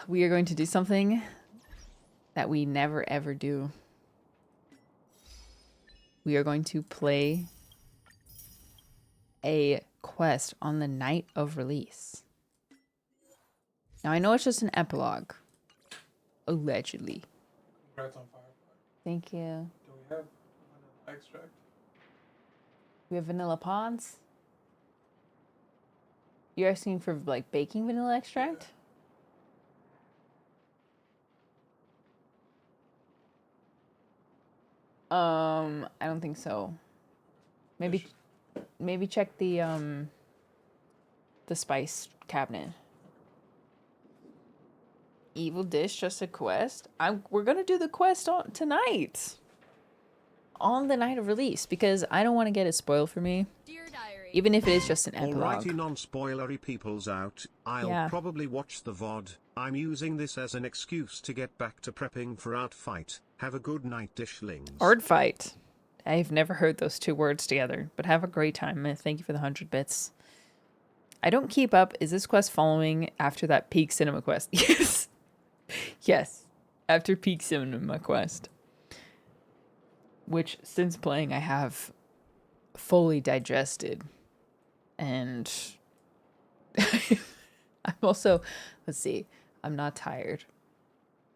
We are going to do something that we never ever do. We are going to play a quest on the night of release. Now I know it's just an epilogue. Allegedly. Congrats on Firefly. Thank you. Do we have vanilla extract? We have vanilla pods. You're asking for like baking vanilla extract? I don't think so. Maybe check the spice cabinet. Evil dish, just a quest. We're gonna do the quest tonight, on the night of release, because I don't want to get it spoiled for me. Dear Diary. Even if it is just an epilogue. Alrighty, non-spoilery people's out. I'll probably watch the VOD. I'm using this as an excuse to get back to prepping for Outfight. Have a good night, dishlings. Outfight. I've never heard those two words together, but have a great time. Thank you for the 100 bits. I don't keep up. Is this quest following after that Peak Cinema quest? Yes. Yes. After Peak Cinema quest. Which, since playing, I have fully digested. And I'm also, let's see, I'm not tired.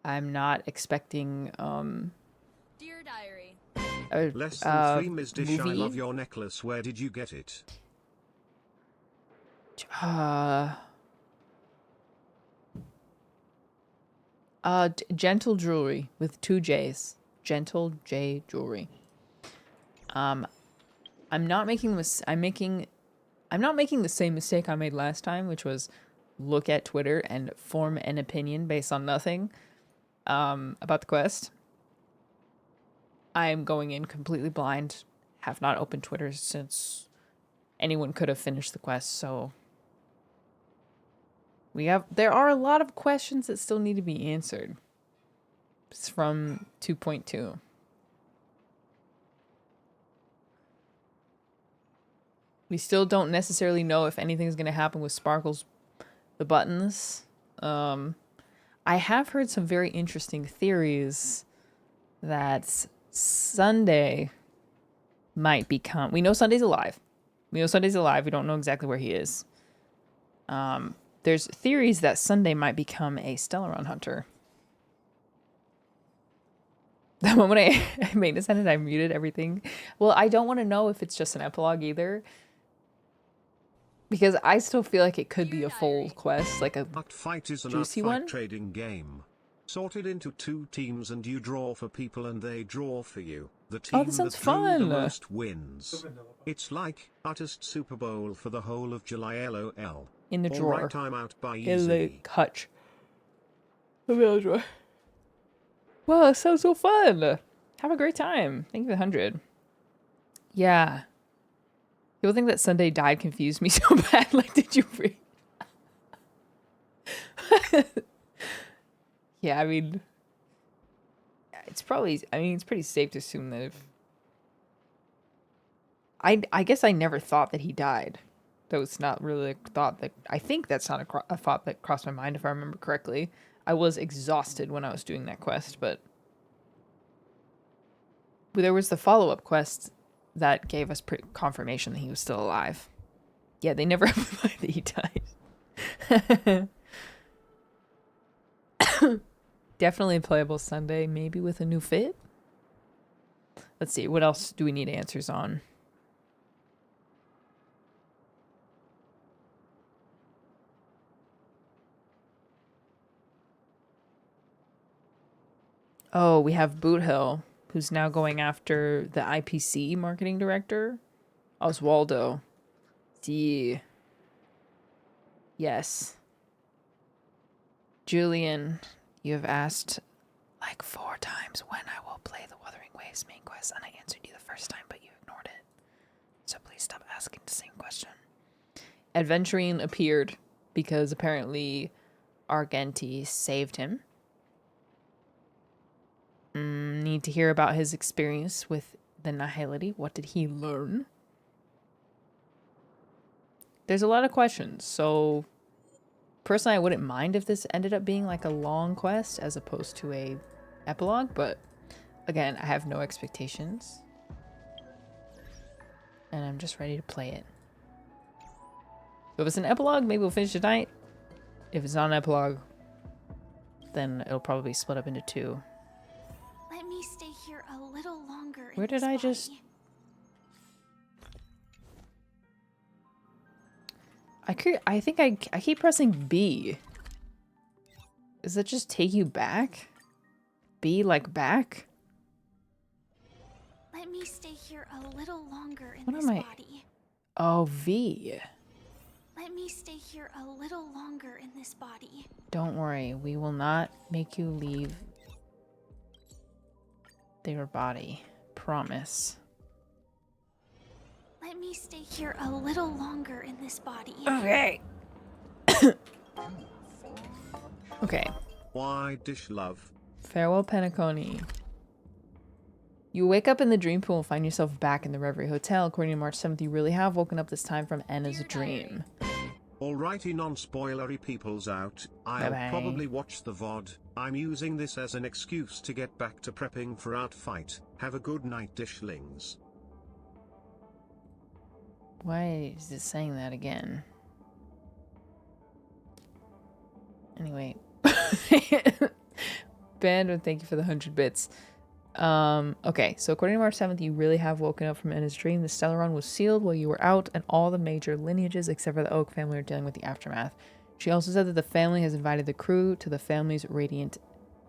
I'm not expecting, Dear Diary. Less than 3 Ms. Dish, I love your necklace. Where did you get it? Gentle Jewelry with 2 J's. Gentle J Jewelry. I'm not making this. I'm not making the same mistake I made last time, which was look at Twitter and form an opinion based on nothing about the quest. I'm going in completely blind. Have not opened Twitter since anyone could have finished the quest, so there are a lot of questions that still need to be answered. It's from 2.2. We still don't necessarily know if anything's going to happen with Sparkle's the buttons. I have heard some very interesting theories that Sunday might become... We know Sunday's alive. We don't know exactly where he is. There's theories that Sunday might become a Stellaron hunter. The moment I made this edit, I muted everything. Well, I don't want to know if it's just an epilogue either. Because I still feel like it could be a full quest, like a Outfight is an juicy outfight one. trading game. Sorted into 2 teams and you draw for people and they draw for you. The team that sounds that drew fun. the most wins. It's like artist Super Bowl for the whole of July. LOL. In the drawer. Alright, I'm out by In the easy. hutch. Wow, that sounds so fun. Have a great time. Thank you for the 100. Yeah. People think that Sunday died confused me so bad. Like, did you read? Yeah, I mean, it's pretty safe to assume that if... I guess I never thought that he died. That was not really a thought that... I think that's not a thought that crossed my mind, if I remember correctly. I was exhausted when I was doing that quest, but there was the follow-up quest that gave us confirmation that he was still alive. Yeah, they never implied that he died. Definitely a playable Sunday, maybe with a new fit. Let's see, what else do we need answers on? Oh, we have Boothill, who's now going after the IPC marketing director, Oswaldo. Yes. Julian, you have asked like 4 times when I will play the Wuthering Waves main quest, and I answered you the first time, but you ignored it. So please stop asking the same question. Adventuring appeared because apparently Argenti saved him. Need to hear about his experience with the Nihility. What did he learn? There's a lot of questions, so Personally, I wouldn't mind if this ended up being like a long quest as opposed to a epilogue, but again, I have no expectations. And I'm just ready to play it. If it's an epilogue, maybe we'll finish tonight. If it's not an epilogue, then it'll probably split up into 2. Let me stay here a little longer. Where did I just... I think I keep pressing B. Does that just take you back? B like back? Let me stay here a little longer in What this am I? body. Oh, V. Let me stay here a little longer in this body. Don't worry, we will not make you leave their body. Promise. Let me stay here a little longer in this body. Okay. Okay. Why dish love? Farewell, Penacony. You wake up in the dream pool and find yourself back in the Reverie Hotel. According to March 7th, you really have woken up this time from Anna's dream. Alrighty, non-spoilery people's out. I'll Bye-bye. probably watch the VOD. I'm using this as an excuse to get back to prepping for Outfight. Have a good night, dishlings. Why is it saying that again? Anyway. Bandwidth, thank you for the 100 bits. Okay, so according to March 7th, you really have woken up from Anna's dream. The Stellaron was sealed while you were out, and all the major lineages except for the Oak family are dealing with the aftermath. She also said that the family has invited the crew to the family's Radiant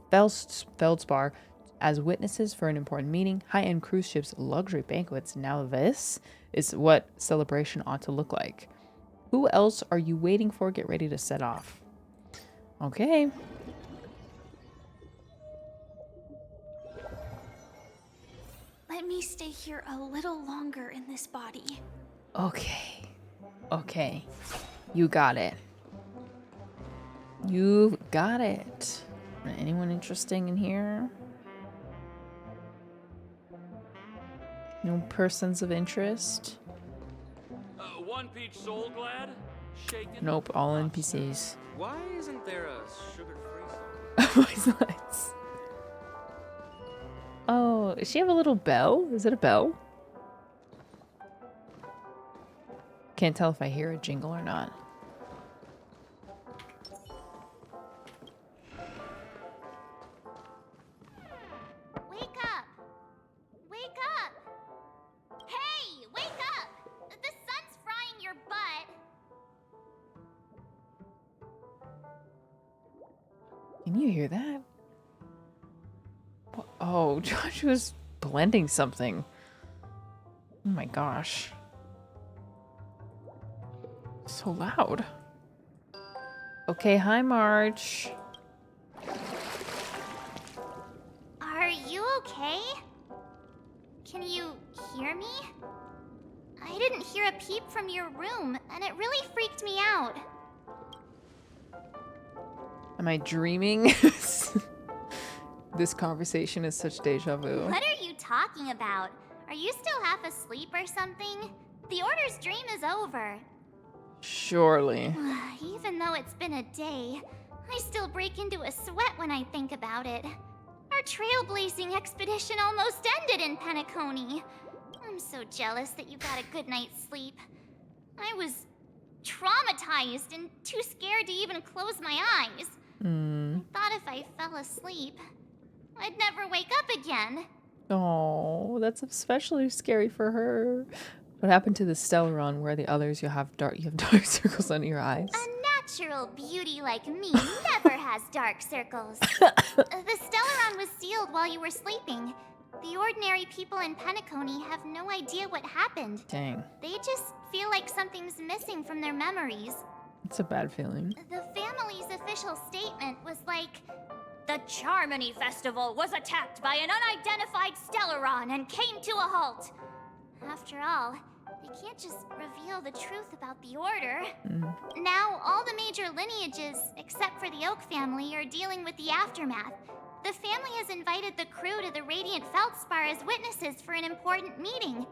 Feldspar as witnesses for an important meeting. High-end cruise ships, luxury banquets. Now this is what celebration ought to look like. Who else are you waiting for? Get ready to set off. Okay. Let me stay here a little longer in this body. Okay. Okay. You got it. You've got it. Anyone interesting in here? No persons of interest? One peach soul glad? Shaken? Nope, all NPCs. Why isn't there a sugar-free song? Nice. Oh, does she have a little bell? Is it a bell? Can't tell if I hear a jingle or not. Wake up! Wake up! Hey, wake up! The sun's frying your butt. Can you hear that? Oh, Joshua's blending something. Oh my gosh. So loud. Okay, hi March. Are you okay? Can you hear me? I didn't hear a peep from your room, and it really freaked me out. Am I dreaming? This conversation is such deja vu. What are you talking about? Are you still half asleep or something? The Order's dream is over. Surely. Even though it's been a day, I still break into a sweat when I think about it. Our trailblazing expedition almost ended in Penacony. I'm so jealous that you got a good night's sleep. I was traumatized and too scared to even close my eyes. I thought if I fell asleep, I'd never wake up again. Oh, that's especially scary for her. What happened to the Stellaron where the others you have dark circles under your eyes? A natural beauty like me never has dark circles. The Stellaron was sealed while you were sleeping. The ordinary people in Penacony have no idea what happened. Dang. They just feel like something's missing from their memories. It's a bad feeling. The family's official statement was like, the Charmony Festival was attacked by an unidentified Stellaron and came to a halt. After all, they can't just reveal the truth about the Order. Now, all the major lineages, except for the Oak family, are dealing with the aftermath. The family has invited the crew to the Radiant Feldspar as witnesses for an important meeting.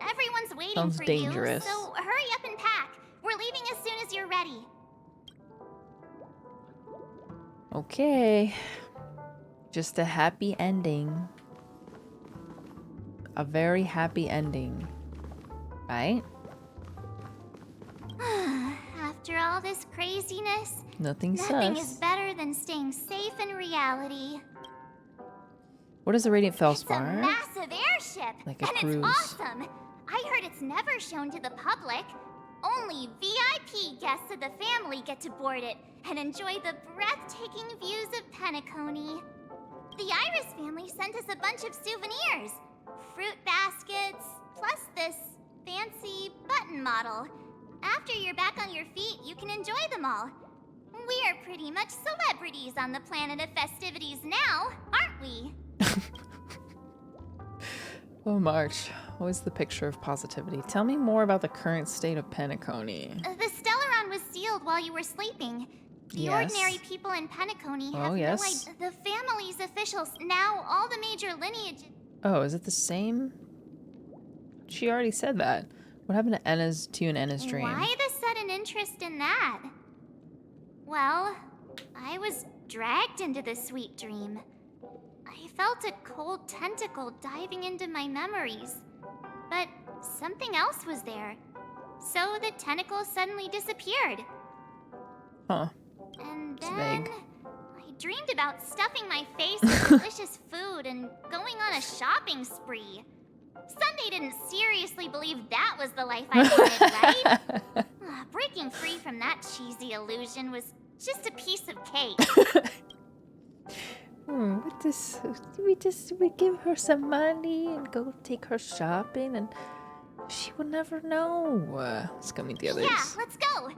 Everyone's waiting Sounds for dangerous. you, so hurry up and pack. We're leaving as soon as you're ready. Okay. Just a happy ending. A very happy ending. Right? After all this craziness, Nothing nothing sus. is better than staying safe in reality. What is the Radiant It's a Felspar? massive airship, Like a and cruise. it's awesome. I heard it's never shown to the public. Only VIP guests of the family get to board it and enjoy the breathtaking views of Penacony. The Iris family sent us a bunch of souvenirs. Fruit baskets, plus this fancy button model. After you're back on your feet, you can enjoy them all. We are pretty much celebrities on the planet of festivities now, aren't we? Oh, March. Always the picture of positivity. Tell me more about the current state of Penacony. The Stellaron was sealed while you were sleeping. The Yes. ordinary people in Penacony have Oh, yes. no idea. The family's officials, now all the major lineage. Oh, is it the same? She already said that. What happened to you and Enna's dream? Why the sudden interest in that? Well, I was dragged into the sweet dream. I felt a cold tentacle diving into my memories. But something else was there. So the tentacle suddenly disappeared. Huh. And It's then vague. I dreamed about stuffing my face with delicious food and going on a shopping spree. Sunday didn't seriously believe that was the life I wanted, right? Breaking free from that cheesy illusion was just a piece of cake. We give her some money and go take her shopping, and she will never know. Let's go meet the others. Yeah, let's go.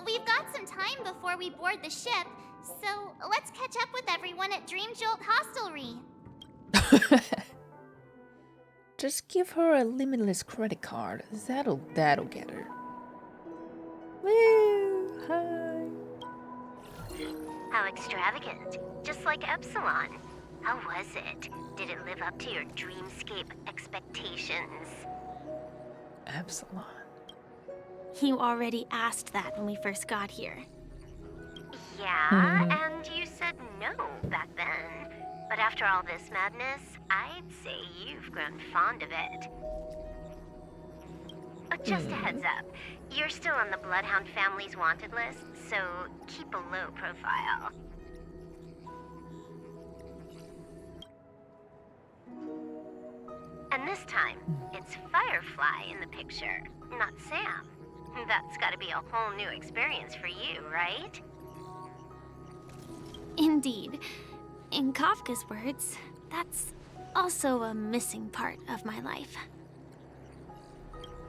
We've got some time before we board the ship, so let's catch up with everyone at Dream Jolt Hostelry. Just give her a limitless credit card. That'll get her. Woo! Hi. How extravagant. Just like Epsilon. How was it? Did it live up to your dreamscape expectations? Epsilon. You already asked that when we first got here. Yeah, and you said no back then. But after all this madness, I'd say you've grown fond of it. Oh, just a heads up. You're still on the Bloodhound family's wanted list, so keep a low profile. And this time, it's Firefly in the picture, not Sam. That's gotta be a whole new experience for you, right? Indeed. In Kafka's words, that's also a missing part of my life.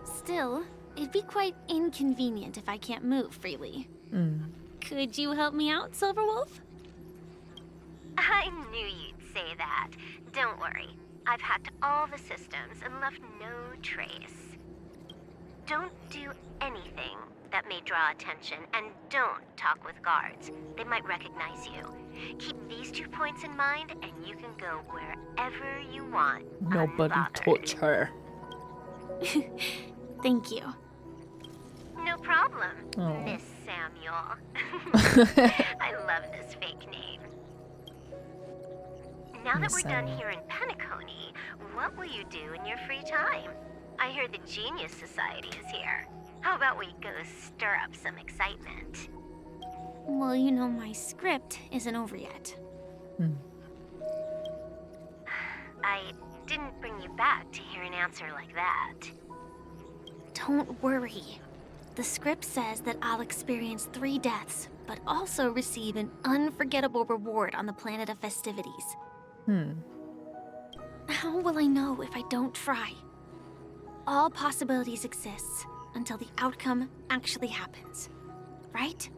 Still, it'd be quite inconvenient if I can't move freely. Could you help me out, Silverwolf? I knew you'd say that. Don't worry. I've hacked all the systems and left no trace. Don't do anything that may draw attention, and don't talk with guards. They might recognize you. Keep these 2 points in mind, and you can go wherever you want. Nobody unbothered. touch her. Thank you. No problem, Oh. Miss Samuel. I love this fake name. Now that Miss we're Samuel. done here in Penacony, what will you do in your free time? I heard the Genius Society is here. How about we go stir up some excitement? Well, you know my script isn't over yet. I didn't bring you back to hear an answer like that. Don't worry. The script says that I'll experience 3 deaths, but also receive an unforgettable reward on the planet of festivities. How will I know if I don't try? All possibilities exist until the outcome actually happens, right?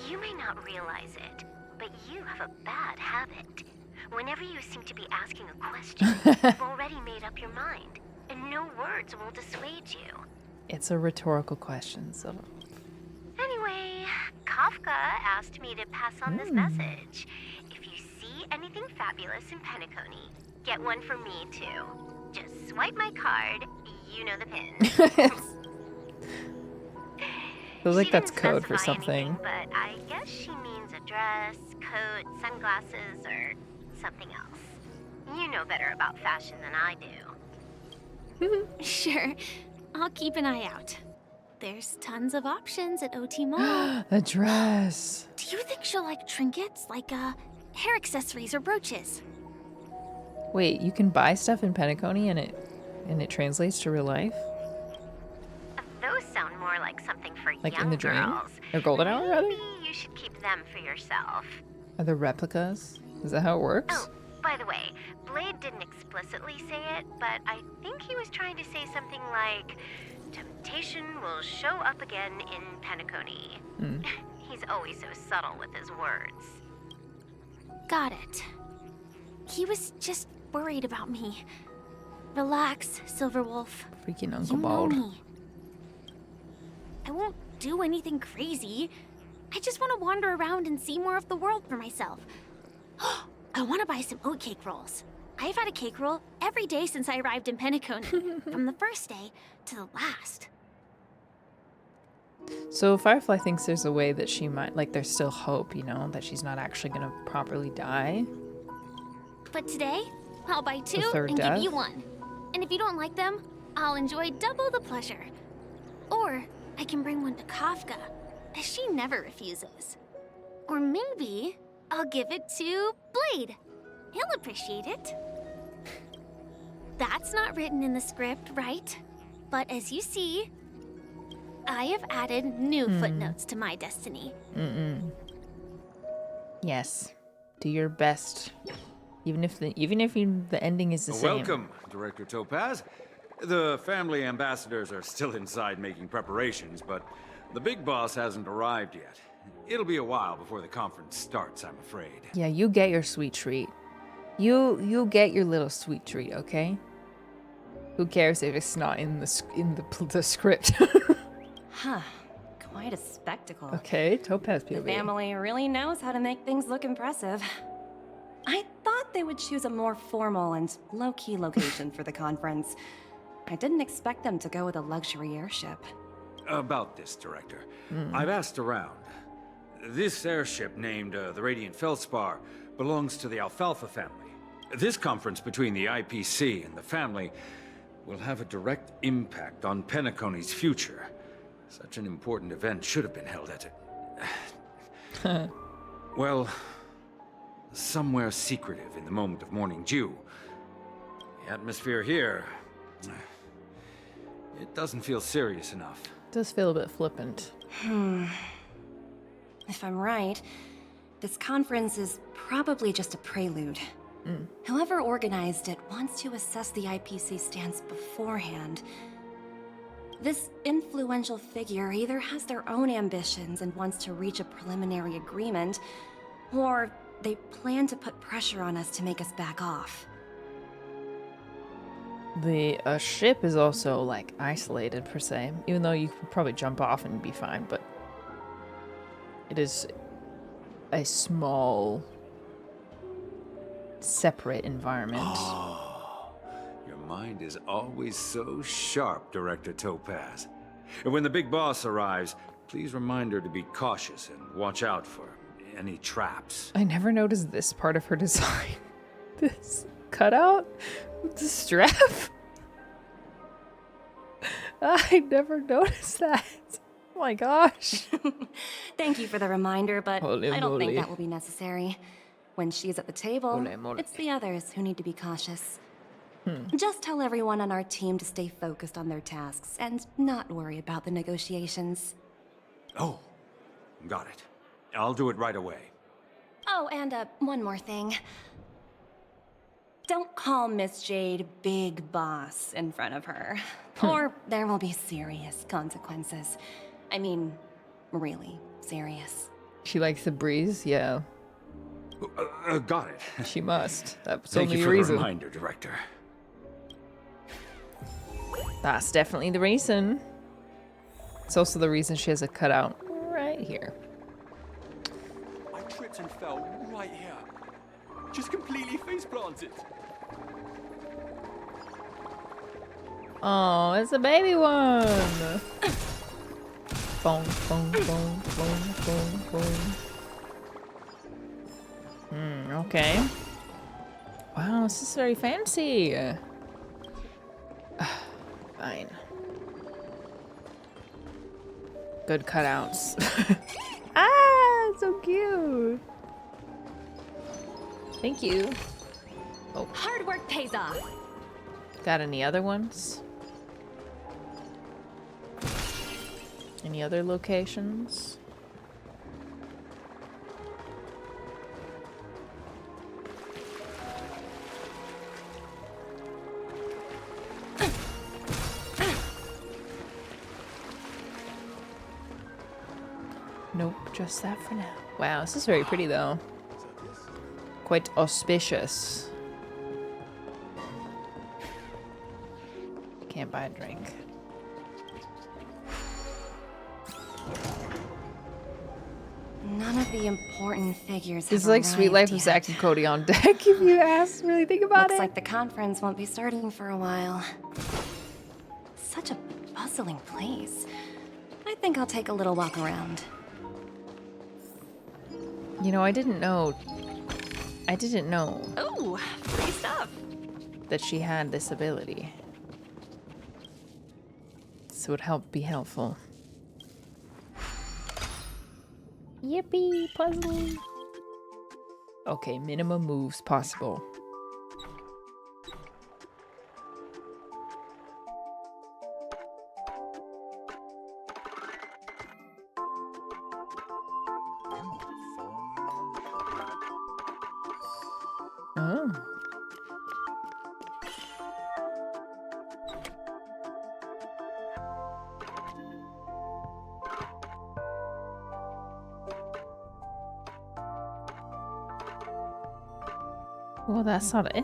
You may not realize it, but you have a bad habit. Whenever you seem to be asking a question, you've already made up your mind, and no words will dissuade you. It's a rhetorical question, so. Anyway, Kafka asked me to pass on this message. If you see anything fabulous in Penacony, get one for me too. Just swipe my card, you know the pin. Feels like She that's didn't code for specify something. anything, but I guess she means dress, coat, sunglasses, or something else. You know better about fashion than I do. Sure, I'll keep an eye out. There's tons of options at OT Mall. A dress. Do you think she'll like trinkets, like hair accessories or brooches? Wait, you can buy stuff in Penacony and it translates to real life? Those sound more like something for Like young in the dream? girls. Or Golden Hour, rather? Maybe you should keep them for yourself. Are there replicas? Is that how it works? Oh, by the way, Blade didn't explicitly say it, but I think he was trying to say something like, temptation will show up again in Penacony. He's always so subtle with his words. Got it. He was just worried about me. Relax, Silverwolf. Freaking Uncle You know Bald. me. I won't do anything crazy. I just want to wander around and see more of the world for myself. I want to buy some oatcake rolls. I've had a cake roll every day since I arrived in Penacony, from the first day to the last. So Firefly thinks there's a way that she might, like there's still hope, you know, that she's not actually gonna properly die. But today, I'll buy two third and death? give you one. And if you don't like them, I'll enjoy double the pleasure. Or I can bring one to Kafka, as she never refuses. Or maybe I'll give it to Blade. He'll appreciate it. That's not written in the script, right? But as you see, I have added new footnotes to my destiny. Yes. Do your best. Even if the ending is the same. Welcome, Director Topaz. The family ambassadors are still inside making preparations, but the big boss hasn't arrived yet. It'll be a while before the conference starts, I'm afraid. Yeah, you get your sweet treat. You get your little sweet treat, okay? Who cares if it's not in the script? Huh. Quite a spectacle. Okay, Topaz The POV. family really knows how to make things look impressive. I thought they would choose a more formal and low-key location for the conference. I didn't expect them to go with a luxury airship. About this, Director. I've asked around. This airship, named the Radiant Feldspar, belongs to the Alfalfa family. This conference between the IPC and the family will have a direct impact on Penacony's future. Such an important event should have been held at it. Well, somewhere secretive in the moment of morning dew. The atmosphere here, it doesn't feel serious enough. It does feel a bit flippant. If I'm right, this conference is probably just a prelude. Whoever organized it wants to assess the IPC stance beforehand. This influential figure either has their own ambitions and wants to reach a preliminary agreement, or they plan to put pressure on us to make us back off. The ship is also like isolated per se, even though you could probably jump off and be fine, but it is a small, separate environment. Your mind is always so sharp, Director Topaz. And when the big boss arrives, please remind her to be cautious and watch out for any traps. I never noticed this part of her design. This cutout with the strap. I never noticed that. Oh my gosh. Thank you for the reminder, but Holy I don't think moly. that will be necessary. When she's at the table, Holy moly. it's the others who need to be cautious. Just tell everyone on our team to stay focused on their tasks and not worry about the negotiations. Oh, got it. I'll do it right away. Oh, and one more thing. Don't call Miss Jade Big Boss in front of her, or there will be serious consequences. I mean, really serious. She likes the breeze? Yeah, Got it. she must. That's Thank only you a for reason. the reminder, Director. That's definitely the reason. It's also the reason she has a cutout right here. I tripped and fell right here. Just completely face planted. Oh, it's a baby one. Boom, boom, boom, boom, boom, boom. Okay. Wow, this is very fancy. Fine. Good cutouts. Ah, so cute. Thank you. Oh. Hard work pays off. Got any other ones? Any other locations? Nope, just that for now. Wow, this is very pretty though. Quite auspicious. Can't buy a drink. None of the important figures have It's like Sweet arrived Life of yet. Zack and Cody on deck, if you ask. Really think about Looks it. like the conference won't be starting for a while. Such a bustling place. I think I'll take a little walk around. You know, I didn't know Ooh, free stuff. that she had this ability. So it would be helpful. Yippee, puzzle. Okay, minimum moves possible. Oh. Well, that's not it.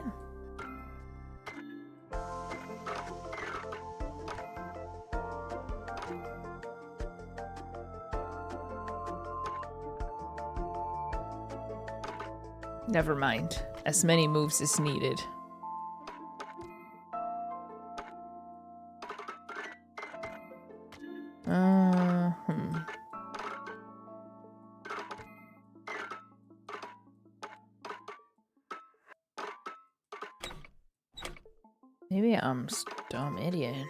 Never mind. As many moves as needed. Maybe I'm a dumb idiot.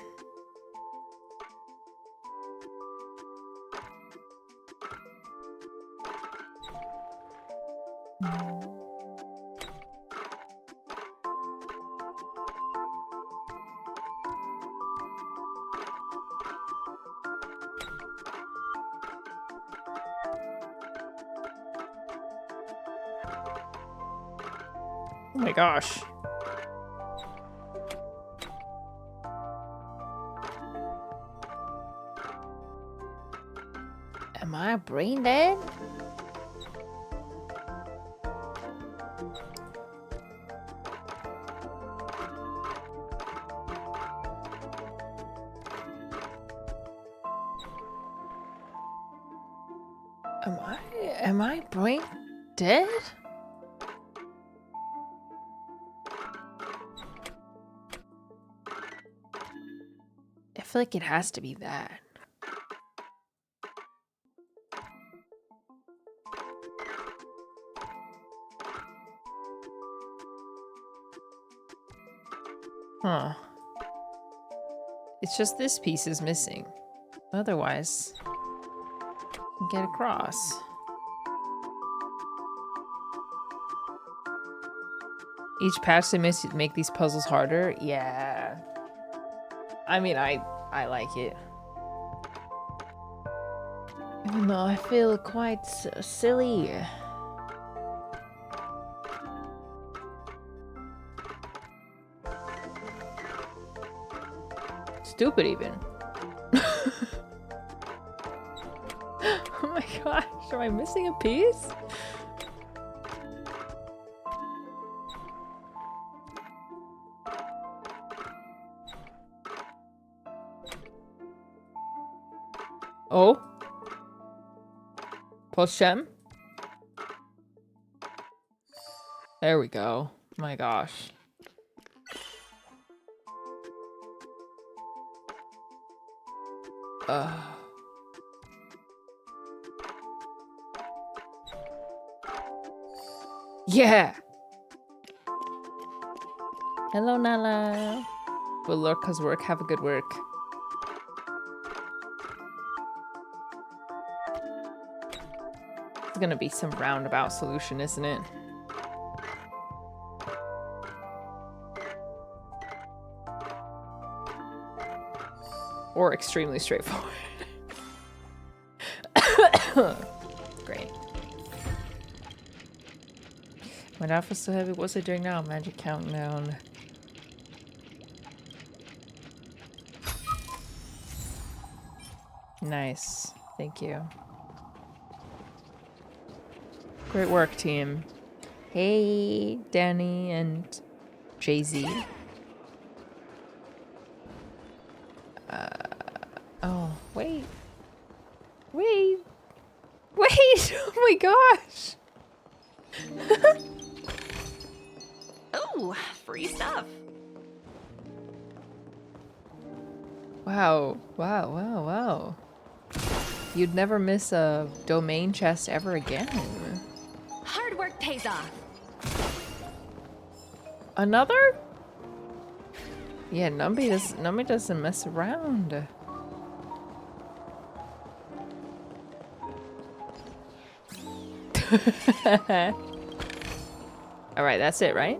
Oh my gosh. Am I brain dead? Am I brain dead? I feel like it has to be that. Huh. It's just this piece is missing. Otherwise, get across. Each patch they make these puzzles harder. Yeah. I mean, I like it. Even though I feel quite silly. Stupid even. Oh my gosh, am I missing a piece? Oh. Plus gem. There we go. My gosh. Yeah. Hello, Nala. We'll lurk cause work. Have a good work. It's gonna be some roundabout solution, isn't it? Or extremely straightforward. Great. My knife was so heavy. What's it doing now? Magic countdown. Nice. Thank you. Great work, team. Hey, Danny and Jay-Z. Oh, wait. Wait. Wait! Oh my gosh! Oh, free stuff. Wow. Wow, wow, wow. You'd never miss a domain chest ever again. Hard work pays off. Another? Yeah, Numby doesn't mess around. Alright, that's it, right?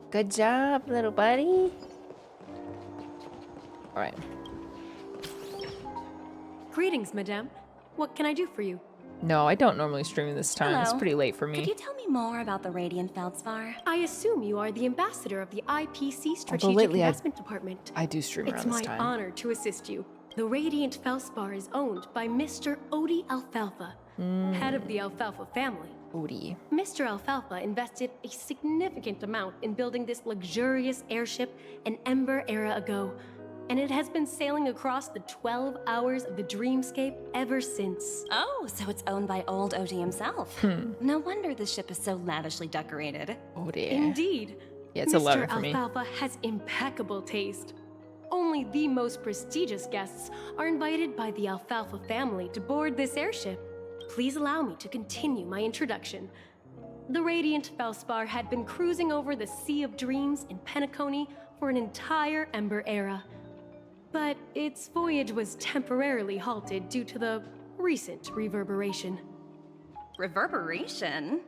Good job, little buddy. Alright. Greetings, madame. What can I do for you? No, I don't normally stream this time. It's Hello. pretty late for me. Could you tell me more about the Radiant Feldspar? I assume you are the ambassador of the IPC Strategic lately Investment Department. I do stream It's around this my time. honor to assist you. The Radiant Feldspar is owned by Mr. Odie Alfalfa, head of the Alfalfa family. Odie. Mr. Alfalfa invested a significant amount in building this luxurious airship an Ember era ago, and it has been sailing across the 12 hours of the dreamscape ever since. Oh, so it's owned by old Odie himself. No wonder the ship is so lavishly decorated. Odie. Indeed. Yeah, it's Mr. 11 for me. Alfalfa has impeccable taste. Only the most prestigious guests are invited by the Alfalfa family to board this airship. Please allow me to continue my introduction. The Radiant Feldspar had been cruising over the Sea of Dreams in Penacony for an entire Ember era. But its voyage was temporarily halted due to the recent reverberation. Reverberation?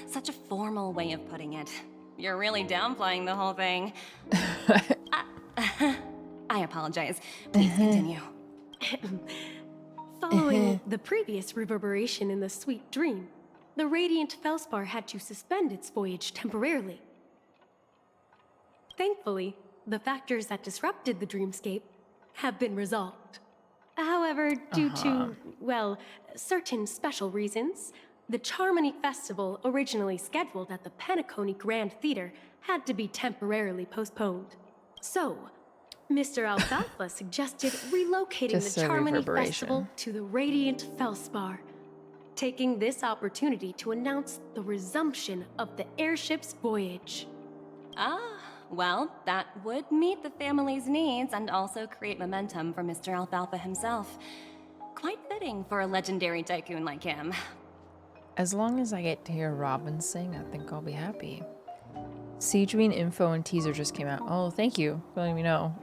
Such a formal way of putting it. You're really downplaying the whole thing. I apologize. Please continue. Following the previous reverberation in the Sweet Dream, the Radiant Feldspar had to suspend its voyage temporarily. Thankfully, the factors that disrupted the dreamscape have been resolved. However, due to, well, certain special reasons, the Charmony Festival, originally scheduled at the Penacony Grand Theater, had to be temporarily postponed. So, Mr. Alfalfa suggested relocating Just the a Charmony reverberation. Festival to the Radiant Feldspar, taking this opportunity to announce the resumption of the airship's voyage. Ah, well, that would meet the family's needs and also create momentum for Mr. Alfalfa himself. Quite fitting for a legendary tycoon like him. As long as I get to hear Robin sing, I think I'll be happy. Siege Queen info and teaser just came out. Oh, thank you for letting me know.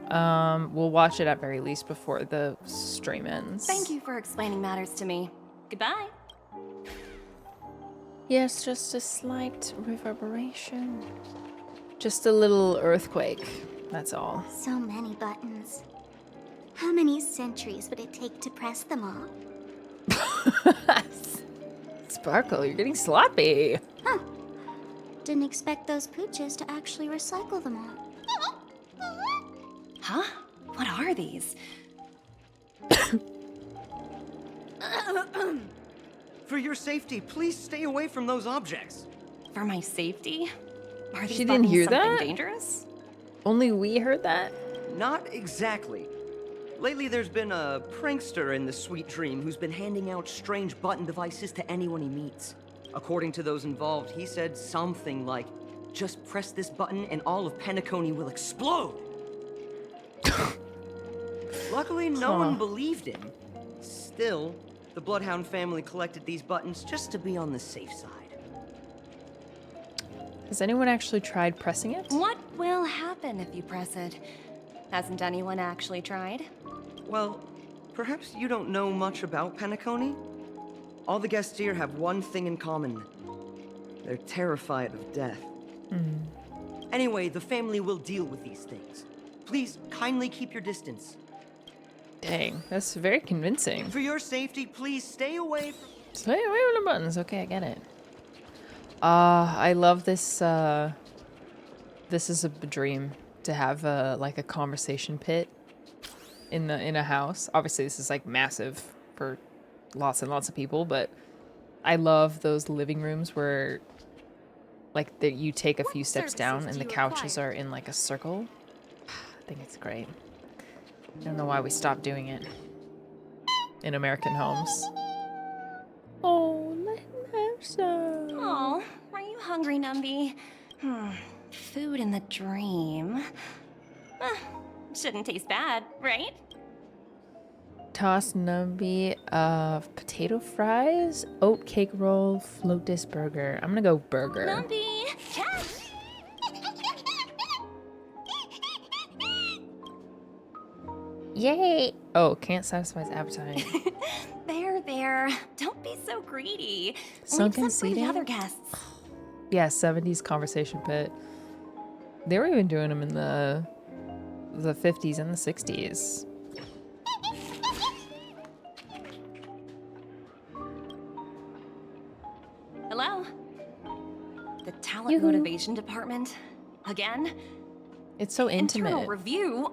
We'll watch it at very least before the stream ends. Thank you for explaining matters to me. Goodbye. Yes, just a slight reverberation. Just a little earthquake. That's all. So many buttons. How many centuries would it take to press them all? Sparkle, you're getting sloppy. Huh. Didn't expect those pooches to actually recycle them all. Huh? What are these? For your safety, please stay away from those objects. For my safety? Are these She didn't hear buttons something that? dangerous? Only we heard that? Not exactly. Lately, there's been a prankster in the Sweet Dream who's been handing out strange button devices to anyone he meets. According to those involved, he said something like, "Just press this button and all of Penacony will explode." Luckily, no one believed him. Still, the Bloodhound family collected these buttons just to be on the safe side. Has anyone actually tried pressing it? What will happen if you press it? Hasn't anyone actually tried? Well, perhaps you don't know much about Penacony? All the guests here have one thing in common. They're terrified of death. Anyway, the family will deal with these things. Please kindly keep your distance. Dang, that's very convincing. For your safety, please stay away from... Stay away from the buttons. Okay, I get it. I love this. This is a dream to have like a conversation pit in a house. Obviously, this is like massive for lots and lots of people, but I love those living rooms where like that you take a few steps down and the couches are in like a circle. I think it's great. I don't know why we stopped doing it in American homes. Oh, let him have some. Oh, are you hungry, Numby? Food in the dream. Shouldn't taste bad, right? Toss Numby of potato fries, oat cake roll, float disc burger. I'm gonna go burger. Numby, catch! Yay! Oh, can't satisfy his appetite. There. Don't be so greedy. Sunken Leave some for the seating? other guests. Yeah, 70s conversation pit. They were even doing them in the 50s and the 60s. Hello? The talent motivation department? Again? It's so intimate. Internal review?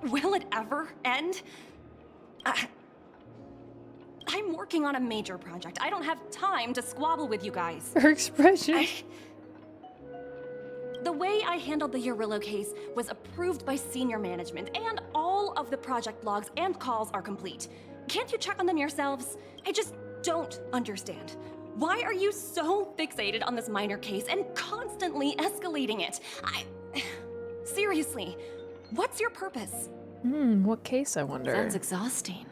Will it ever end? I'm working on a major project. I don't have time to squabble with you guys. Her expression. The way I handled the Urillo case was approved by senior management, and all of the project logs and calls are complete. Can't you check on them yourselves? I just don't understand. Why are you so fixated on this minor case and constantly escalating it? Seriously, what's your purpose? What case, I wonder? Sounds exhausting.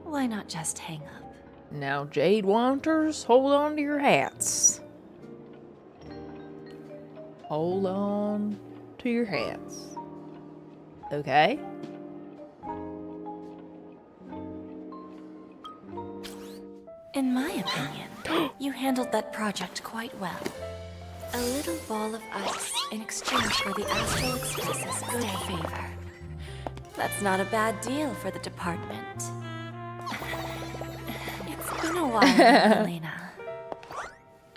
Why not just hang up? Now, Jade Wanters, hold on to your hats. Hold on to your hats. Okay? In my opinion, you handled that project quite well. A little ball of ice in exchange for the Astral Express's good favor. That's not a bad deal for the department. It's been a while, Elena.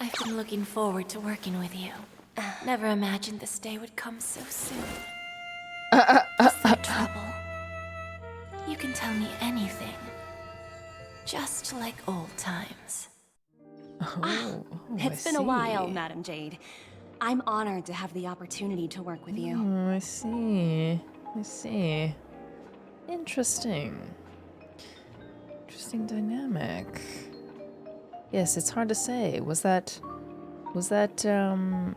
I've been looking forward to working with you. Never imagined this day would come so soon. Is there trouble? You can tell me anything. Just like old times. It's been a while, Madam Jade. I'm honored to have the opportunity to work with you. Oh, I see. Interesting. Interesting dynamic. Yes, it's hard to say. Was that, well,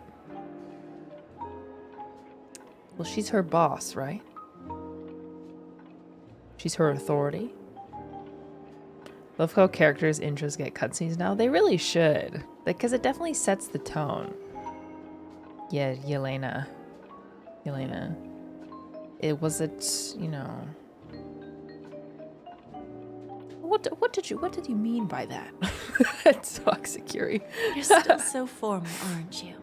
she's her boss, right? She's her authority. Love how characters' intros get cutscenes now. They really should. Because it definitely sets the tone. Yeah, Yelena. It wasn't, you know... What did you mean by that? Toxicuri. You're still so formal, aren't you?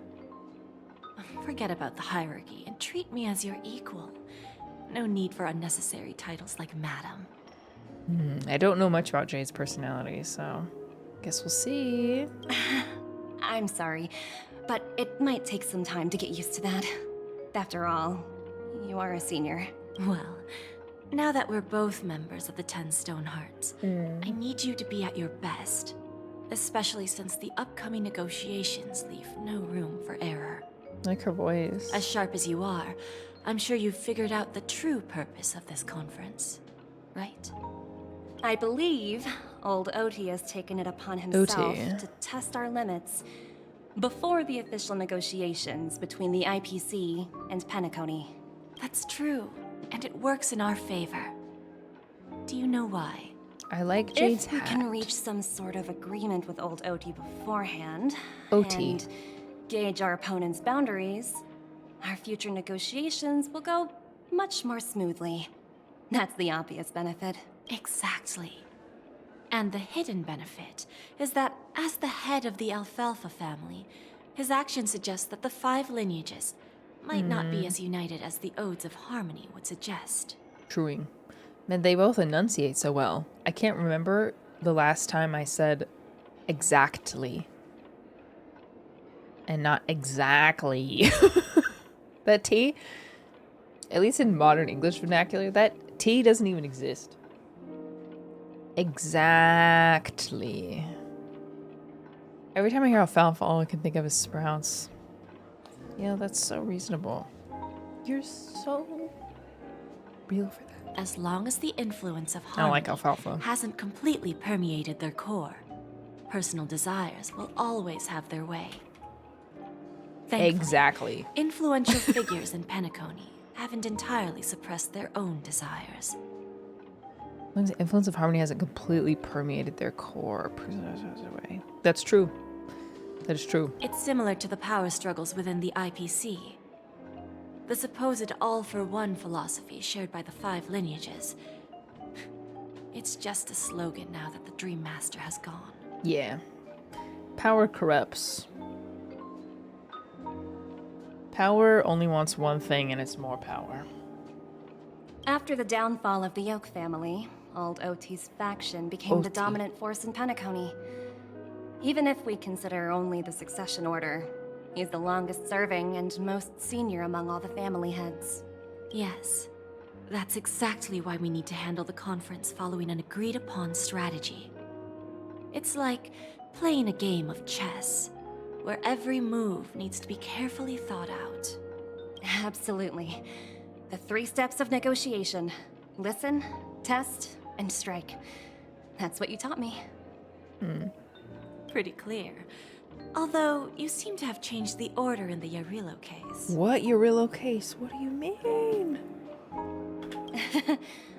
Forget about the hierarchy and treat me as your equal. No need for unnecessary titles like Madam. I don't know much about Jade's personality, so guess we'll see. I'm sorry, but it might take some time to get used to that. After all, you are a senior. Well, now that we're both members of the 10 Stone Hearts, I need you to be at your best. Especially since the upcoming negotiations leave no room for error. Like her voice. As sharp as you are, I'm sure you've figured out the true purpose of this conference, right? I believe old Oti has taken it upon himself to test our limits before the official negotiations between the IPC and Penacony. That's true, and it works in our favor. Do you know why? I like Jade's If we hat. can reach some sort of agreement with old Oti beforehand, Oti. and gauge our opponent's boundaries, our future negotiations will go much more smoothly. That's the obvious benefit. Exactly. And the hidden benefit is that as the head of the Alfalfa family, his actions suggest that the 5 lineages might not be as united as the Odes of Harmony would suggest. Truing. Man, they both enunciate so well. I can't remember the last time I said exactly. And not exactly. That T, at least in modern English vernacular, that T doesn't even exist. Exactly. Every time I hear alfalfa, all I can think of is sprouts. Yeah, that's so reasonable. You're so real for that. As long as the influence of I don't like Harmony alfalfa. hasn't completely permeated their core, personal desires will always have their way. Thankfully, Exactly. influential figures in Penacony haven't entirely suppressed their own desires. As long as the influence of Harmony hasn't completely permeated their core. That's true. That is true. It's similar to the power struggles within the IPC. The supposed all-for-one philosophy shared by the 5 lineages. It's just a slogan now that the Dream Master has gone. Yeah. Power corrupts. Power only wants one thing, and it's more power. After the downfall of the Yoke family, Old OT's faction became the OT. dominant force in Penacony. Even if we consider only the succession order, he's the longest serving and most senior among all the family heads. Yes, that's exactly why we need to handle the conference following an agreed-upon strategy. It's like playing a game of chess, where every move needs to be carefully thought out. Absolutely. The 3 steps of negotiation. Listen, test, and strike. That's what you taught me. Pretty clear. Although, you seem to have changed the order in the Yarilo case. What? Yarilo case? What do you mean?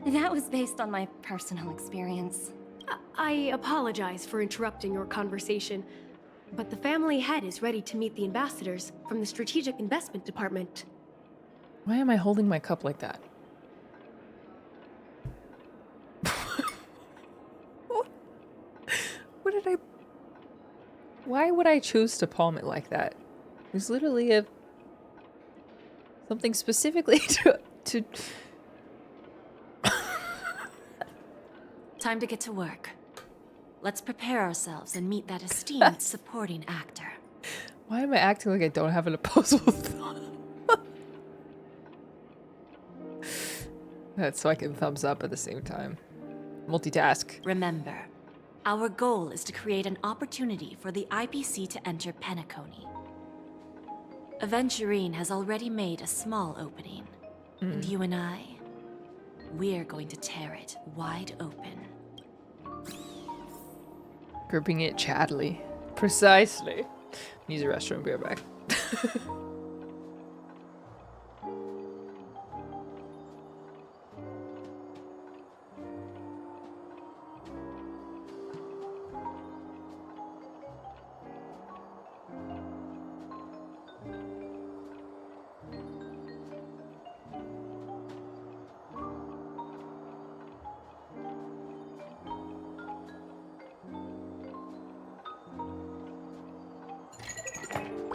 That was based on my personal experience. I apologize for interrupting your conversation, but the family head is ready to meet the ambassadors from the Strategic Investment Department. Why am I holding my cup like that? What did I... Why would I choose to palm it like that? There's literally something specifically to... Time to get to work. Let's prepare ourselves and meet that esteemed supporting actor. Why am I acting like I don't have an opposable thought? That's so I can thumbs up at the same time. Multitask. Remember, our goal is to create an opportunity for the IPC to enter Penacony. Aventurine has already made a small opening, and you and I, we're going to tear it wide open. Gripping it chattily. Precisely. Use the restroom, be right back.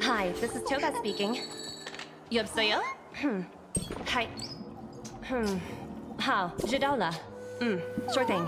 Hi, this is Topaz speaking. 여보세요? Hi. How? 知道了. Sure thing.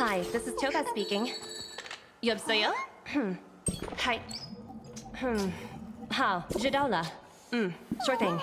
Hi, this is Topaz speaking. 여보세요? Hi. Ha, Jadola. Sure thing.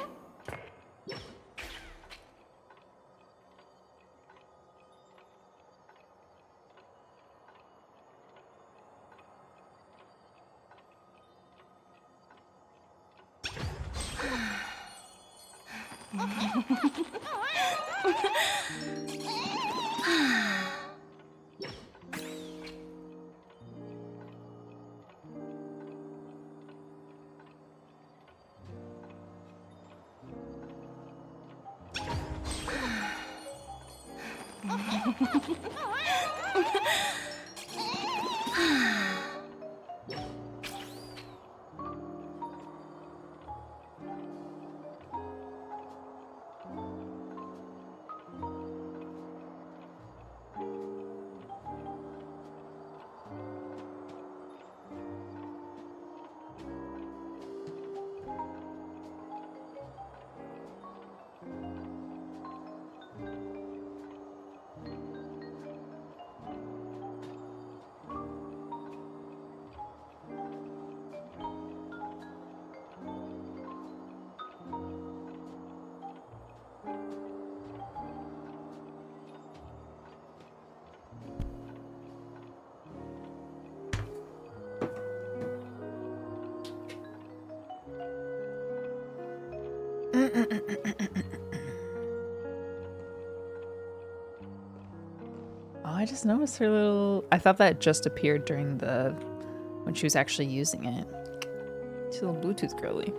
Oh, I just noticed her little... I thought that just appeared during the... when she was actually using it. She's a little Bluetooth girly.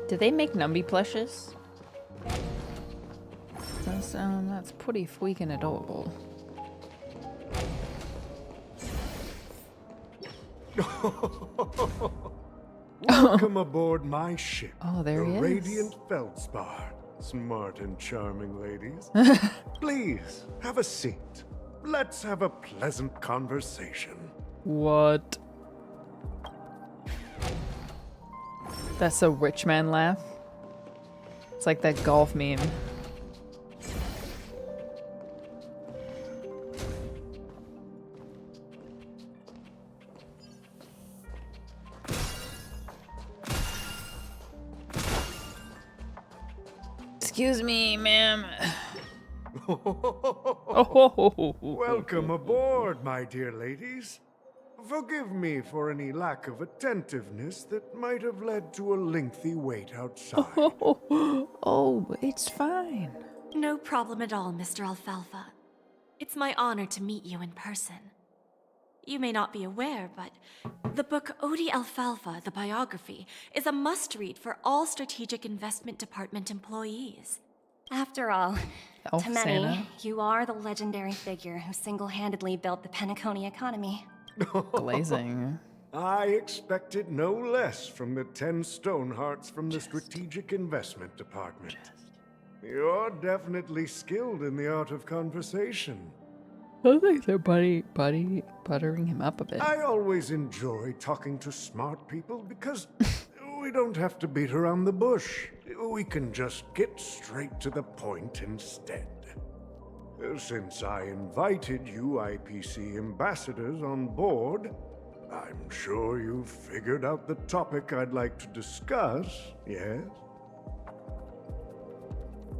Did they make Numby plushes? That's pretty freaking adorable. Welcome aboard my ship. Oh, there he is. The Radiant Feldspar. Smart and charming ladies. Please, have a seat. Let's have a pleasant conversation. What? That's a rich man laugh. It's like that golf meme. Excuse me, ma'am. Welcome aboard, my dear ladies. Forgive me for any lack of attentiveness that might have led to a lengthy wait outside. Oh, it's fine. No problem at all, Mr. Alfalfa. It's my honor to meet you in person. You may not be aware, but the book Odi Alfalfa, the biography, is a must-read for all Strategic Investment Department employees. After all, Oh, to many, Santa. you are the legendary figure who single-handedly built the Penacony economy. Glazing. I expected no less from the 10 Stonehearts from the Strategic Investment Department. You're definitely skilled in the art of conversation. I think they're buttering him up a bit. I always enjoy talking to smart people because we don't have to beat around the bush. We can just get straight to the point instead. Since I invited you IPC ambassadors on board, I'm sure you've figured out the topic I'd like to discuss, yes?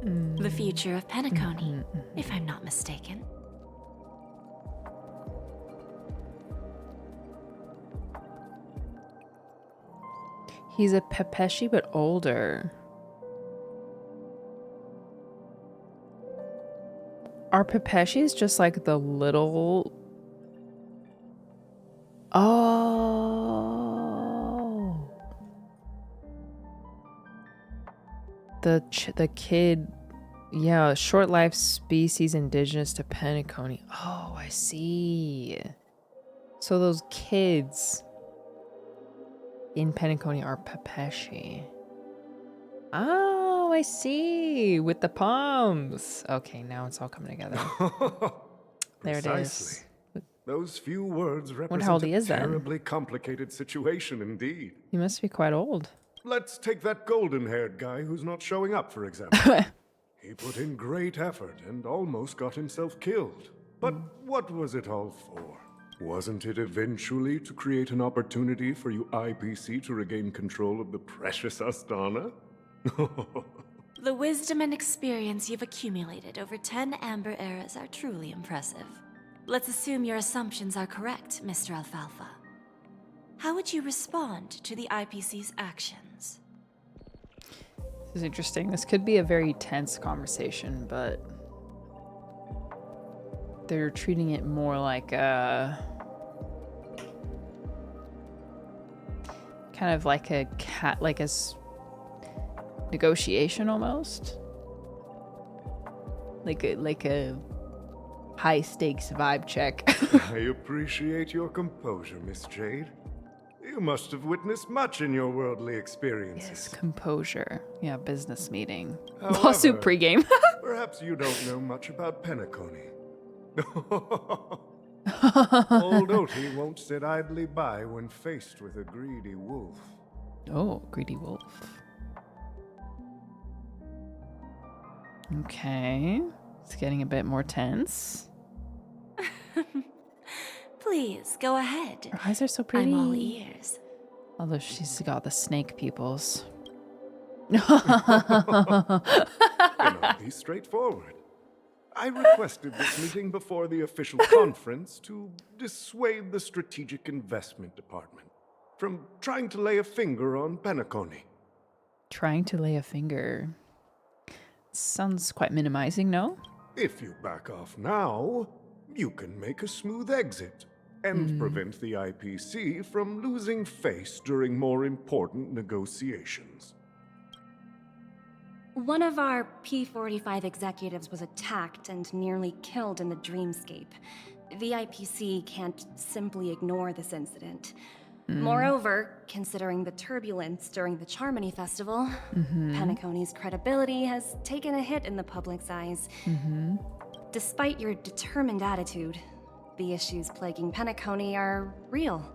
The future of Penacony, if I'm not mistaken. He's a Pepeshi, but older. Are Pepeshis just like the little... Oh. The kid... Yeah, short life species indigenous to Penacony. Oh, I see. So those kids in Penacony are Pepeshi. Oh, I see. With the palms. Okay, now it's all coming together. There it is. Those few words Wonder represent how old he is a then. terribly complicated situation indeed. He must be quite old. Let's take that golden-haired guy who's not showing up, for example. He put in great effort and almost got himself killed. But what was it all for? Wasn't it eventually to create an opportunity for you IPC to regain control of the precious Astana? The wisdom and experience you've accumulated over 10 Amber Eras are truly impressive. Let's assume your assumptions are correct, Mr. Alfalfa. How would you respond to the IPC's actions? This is interesting. This could be a very tense conversation, but they're treating it more like a kind of like a negotiation almost, like a high stakes vibe check. I appreciate your composure, Miss Jade. You must have witnessed much in your worldly experiences. Yes, composure. Yeah, business meeting. However, Lawsuit pregame. Perhaps you don't know much about Penacony. Old Oti won't sit idly by when faced with a greedy wolf. Oh, greedy wolf. Okay. It's getting a bit more tense. Please, go ahead. Her eyes are so pretty. I'm all ears. Although she's got the snake pupils. Then I'll be straightforward. I requested this meeting before the official conference to dissuade the Strategic Investment Department from trying to lay a finger on Penacony. Trying to lay a finger. Sounds quite minimizing, no? If you back off now, you can make a smooth exit and prevent the IPC from losing face during more important negotiations. One of our P45 executives was attacked and nearly killed in the dreamscape. The IPC can't simply ignore this incident. Moreover, considering the turbulence during the Charmony Festival, Penacony's credibility has taken a hit in the public's eyes. Despite your determined attitude, the issues plaguing Penacony are real,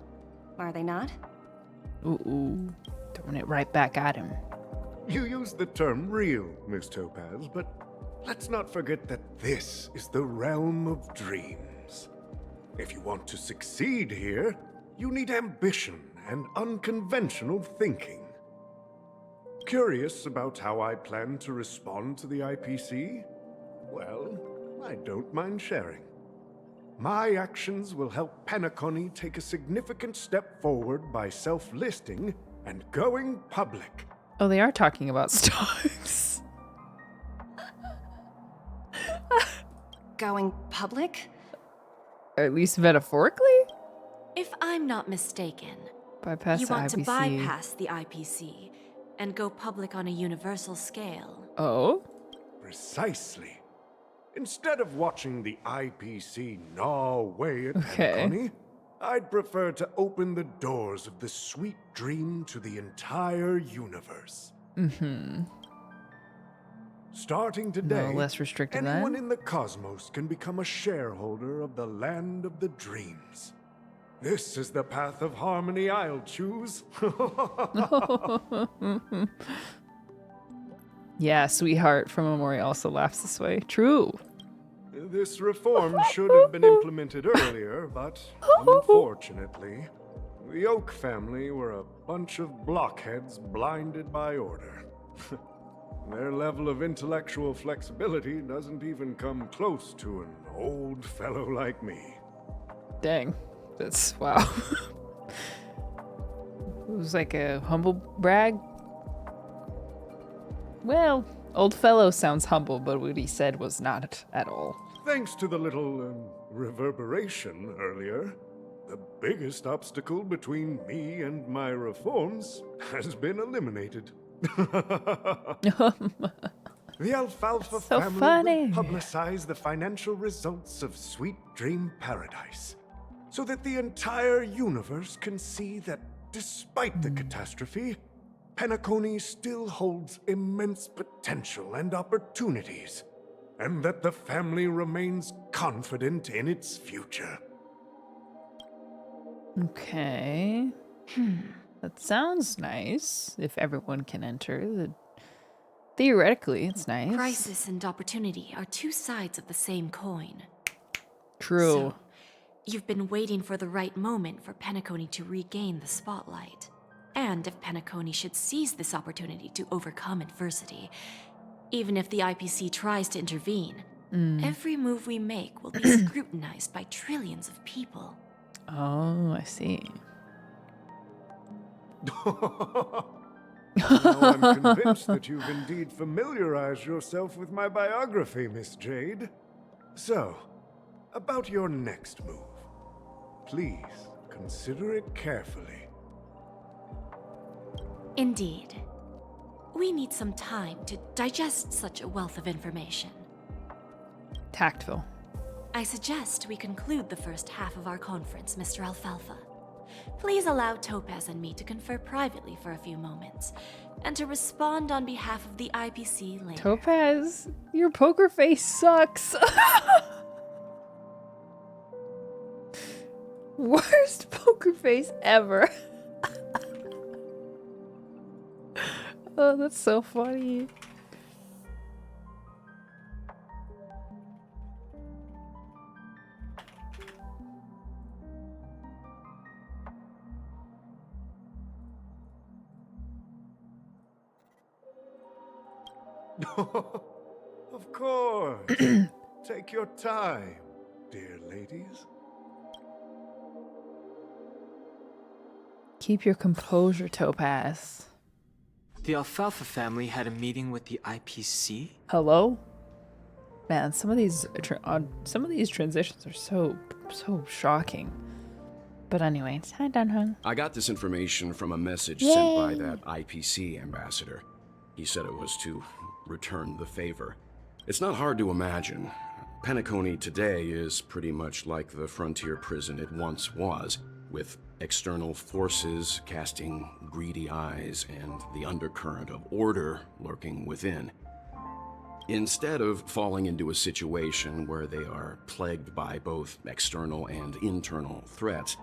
are they not? Ooh, throwing it right back at him. You use the term real, Miss Topaz, but let's not forget that this is the realm of dreams. If you want to succeed here, you need ambition and unconventional thinking. Curious about how I plan to respond to the IPC? Well, I don't mind sharing. My actions will help Penacony take a significant step forward by self-listing and going public. Oh, they are talking about stocks. Going public? Or at least metaphorically? If I'm not mistaken, Bypass you the want to IPC. bypass the IPC and go public on a universal scale. Oh? Precisely. Instead of watching the IPC gnaw away at Penacony, I'd prefer to open the doors of the sweet dream to the entire universe. Starting today, No less restrictive anyone then? in the cosmos can become a shareholder of the land of the dreams. This is the path of harmony I'll choose. Yeah, sweetheart from Amori also laughs this way. True. This reform should have been implemented earlier, but unfortunately, the Oak family were a bunch of blockheads blinded by order. Their level of intellectual flexibility doesn't even come close to an old fellow like me. Dang. That's wow. It was like a humble brag. Well, old fellow sounds humble, but what he said was not at all. Thanks to the little reverberation earlier, the biggest obstacle between me and my reforms has been eliminated. The Alfalfa family will publicize the financial results of Sweet Dream Paradise, so that the entire universe can see that despite the catastrophe, Penacony still holds immense potential and opportunities, and that the family remains confident in its future. Okay. That sounds nice. If everyone can enter, Theoretically, it's nice. Crisis and opportunity are two sides of the same coin. True. So, you've been waiting for the right moment for Penacony to regain the spotlight. And if Penacony should seize this opportunity to overcome adversity, even if the IPC tries to intervene, every move we make will be scrutinized by trillions of people. Oh, I see. Now I'm convinced that you've indeed familiarized yourself with my biography, Miss Jade. So, about your next move. Please, consider it carefully. Indeed. We need some time to digest such a wealth of information. Tactful. I suggest we conclude the first half of our conference, Mr. Alfalfa. Please allow Topaz and me to confer privately for a few moments, and to respond on behalf of the IPC later. Topaz, your poker face sucks. Worst poker face ever. Oh, that's so funny. Of course. Take your time, dear ladies. Keep your composure, Topaz. The Alfalfa family had a meeting with the IPC? Hello? Man, some of these transitions are so shocking. But anyway, hi Dunhung. I got this information from a message Yay. sent by that IPC ambassador. He said it was to return the favor. It's not hard to imagine. Penacony today is pretty much like the frontier prison it once was, with external forces casting greedy eyes and the undercurrent of order lurking within. Instead of falling into a situation where they are plagued by both external and internal threats,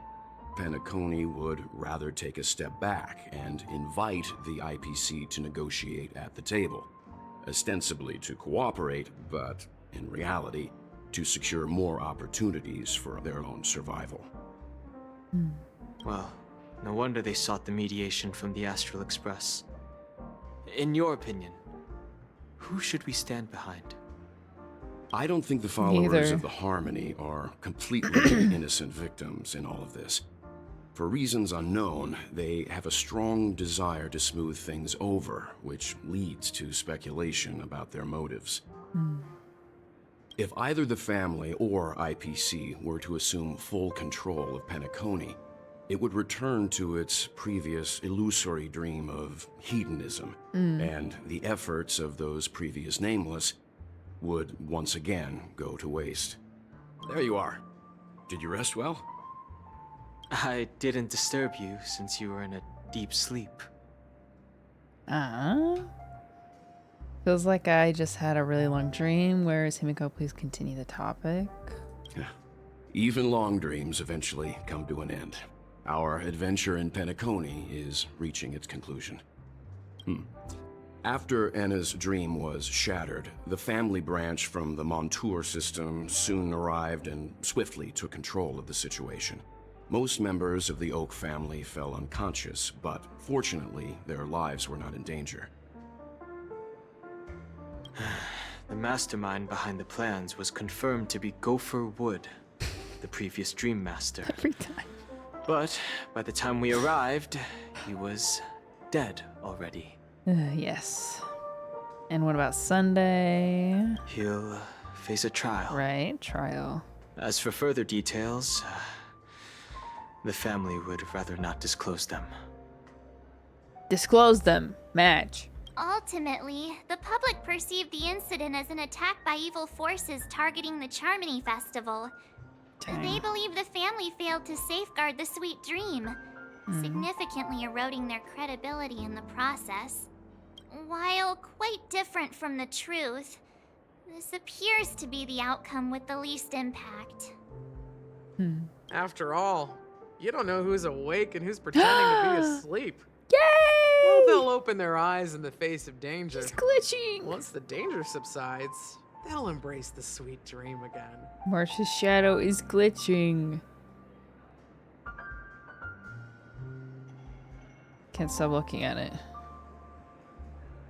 Penacony would rather take a step back and invite the IPC to negotiate at the table, ostensibly to cooperate, but in reality, to secure more opportunities for their own survival. Well, no wonder they sought the mediation from the Astral Express. In your opinion, who should we stand behind? I don't think the followers Neither. of the Harmony are completely innocent victims in all of this. For reasons unknown, they have a strong desire to smooth things over, which leads to speculation about their motives. If either the family or IPC were to assume full control of Penacony, it would return to its previous illusory dream of hedonism, and the efforts of those previous nameless would once again go to waste. There you are. Did you rest well? I didn't disturb you since you were in a deep sleep. Feels like I just had a really long dream. Where is Himiko? Please continue the topic. Even long dreams eventually come to an end. Our adventure in Penacony is reaching its conclusion. After Anna's dream was shattered, the family branch from the Montour system soon arrived and swiftly took control of the situation. Most members of the Oak family fell unconscious, but fortunately, their lives were not in danger. The mastermind behind the plans was confirmed to be Gopher Wood, the previous Dream Master. Every time. But by the time we arrived, he was dead already. Yes. And what about Sunday? He'll face a trial. Right, trial. As for further details, the family would rather not disclose them. Disclose them. Match. Ultimately, the public perceived the incident as an attack by evil forces targeting the Charmony Festival. They believe the family failed to safeguard the sweet dream, significantly eroding their credibility in the process. While quite different from the truth, this appears to be the outcome with the least impact. After all, you don't know who's awake and who's pretending to be asleep. Yay! Well, they'll open their eyes in the face of danger. He's glitching. Once the danger subsides, they'll embrace the sweet dream again. Marsh's shadow is glitching. Can't stop looking at it.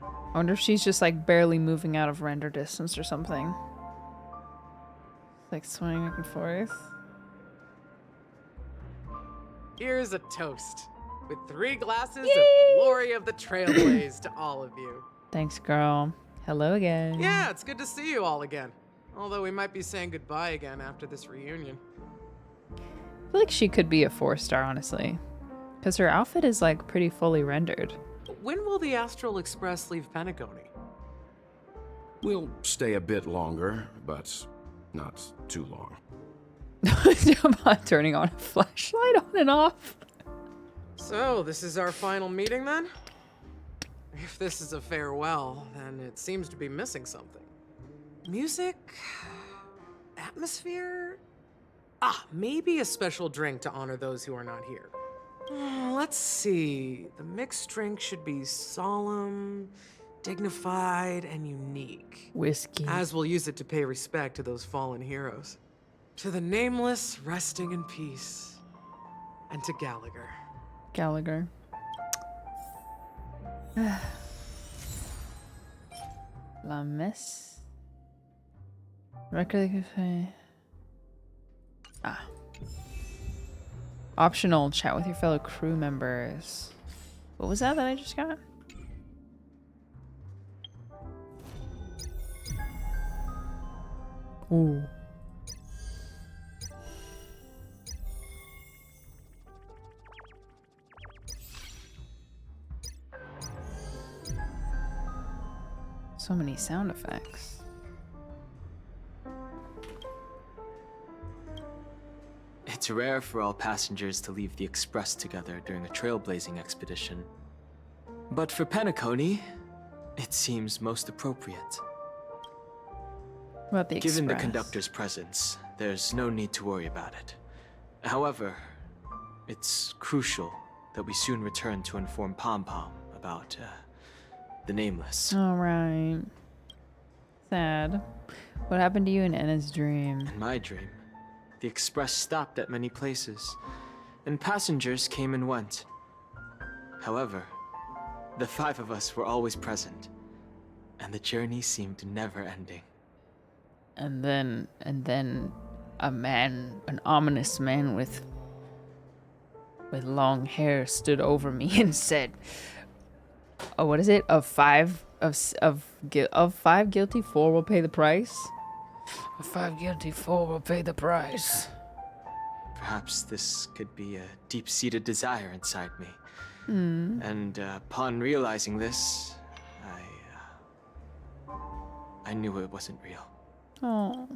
I wonder if she's just like barely moving out of render distance or something. Like swinging back and forth. Here's a toast with 3 glasses of the glory of the Trailblaze to all of you. Thanks, girl. Hello again. Yeah, it's good to see you all again. Although we might be saying goodbye again after this reunion. I feel like she could be a 4-star, honestly. Because her outfit is like pretty fully rendered. When will the Astral Express leave Penacony? We'll stay a bit longer, but not too long. I'm turning on a flashlight on and off. So, this is our final meeting then? If this is a farewell, then it seems to be missing something. Music? Atmosphere? Maybe a special drink to honor those who are not here. Let's see. The mixed drink should be solemn, dignified, and unique. Whiskey. As we'll use it to pay respect to those fallen heroes. To the nameless, resting in peace. And to Gallagher. Gallagher. La messe. Record. Optional, chat with your fellow crew members. What was that I just got? Ooh. So many sound effects. It's rare for all passengers to leave the Express together during a trailblazing expedition. But for Penacony, it seems most appropriate. About the Given the Express? conductor's presence, there's no need to worry about it. However, it's crucial that we soon return to inform Pom Pom about the Nameless. Alright. Sad. What happened to you in Enna's dream? In my dream, the Express stopped at many places, and passengers came and went. However, the 5 of us were always present, and the journey seemed never ending. And then a man, an ominous man with long hair stood over me and said, "Oh, what is it? Of 5 guilty, 4 will pay the price." Of 5 guilty, 4 will pay the price. Perhaps this could be a deep-seated desire inside me. And upon realizing this, I knew it wasn't real. Oh.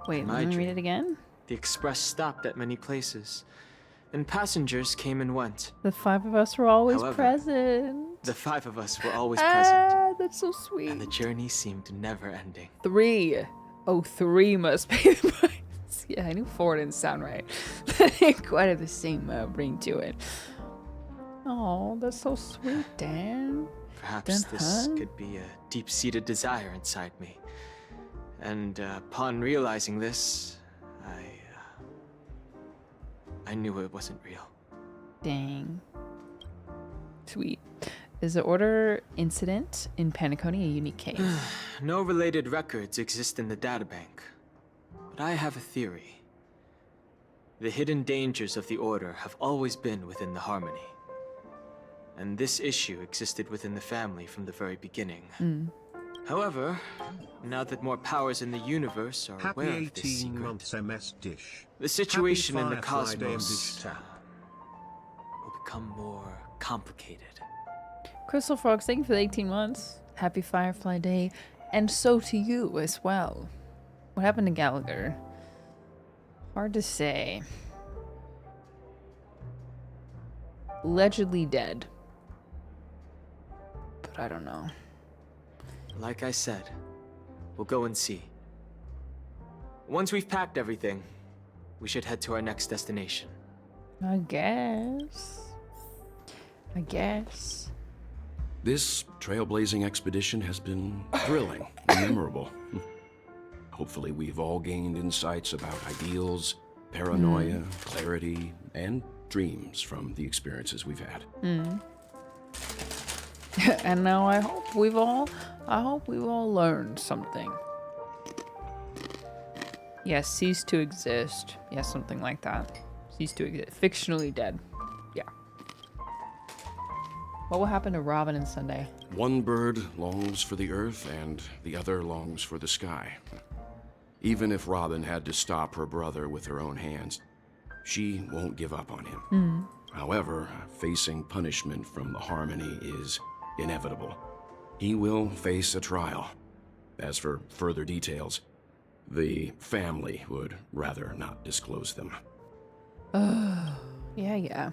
Wait, My let me read dream, it again. The Express stopped at many places, and passengers came and went. The 5 of us were always However, present. The 5 of us were always present. That's so sweet. And the journey seemed never ending. 3. Oh, 3 must pay the price. Yeah, I knew 4 didn't sound right. Quite have the same ring to it. Oh, that's so sweet, Dan. Perhaps this could be a deep-seated desire inside me. And upon realizing this, I knew it wasn't real. Dang. Sweet. Is the Order incident in Penacony a unique case? No related records exist in the databank. But I have a theory. The hidden dangers of the Order have always been within the Harmony. And this issue existed within the family from the very beginning. However, now that more powers in the universe are aware of this secret, months MS dish. the situation in the Firefly cosmos Pov. will become more complicated. Crystal Frogs, thank you for the 18 months. Happy Firefly Day. And so to you as well. What happened to Gallagher? Hard to say. Allegedly dead. But I don't know. Like I said, we'll go and see. Once we've packed everything, we should head to our next destination. I guess. I guess. This trailblazing expedition has been thrilling and memorable. Hopefully we've all gained insights about ideals, paranoia, clarity, and dreams from the experiences we've had. And now I hope we've all learned something. Yes, cease to exist. Yes, something like that. Cease to exist. Fictionally dead. Yeah. What will happen to Robin and Sunday? One bird longs for the earth and the other longs for the sky. Even if Robin had to stop her brother with her own hands, she won't give up on him. However, facing punishment from the Harmony is inevitable. He will face a trial. As for further details, the family would rather not disclose them. Yeah.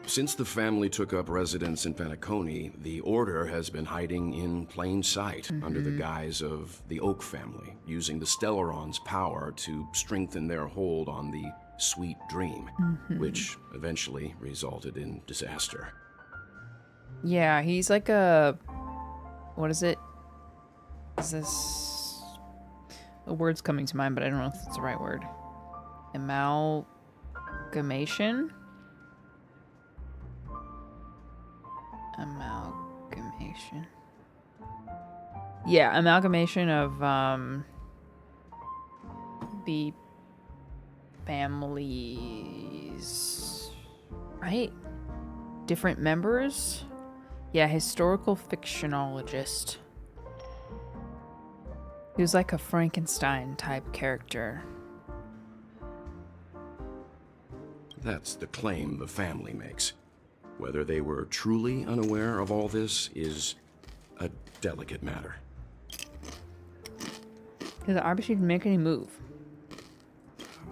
Since the family took up residence in Penacony, the Order has been hiding in plain sight under the guise of the Oak family, using the Stellaron's power to strengthen their hold on the Sweet Dream, which eventually resulted in disaster. Yeah, he's like a... What is it? Is this... A word's coming to mind, but I don't know if it's the right word. Amalgamation? Amalgamation. Yeah, amalgamation of the families, right? Different members? Yeah, historical fictionologist. He was like a Frankenstein type character. That's the claim the family makes. Whether they were truly unaware of all this is a delicate matter. Did the Arbitrary didn't make any move?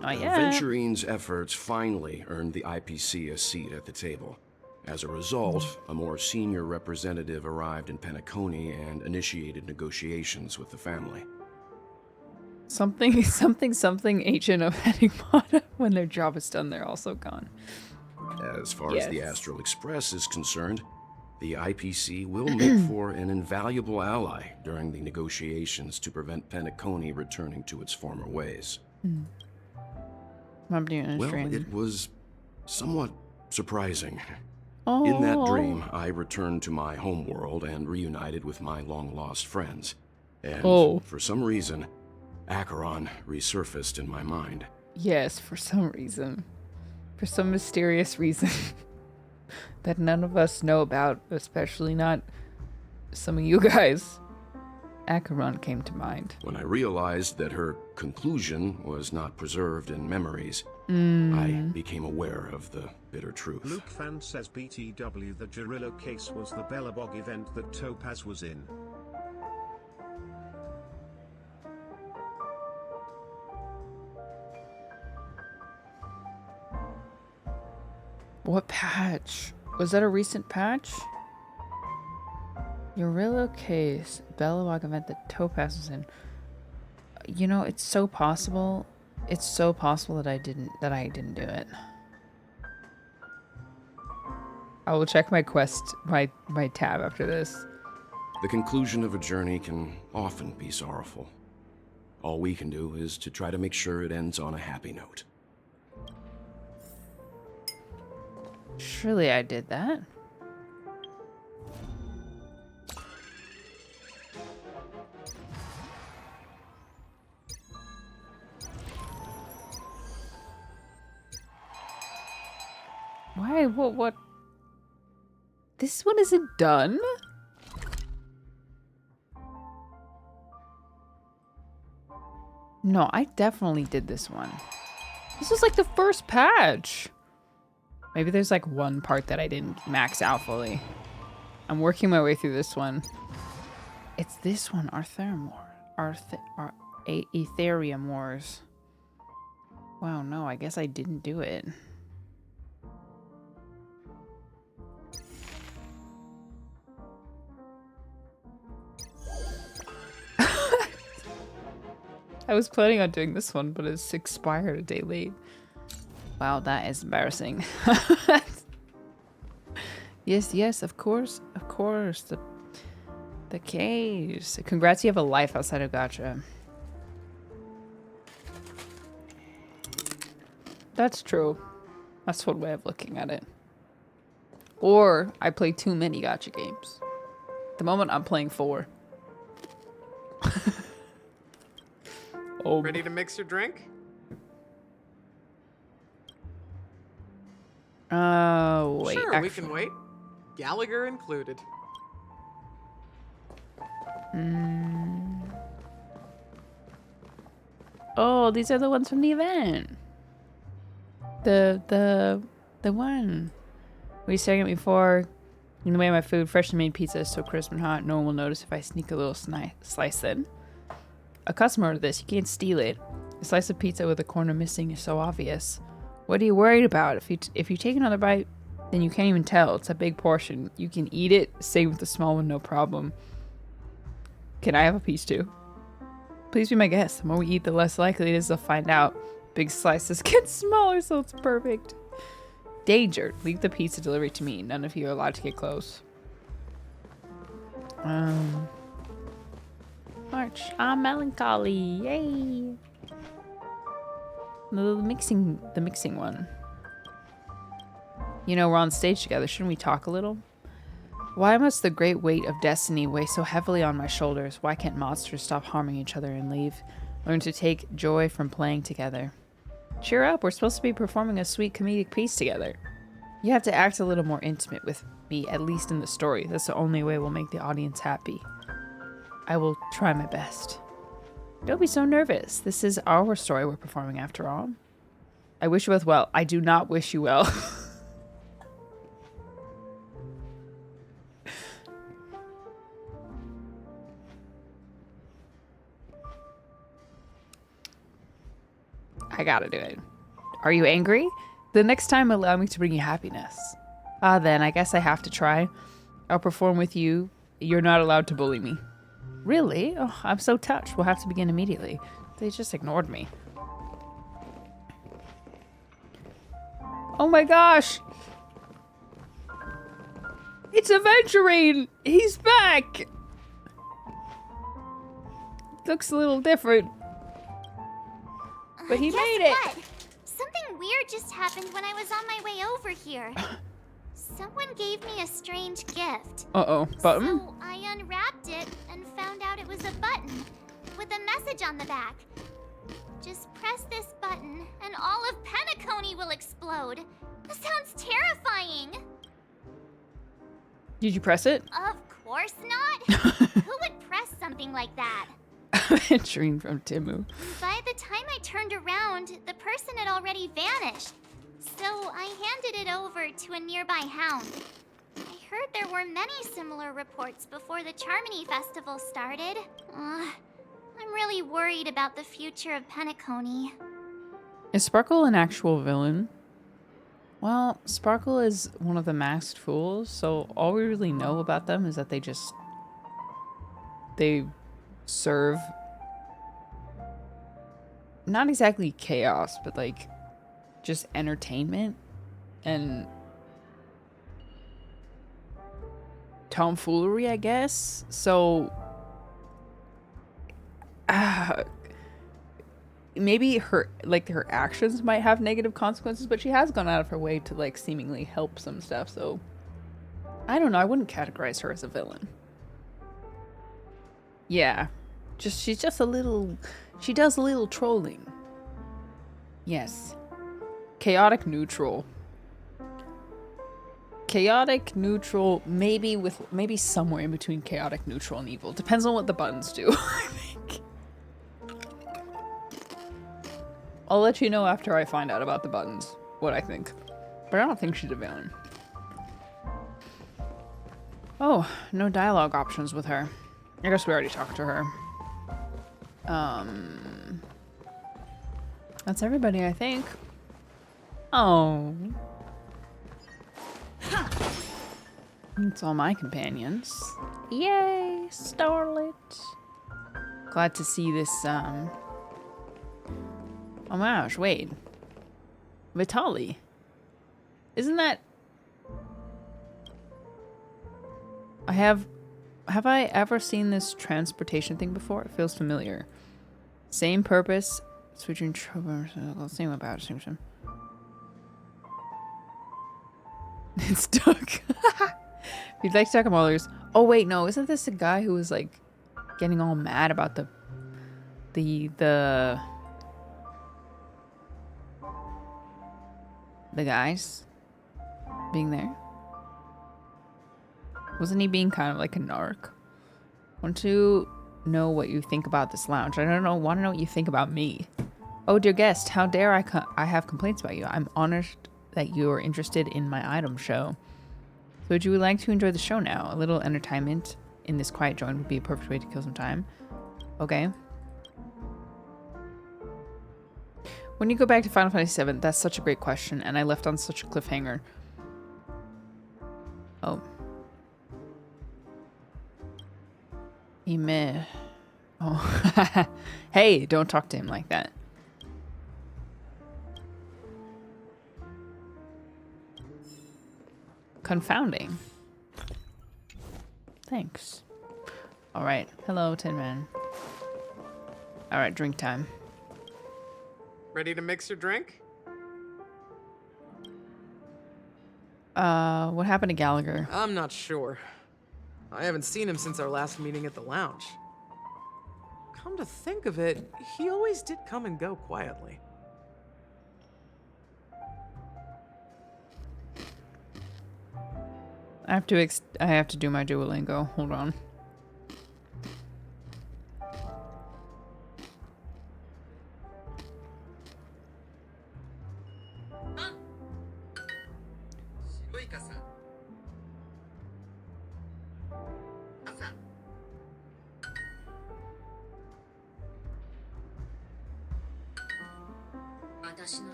Not yet. Venturine's efforts finally earned the IPC a seat at the table. As a result, a more senior representative arrived in Penacony and initiated negotiations with the family. Something agent of Enigmata. When their job is done, they're also gone. As far as the Astral Express is concerned, the IPC will make for an invaluable ally during the negotiations to prevent Penacony returning to its former ways. Well, it was somewhat surprising. Oh. In that dream, I returned to my homeworld and reunited with my long-lost friends. And for some reason, Acheron resurfaced in my mind. Yes, for some reason. For some mysterious reason that none of us know about, especially not some of you guys. Acheron came to mind. When I realized that her conclusion was not preserved in memories, I became aware of the bitter truth. Luke Fan says BTW, the Gerillo case was the Epilogue event that Topaz was in. What patch? Was that a recent patch? Gerillo case, Epilogue event that Topaz was in. You know, it's so possible. It's so possible that I didn't do it. I will check my quest, my tab after this. The conclusion of a journey can often be sorrowful. All we can do is to try to make sure it ends on a happy note. Surely I did that. Why? What? This one isn't done? No, I definitely did this one. This was like the first patch. Maybe there's like one part that I didn't max out fully. I'm working my way through this one. It's this one, Ethereum Wars. Wow, no, I guess I didn't do it. I was planning on doing this one, but it's expired a day late. Wow, that is embarrassing. Yes, of course. The case. Congrats, you have a life outside of Gacha. That's true. That's one way of looking at it. Or I play too many Gacha games. At the moment, I'm playing 4. Oh. Ready to mix your drink? Wait. Sure, we can wait. Gallagher included. Oh, these are the ones from the event. The one. Were you staring at me before? In the way my food, freshly made pizza is so crisp and hot, no one will notice if I sneak a little slice in. A customer ordered this, you can't steal it. A slice of pizza with a corner missing is so obvious. What are you worried about? If you take another bite, then you can't even tell. It's a big portion. You can eat it, same with the small one, no problem. Can I have a piece too? Please be my guest. The more we eat, the less likely it is they'll find out. Big slices get smaller, so it's perfect. Danger. Leave the pizza delivery to me. None of you are allowed to get close. March. I'm melancholy. Yay. The mixing one. You know, we're on stage together. Shouldn't we talk a little? Why must the great weight of destiny weigh so heavily on my shoulders? Why can't monsters stop harming each other and leave? Learn to take joy from playing together. Cheer up, we're supposed to be performing a sweet comedic piece together. You have to act a little more intimate with me, at least in the story. That's the only way we'll make the audience happy. I will try my best. Don't be so nervous. This is our story we're performing after all. I wish you both well. I do not wish you well. I gotta do it. Are you angry? The next time allow me to bring you happiness. Ah, then I guess I have to try. I'll perform with you. You're not allowed to bully me. Really? Oh, I'm so touched. We'll have to begin immediately. They just ignored me. Oh my gosh! It's Aventurine! He's back! Looks a little different. But he made it! What? Something weird just happened when I was on my way over here. Someone gave me a strange gift. Uh-oh. Button? So I unwrapped it and found out it was a button with a message on the back. Just press this button and all of Penacony will explode. That sounds terrifying. Did you press it? Of course not. Who would press something like that? Acheron from Timu. By the time I turned around, the person had already vanished. So I handed it over to a nearby hound. I heard there were many similar reports before the Charmony Festival started. I'm really worried about the future of Penacony. Is Sparkle an actual villain? Well, Sparkle is one of the masked fools, so all we really know about them is that they serve not exactly chaos, but like just entertainment and tomfoolery, I guess. So maybe her actions might have negative consequences, but she has gone out of her way to like seemingly help some stuff. So I don't know, I wouldn't categorize her as a villain. Yeah, she's just a little, she does a little trolling. Yes. Chaotic neutral. Chaotic neutral, maybe somewhere in between chaotic neutral and evil. Depends on what the buttons do, I think. I'll let you know after I find out about the buttons what I think. But I don't think she's a villain. Oh, no dialogue options with her. I guess we already talked to her. That's everybody, I think. Oh. It's all my companions. Yay, Starlet. Glad to see this, oh my gosh, wait. Vitali. Isn't that... Have I ever seen this transportation thing before? It feels familiar. Same purpose. Switching trouble. Same about it. It's stuck. If you'd like to talk about others. Oh wait, no, isn't this the guy who was like getting all mad about the guys being there? Wasn't he being kind of like a narc? Want to know what you think about this lounge. I don't know. Want to know what you think about me. Oh, dear guest, how dare I have complaints about you. I'm honored that you are interested in my item show. So would you like to enjoy the show now? A little entertainment in this quiet joint would be a perfect way to kill some time. Okay. When you go back to Final Fantasy VII, that's such a great question, and I left on such a cliffhanger. Oh. Meh. Oh. Hey, don't talk to him like that. Confounding. Thanks. Alright. Hello, Tin Man. Alright, drink time. Ready to mix your drink? What happened to Gallagher? I'm not sure. I haven't seen him since our last meeting at the lounge. Come to think of it, he always did come and go quietly. I have to do my Duolingo. Hold on.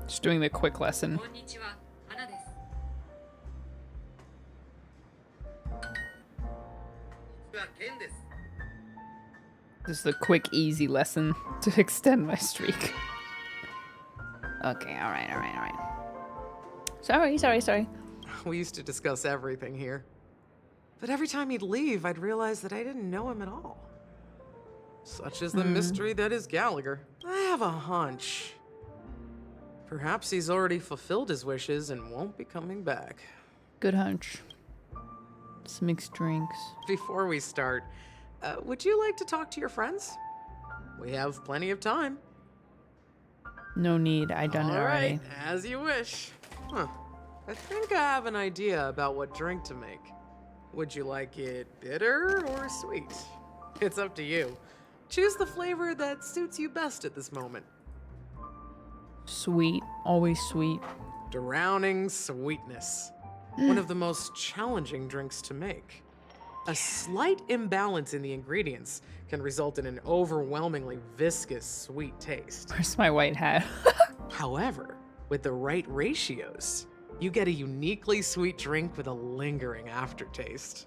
Just doing the quick lesson. This is the quick, easy lesson to extend my streak. Okay, alright. Sorry. We used to discuss everything here. But every time he'd leave, I'd realize that I didn't know him at all. Such is the mystery that is Gallagher. I have a hunch. Perhaps he's already fulfilled his wishes and won't be coming back. Good hunch. Some mixed drinks. Before we start, would you like to talk to your friends? We have plenty of time. No need, I done it already. Alright, as you wish. Huh. I think I have an idea about what drink to make. Would you like it bitter or sweet? It's up to you. Choose the flavor that suits you best at this moment. Sweet, always sweet. Drowning sweetness. One of the most challenging drinks to make. A slight imbalance in the ingredients can result in an overwhelmingly viscous sweet taste. Where's my white hat? However, with the right ratios, you get a uniquely sweet drink with a lingering aftertaste.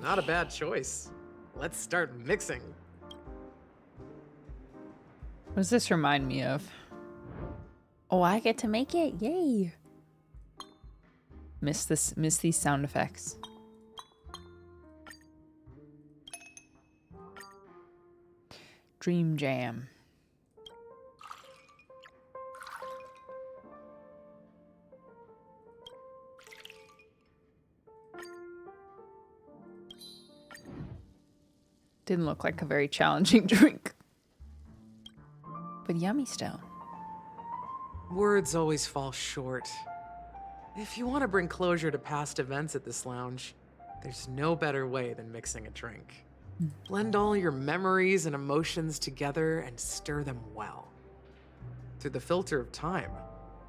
Not a bad choice. Let's start mixing. What does this remind me of? Oh, I get to make it. Yay. Miss these sound effects. Dream Jam. Didn't look like a very challenging drink. But yummy still. Words always fall short. If you want to bring closure to past events at this lounge, there's no better way than mixing a drink. Blend all your memories and emotions together and stir them well. Through the filter of time,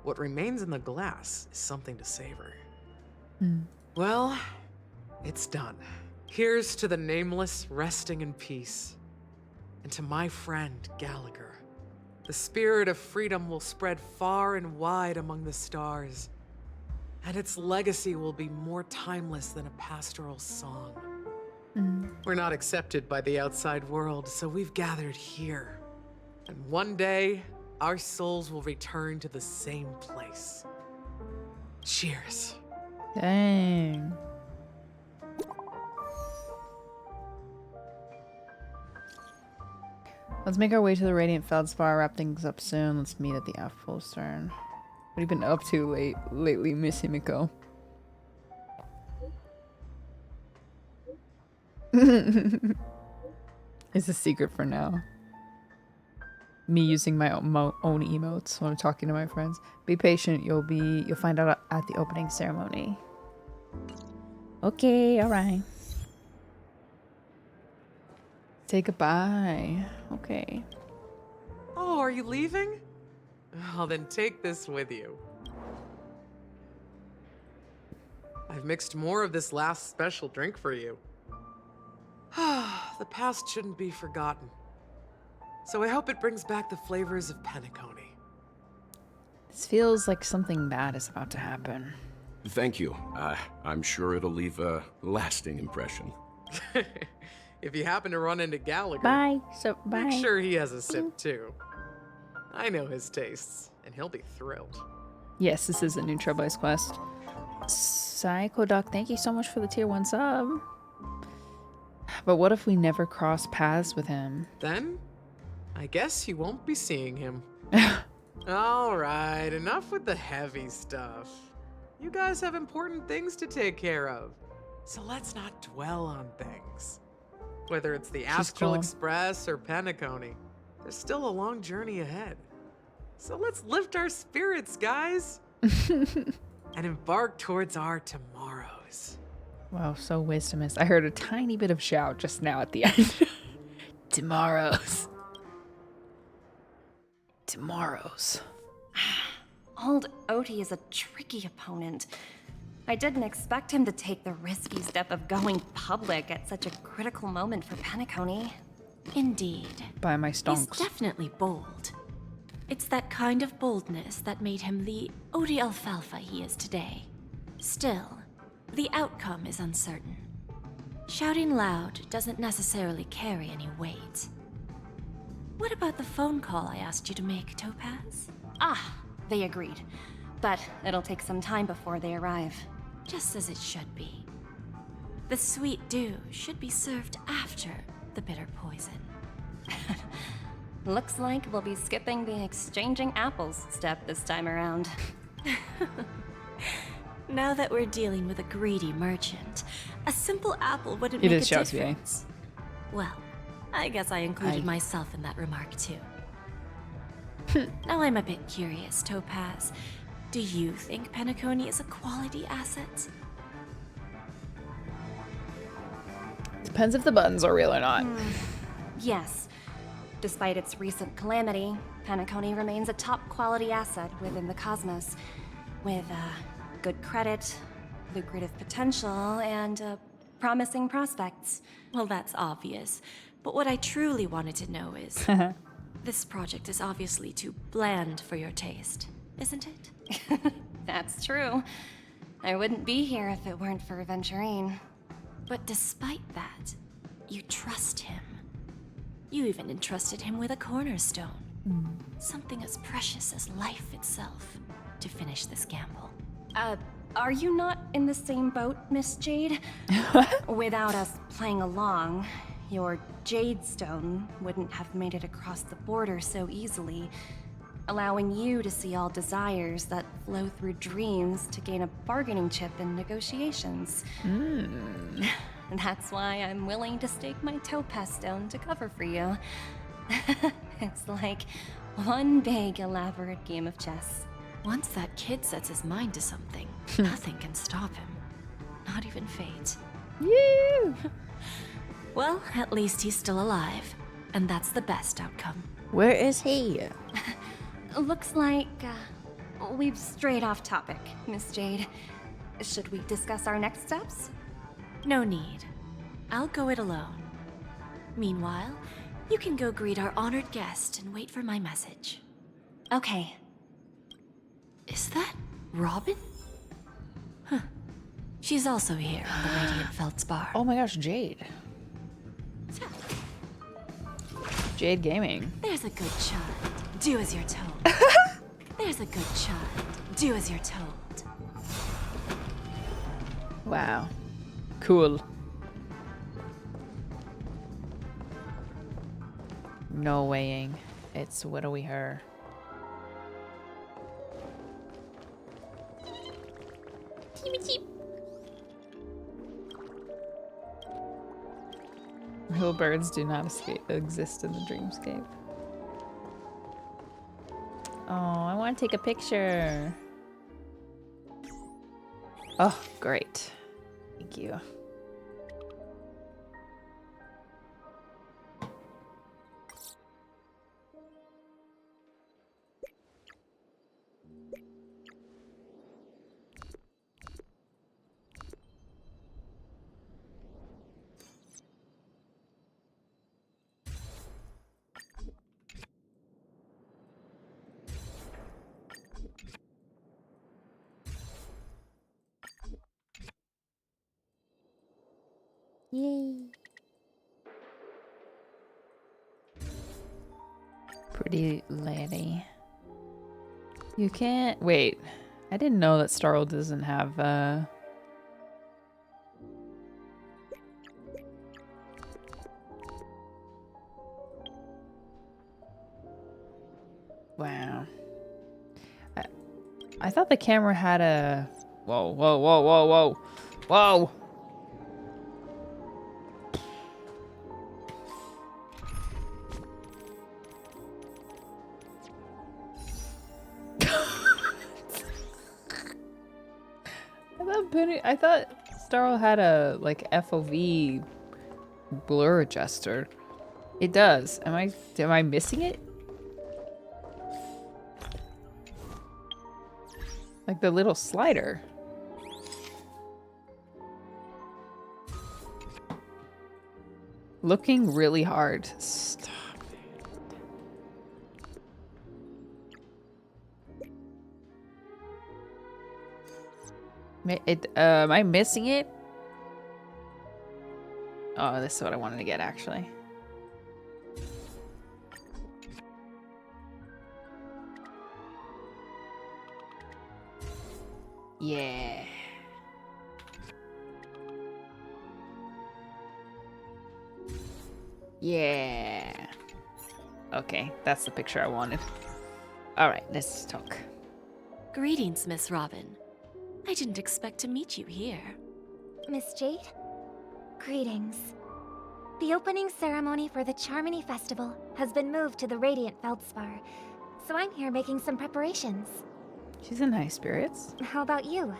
what remains in the glass is something to savor. Well, it's done. Here's to the nameless resting in peace. and to my friend Gallagher. The spirit of freedom will spread far and wide among the stars, and its legacy will be more timeless than a pastoral song. We're not accepted by the outside world, so we've gathered here. And one day, our souls will return to the same place. Cheers. Dang. Let's make our way to the Radiant Feldspar, wrap things up soon. Let's meet at the Apfelstern. What have you been up to lately, Miss Himiko? It's a secret for now. Me using my own emotes when I'm talking to my friends. Be patient. You'll find out at the opening ceremony. Okay, all right. Say goodbye. Okay. Oh, are you leaving? Oh, then take this with you. I've mixed more of this last special drink for you. The past shouldn't be forgotten. So I hope it brings back the flavors of Penacony. This feels like something bad is about to happen. Thank you. I'm sure it'll leave a lasting impression. If you happen to run into Gallagher, bye. Make sure he has a sip too. I know his tastes, and he'll be thrilled. Yes, this is a new Trailblaze quest. Psycho Doc, thank you so much for the tier 1 sub. But what if we never cross paths with him? Then, I guess you won't be seeing him. All right, enough with the heavy stuff. You guys have important things to take care of, so let's not dwell on things. Whether it's the Astral Express or Penacony, there's still a long journey ahead. So let's lift our spirits, guys, and embark towards our tomorrows. Wow, so wisdomous. I heard a tiny bit of shout just now at the end. Tomorrows. Tomorrows. Old Odie is a tricky opponent. I didn't expect him to take the risky step of going public at such a critical moment for Penacony. Indeed. By my stonks. He's definitely bold. It's that kind of boldness that made him the Odie Alfalfa he is today. Still, the outcome is uncertain. Shouting loud doesn't necessarily carry any weight. What about the phone call I asked you to make, Topaz? They agreed. But it'll take some time before they arrive. Just as it should be. The sweet dew should be served after the bitter poison. Looks like we'll be skipping the exchanging apples step this time around. Now that we're dealing with a greedy merchant, a simple apple wouldn't make a difference. Well, I guess I included myself in that remark too. Now I'm a bit curious, Topaz. Do you think Penacony is a quality asset? Depends if the buttons are real or not. Yes. Despite its recent calamity, Penacony remains a top quality asset within the cosmos, with good credit, lucrative potential, and promising prospects. Well, that's obvious. But what I truly wanted to know is, this project is obviously too bland for your taste, isn't it? That's true. I wouldn't be here if it weren't for Venturine. But despite that, you trust him. You even entrusted him with a cornerstone. Something as precious as life itself, to finish this gamble. Are you not in the same boat, Miss Jade? Without us playing along, your Jade Stone wouldn't have made it across the border so easily, allowing you to see all desires that flow through dreams to gain a bargaining chip in negotiations. That's why I'm willing to stake my Topaz Stone to cover for you. It's like one big, elaborate game of chess. Once that kid sets his mind to something, nothing can stop him. Not even fate. Yeah. Well, at least he's still alive, and that's the best outcome. Where is he? Looks like we've strayed off topic, Miss Jade. Should we discuss our next steps? No need. I'll go it alone. Meanwhile, You can go greet our honored guest and wait for my message. Okay. Is that Robin? Huh. She's also here on the Radiant Feldspar. Oh my gosh, Jade. Jade Gaming. There's a good child. Do as you're told. There's a good child. Do as you're told. Wow. Cool. No weighing. It's widowy her. Real birds do not exist in the dreamscape. Oh, I want to take a picture. Oh, great. Thank you. Yay. Pretty lady. You can't... Wait. I didn't know that Starl doesn't have, Wow. I thought the camera had a... Whoa, whoa, whoa, whoa, whoa. Whoa! I thought Starl had a like FOV blur adjuster. It does. Am I missing it? Like the little slider. Looking really hard. Stop it. Am I missing it? Oh, this is what I wanted to get, actually. Yeah. Yeah. Okay, that's the picture I wanted. All right, let's talk. Greetings, Miss Robin. I didn't expect to meet you here. Miss Jade? Greetings. The opening ceremony for the Charmony Festival has been moved to the Radiant Feldspar, so I'm here making some preparations. She's in high spirits. How about you?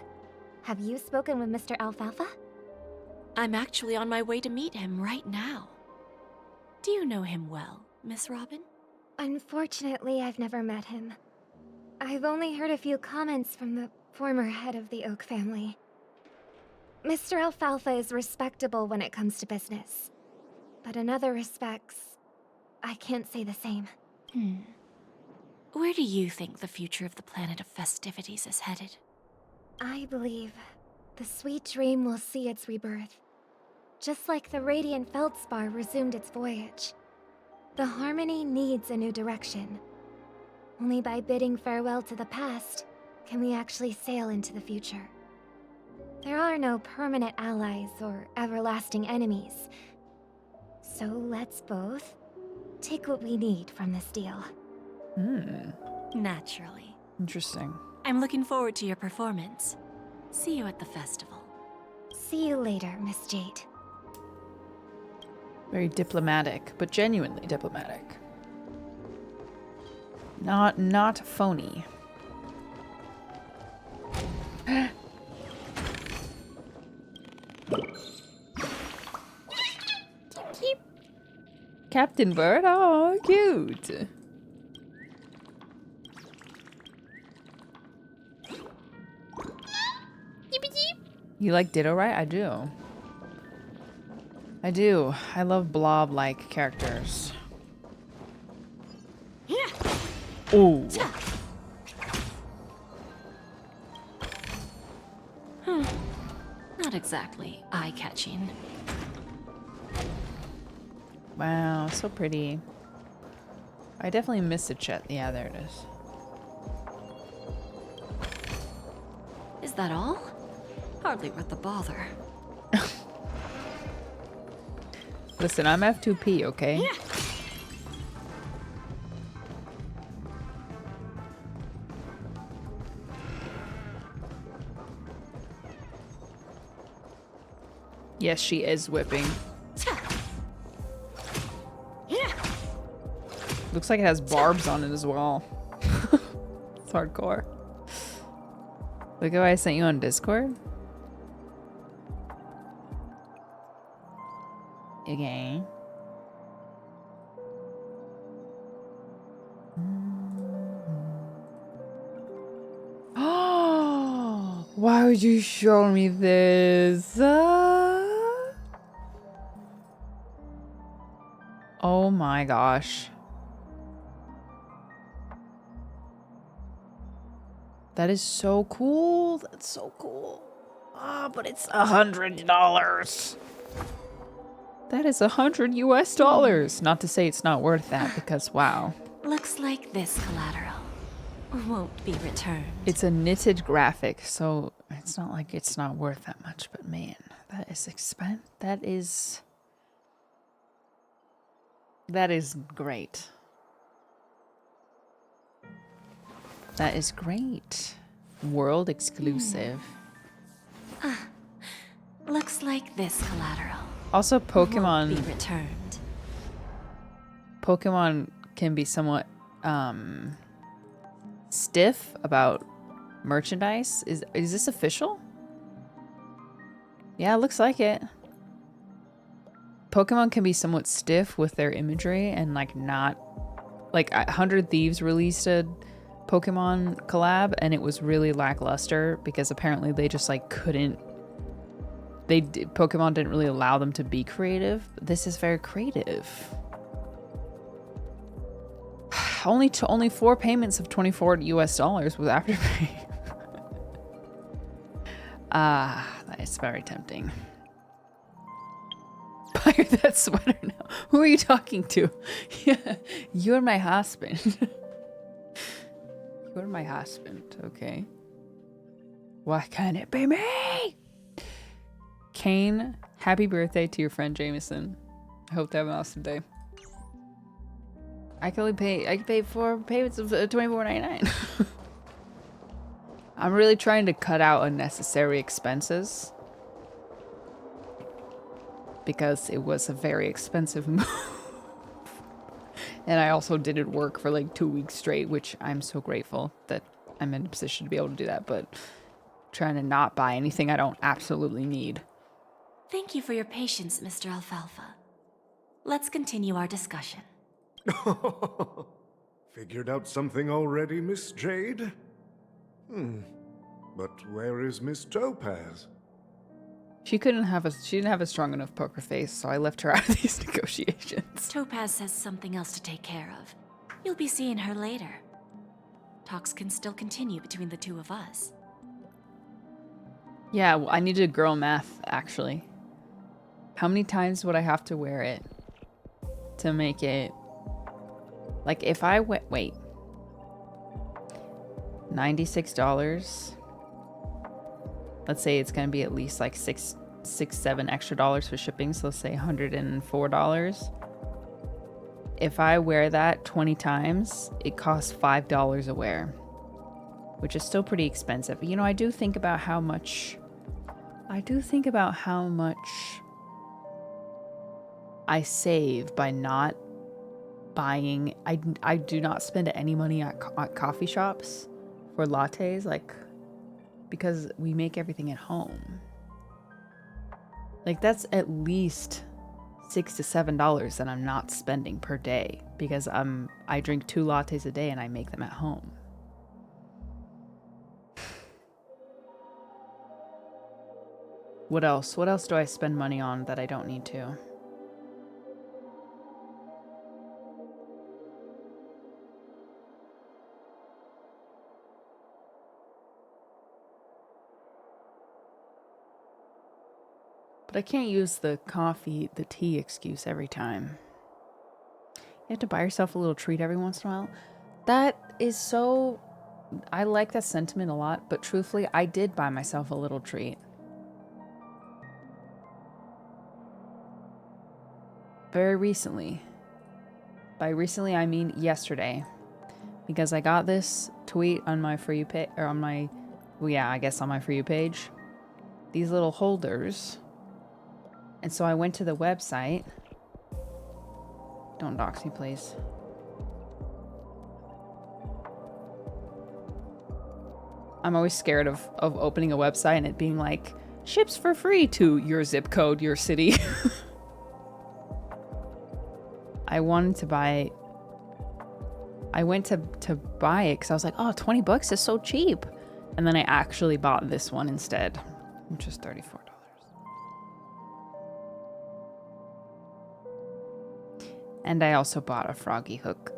Have you spoken with Mr. Alfalfa? I'm actually on my way to meet him right now. Do you know him well, Miss Robin? Unfortunately, I've never met him. I've only heard a few comments from the former head of the Oak family. Mr. Alfalfa is respectable when it comes to business. But in other respects, I can't say the same. Where do you think the future of the planet of festivities is headed? I believe the sweet dream will see its rebirth. Just like the Radiant Feldspar resumed its voyage. The Harmony needs a new direction. Only by bidding farewell to the past can we actually sail into the future. There are no permanent allies or everlasting enemies. So let's both take what we need from this deal. Naturally. Interesting. I'm looking forward to your performance. See you at the festival. See you later, Miss Jade. Very diplomatic, but genuinely diplomatic. Not phony. Captain Bird, oh, cute. You like Ditto, right? I do. I do. I love blob-like characters. exactly eye-catching. Wow, so pretty. I definitely missed a chat. Yeah, there it is. Is that all? Hardly worth the bother. Listen, I'm F2P, okay? Yeah. Yes, she is whipping. Looks like it has barbs on it as well. It's hardcore. Look at what I sent you on Discord. Okay. Oh, why would you show me this? Oh my gosh. That is so cool. That's so cool. Ah, but it's $100. That is $100 US. Not to say it's not worth that, because wow. Looks like this collateral won't be returned. It's a knitted graphic, so it's not like it's not worth that much, but man, that is expensive. That is great. That is great. World exclusive. Looks like this collateral. Also, Pokemon won't be returned. Pokemon can be somewhat stiff about merchandise. Is this official? Yeah, it looks like it. Pokemon can be somewhat stiff with their imagery and like not like 100 Thieves released a Pokemon collab and it was really lackluster because apparently they just like couldn't Pokemon didn't really allow them to be creative. This is very creative. Only 4 payments of $24 US with Afterpay. That is very tempting. Buy that sweater now. Who are you talking to? Yeah, you're my husband. You're my husband, okay. Why can't it be me? Kane, happy birthday to your friend Jameson. I hope they have an awesome day. I can pay 4 payments of $24.99. I'm really trying to cut out unnecessary expenses because it was a very expensive move. And I also didn't work for like 2 weeks straight, which I'm so grateful that I'm in a position to be able to do that, but trying to not buy anything I don't absolutely need. Thank you for your patience, Mr. Alfalfa. Let's continue our discussion. Figured out something already, Miss Jade? But where is Miss Topaz? She didn't have a strong enough poker face, so I left her out of these negotiations. Topaz has something else to take care of. You'll be seeing her later. Talks can still continue between the two of us. Yeah, well, I needed girl math, actually. How many times would I have to wear it to make it... Like, if I wait. $96. Let's say it's going to be at least like $7 extra for shipping. So let's say $104. If I wear that 20 times, it costs $5 a wear, which is still pretty expensive. You know, I do think about how much I save by not buying. I do not spend any money at coffee shops for lattes, like, because we make everything at home. Like, that's at least $6 to $7 that I'm not spending per day because I drink 2 lattes a day and I make them at home. What else? What else do I spend money on that I don't need to? But I can't use the tea excuse every time. You have to buy yourself a little treat every once in a while. That is so... I like that sentiment a lot, but truthfully, I did buy myself a little treat. Very recently. By recently, I mean yesterday. Because I got this tweet on my For You page, or on my... Well, yeah, I guess on my For You page. These little holders. And so I went to the website. Don't dox me, please. I'm always scared of opening a website and it being like, ships for free to your zip code, your city. I wanted to buy... I went to buy it because I was like, oh, 20 bucks is so cheap. And then I actually bought this one instead, which is $34. And I also bought a froggy hook.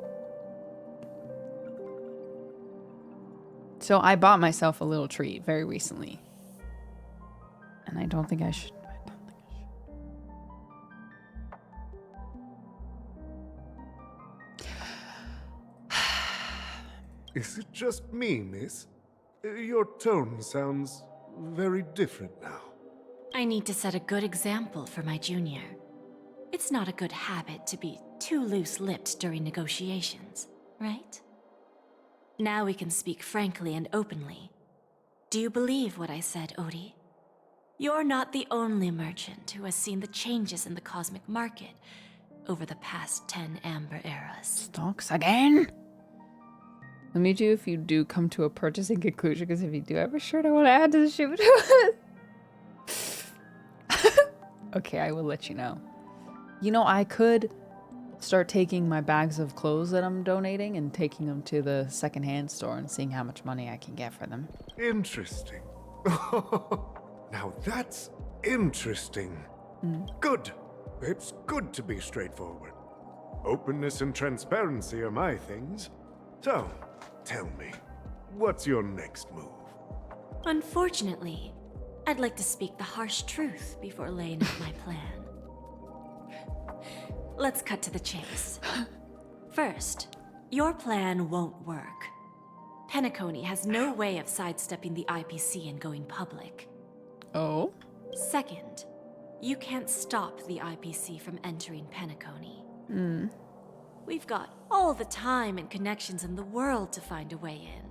So I bought myself a little treat very recently. And I don't think I should. Is it just me, miss? Your tone sounds very different now. I need to set a good example for my junior. It's not a good habit to be too loose-lipped during negotiations, right? Now we can speak frankly and openly. Do you believe what I said, Odie? You're not the only merchant who has seen the changes in the cosmic market over the past 10 Amber eras. Stocks again? Let me do if you do come to a purchasing conclusion, because if you do have a shirt I want to add to the shoot. Okay, I will let you know. You know, I could start taking my bags of clothes that I'm donating and taking them to the secondhand store and seeing how much money I can get for them. Interesting. Now that's interesting. Good. It's good to be straightforward. Openness and transparency are my things. So, tell me, what's your next move? Unfortunately, I'd like to speak the harsh truth before laying out my plan. Let's cut to the chase. First, your plan won't work. Penacony has no way of sidestepping the IPC and going public. Oh? Second, you can't stop the IPC from entering Penacony. We've got all the time and connections in the world to find a way in.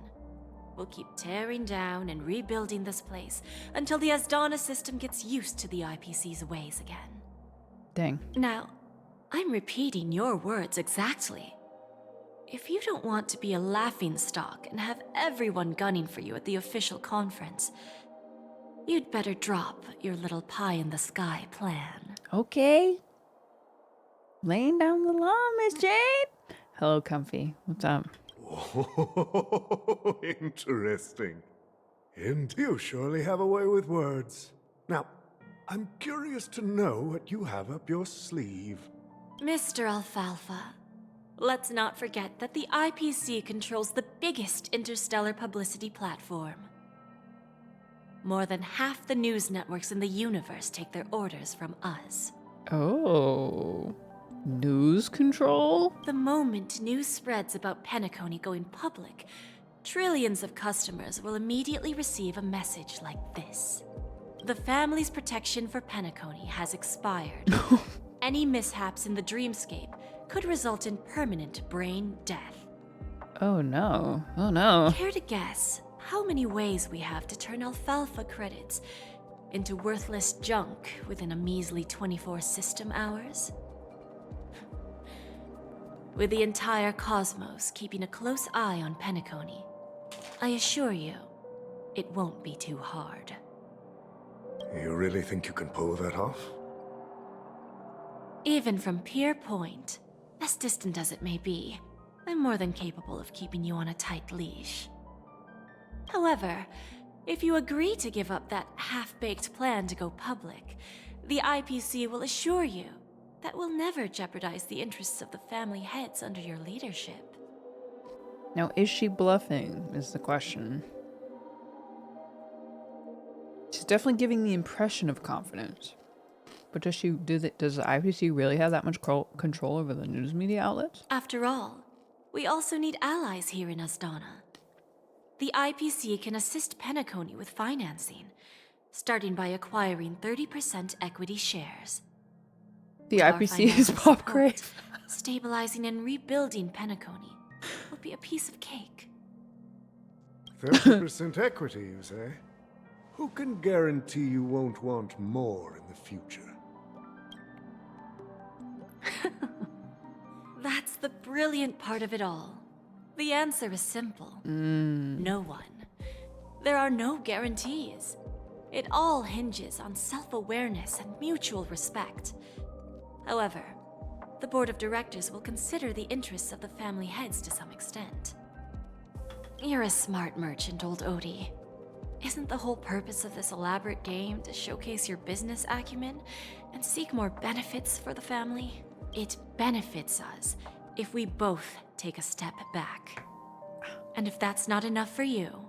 We'll keep tearing down and rebuilding this place until the Asdana system gets used to the IPC's ways again. Dang. Now, I'm repeating your words exactly. If you don't want to be a laughingstock and have everyone gunning for you at the official conference, you'd better drop your little pie-in-the-sky plan. Okay. Laying down the law, Miss Jade. Hello, Comfy. What's up? Oh, interesting. And you surely have a way with words. Now, I'm curious to know what you have up your sleeve. Mr. Alfalfa, let's not forget that the IPC controls the biggest interstellar publicity platform. More than half the news networks in the universe take their orders from us. Oh. News control? The moment news spreads about Penacony going public, trillions of customers will immediately receive a message like this. The family's protection for Penacony has expired. Any mishaps in the dreamscape could result in permanent brain death. Oh no. Oh no. Care to guess how many ways we have to turn alfalfa credits into worthless junk within a measly 24 system hours? With the entire cosmos keeping a close eye on Penacony, I assure you, it won't be too hard. You really think you can pull that off? Even from Pier Point, as distant as it may be, I'm more than capable of keeping you on a tight leash. However, if you agree to give up that half-baked plan to go public, the IPC will assure you that we'll never jeopardize the interests of the family heads under your leadership. Now, is she bluffing, is the question. She's definitely giving the impression of confidence. but does the IPC really have that much control over the news media outlets? After all, we also need allies here in Asdana. The IPC can assist Penacony with financing, starting by acquiring 30% equity shares. The With our IPC is financial Pop support, Crave. Stabilizing and rebuilding Penacony will be a piece of cake. 30% equity, you say? Who can guarantee you won't want more in the future? That's the brilliant part of it all. The answer is simple. No one. There are no guarantees. It all hinges on self-awareness and mutual respect. However, the board of directors will consider the interests of the family heads to some extent. You're a smart merchant, old Odie. Isn't the whole purpose of this elaborate game to showcase your business acumen and seek more benefits for the family? It benefits us if we both take a step back. And if that's not enough for you,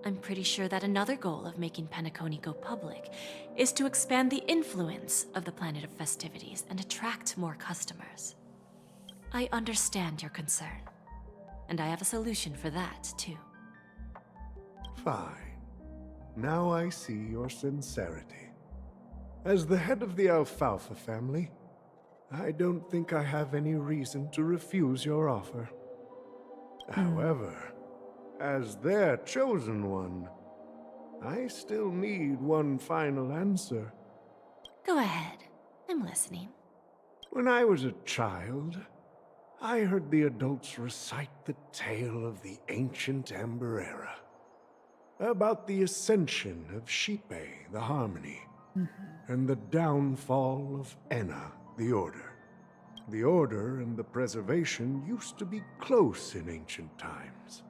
I'm pretty sure that another goal of making Penacony go public is to expand the influence of the Planet of Festivities and attract more customers. I understand your concern, and I have a solution for that, too. Fine. Now I see your sincerity. As the head of the Alfalfa family, I don't think I have any reason to refuse your offer. However, as their chosen one, I still need one final answer. Go ahead. I'm listening. When I was a child, I heard the adults recite the tale of the ancient Ember Era, about the ascension of Shipe, the Harmony, and the downfall of Enna, the Order. The Order and the Preservation used to be close in ancient times.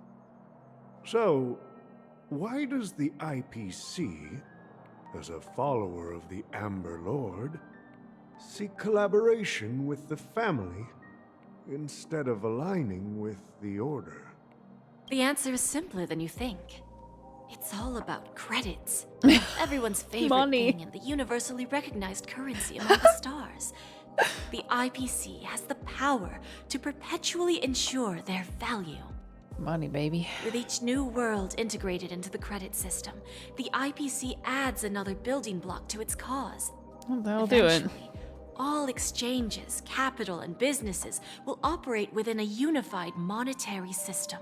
So, why does the IPC, as a follower of the Amber Lord, seek collaboration with the family instead of aligning with the Order? The answer is simpler than you think. It's all about credits. Everyone's favorite Money. thing and the universally recognized currency among the stars. The IPC has the power to perpetually ensure their value. Money, baby. With each new world integrated into the credit system, the IPC adds another building block to its cause. Well, they'll do it. Eventually, all exchanges, capital, and businesses will operate within a unified monetary system.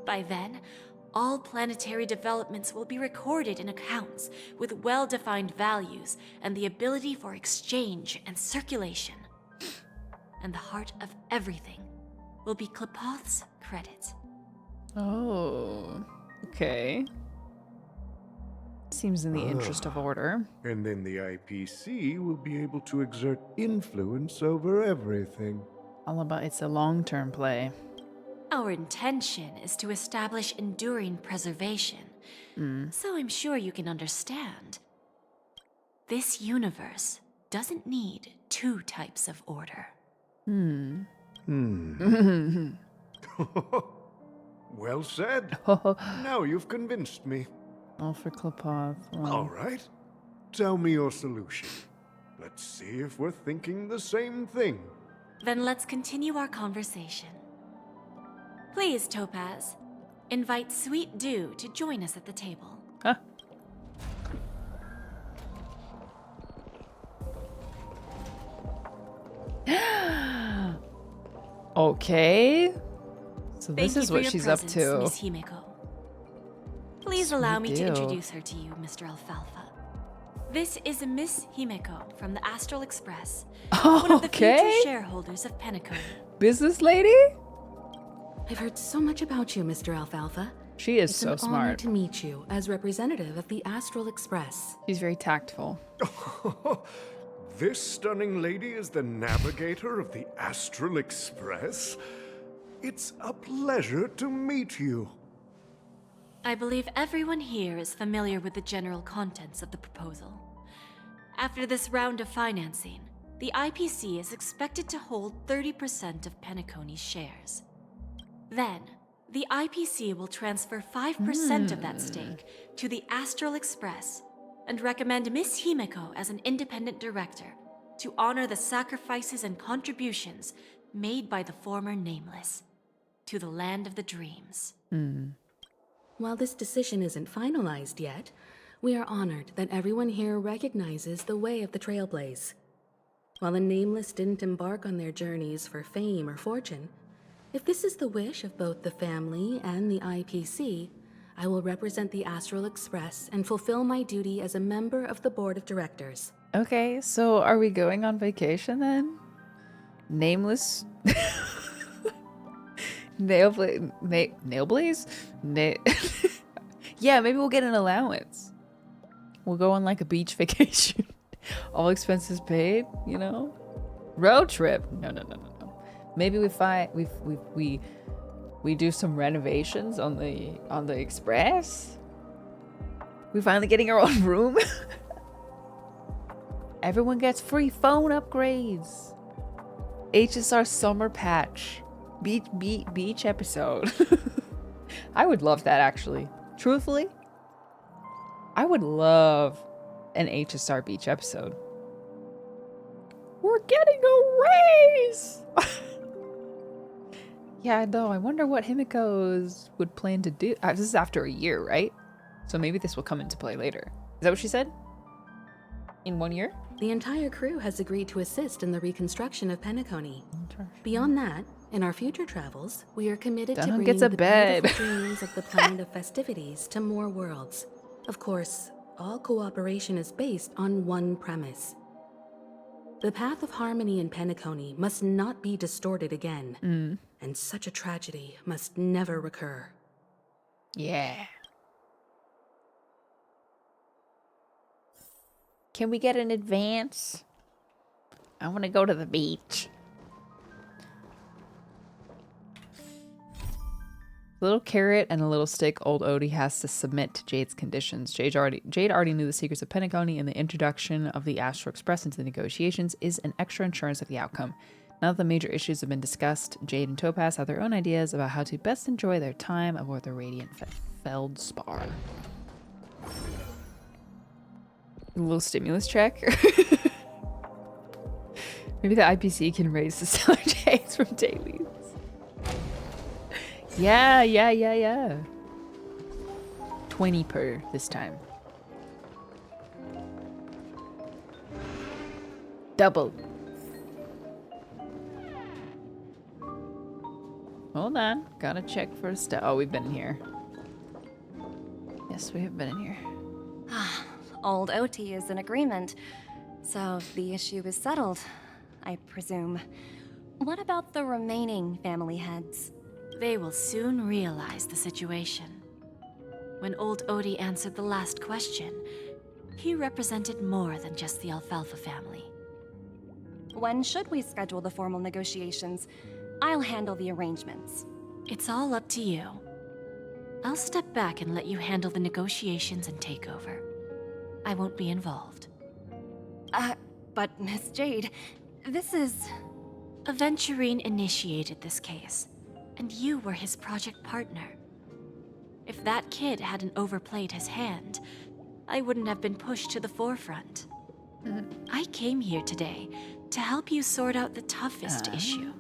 By then, all planetary developments will be recorded in accounts with well-defined values and the ability for exchange and circulation. And the heart of everything will be Klepoth's credit. Oh, okay. Seems in the interest of order. And then the IPC will be able to exert influence over everything. All about it's a long-term play. Our intention is to establish enduring preservation. So I'm sure you can understand. This universe doesn't need two types of order. Well said. Now you've convinced me. All for Klepoth. Well, All right. Tell me your solution. Let's see if we're thinking the same thing. Then let's continue our conversation. Please, Topaz, invite Sweet Dew to join us at the table. Huh? Okay. So this is what she's up to. Miss Himeko. Please allow me to introduce her to you, Mr. Alfalfa. This is Miss Himeko from the Astral Express, one of the future shareholders of Penacony. Business lady? I've heard so much about you, Mr. Alfalfa. She is it's so an honor smart. to meet you as representative of the Astral Express. She's very tactful. This stunning lady is the navigator of the Astral Express? It's a pleasure to meet you. I believe everyone here is familiar with the general contents of the proposal. After this round of financing, the IPC is expected to hold 30% of Penacony's shares. Then, the IPC will transfer 5% of that stake to the Astral Express and recommend Miss Himeko as an independent director to honor the sacrifices and contributions made by the former Nameless to the land of the dreams. While this decision isn't finalized yet, we are honored that everyone here recognizes the way of the Trailblaze. While the Nameless didn't embark on their journeys for fame or fortune, if this is the wish of both the family and the IPC, I will represent the Astral Express and fulfill my duty as a member of the board of directors. Okay, so are we going on vacation then? Nameless? Nailblaze? Yeah, maybe we'll get an allowance. We'll go on like a beach vacation. All expenses paid, you know? Road trip. No. Maybe we do some renovations on the express. We finally getting our own room. Everyone gets free phone upgrades. HSR summer patch. Beach episode. I would love that actually. Truthfully, I would love an HSR beach episode. We're getting a raise! Yeah, though, I wonder what Himiko's would plan to do. This is after a year, right? So maybe this will come into play later. Is that what she said? In 1 year? The entire crew has agreed to assist in the reconstruction of Penacony. Beyond that, in our future travels, we are committed to bringing the beautiful dreams of the planet of festivities to more worlds. Of course, all cooperation is based on one premise. The path of harmony in Penacony must not be distorted again, and such a tragedy must never recur. Yeah. Can we get an advance? I want to go to the beach. A little carrot and a little stick old Odie has to submit to Jade's conditions. Jade already knew the secrets of Penacony, and the introduction of the Astral Express into the negotiations is an extra insurance of the outcome. Now that the major issues have been discussed, Jade and Topaz have their own ideas about how to best enjoy their time aboard the Radiant Feldspar. A little stimulus check. Maybe the IPC can raise the stellar Jades from dailies. Yeah. 20 per this time. Double. Hold on. Gotta check for a step. Oh, we've been in here. Yes, we have been in here. Old OT is in agreement, so the issue is settled, I presume. What about the remaining family heads? They will soon realize the situation. When old Odie answered the last question, he represented more than just the Alfalfa family. When should we schedule the formal negotiations? I'll handle the arrangements. It's all up to you. I'll step back and let you handle the negotiations and takeover. I won't be involved. But Miss Jade, this is... Aventurine initiated this case, and you were his project partner. If that kid hadn't overplayed his hand, I wouldn't have been pushed to the forefront. I came here today to help you sort out the toughest issue.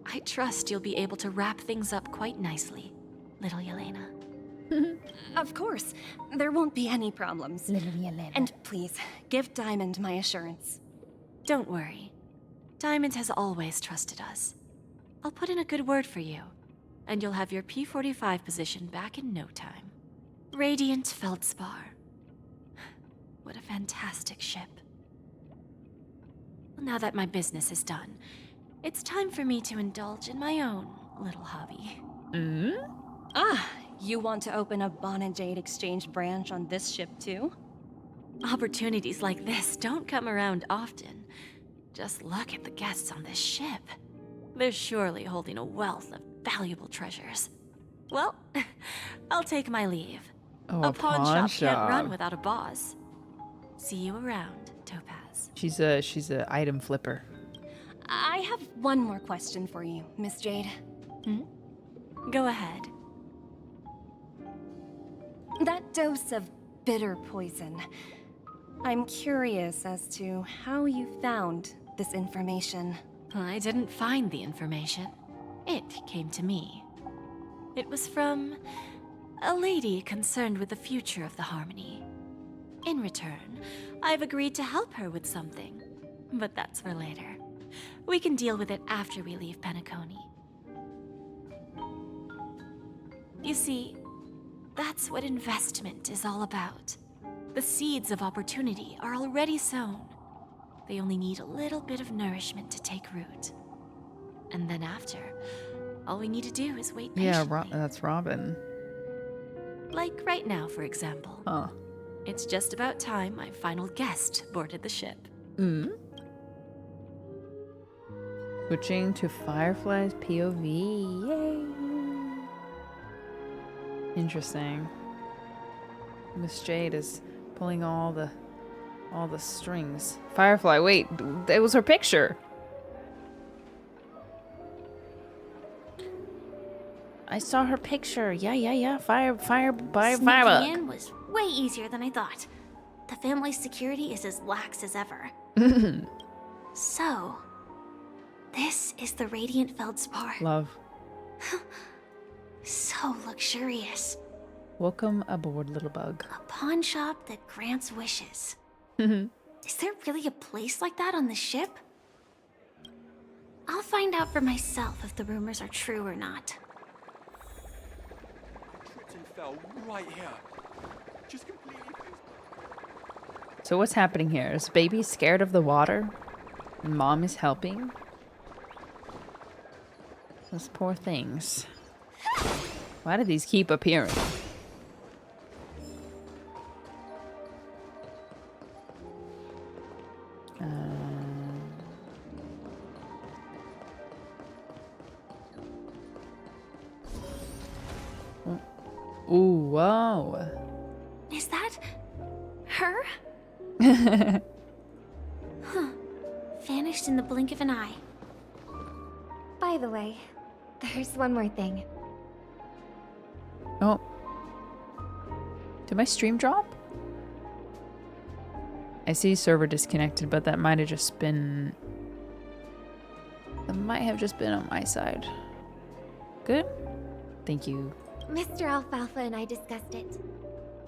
I trust you'll be able to wrap things up quite nicely, little Yelena. Of course. There won't be any problems. Little Yelena. And please, give Diamond my assurance. Don't worry. Diamond has always trusted us. I'll put in a good word for you, and you'll have your P-45 position back in no time. Radiant Feldspar. What a fantastic ship. Well, now that my business is done, it's time for me to indulge in my own little hobby. You want to open a Bon and Jade exchange branch on this ship too? Opportunities like this don't come around often. Just look at the guests on this ship. They're surely holding a wealth of valuable treasures. Well, I'll take my leave. Oh, a pawn shop can't run without a boss. See you around, Topaz. She's a item flipper. I have one more question for you, Miss Jade. Go ahead. That dose of bitter poison. I'm curious as to how you found this information. I didn't find the information. It came to me. It was from a lady concerned with the future of the Harmony. In return, I've agreed to help her with something. But that's for later. We can deal with it after we leave Penacony. You see, that's what investment is all about. The seeds of opportunity are already sown. They only need a little bit of nourishment to take root. And then after, all we need to do is wait patiently. Yeah, that's Robin. Like right now, for example. Huh. It's just about time my final guest boarded the ship. Switching to Firefly's POV. Yay! Interesting. Miss Jade is pulling all the strings. Firefly, wait, it was her picture. I saw her picture. Yeah. Fire. Sneaking in was way easier than I thought. The family's security is as lax as ever. So, this is the Radiant Feldspar. Love. So luxurious. Welcome aboard, little bug. A pawn shop that grants wishes. Is there really a place like that on the ship? I'll find out for myself if the rumors are true or not. I tripped and fell right here. Just completely. So what's happening here? Is baby scared of the water? And mom is helping? Those poor things. Why do these keep appearing? Ooh, wow. Is that her? Huh. Vanished in the blink of an eye. By the way, there's one more thing. Oh. Did my stream drop? I see server disconnected, but that might have just been... That might have just been on my side. Good? Thank you. Mr. Alfalfa and I discussed it.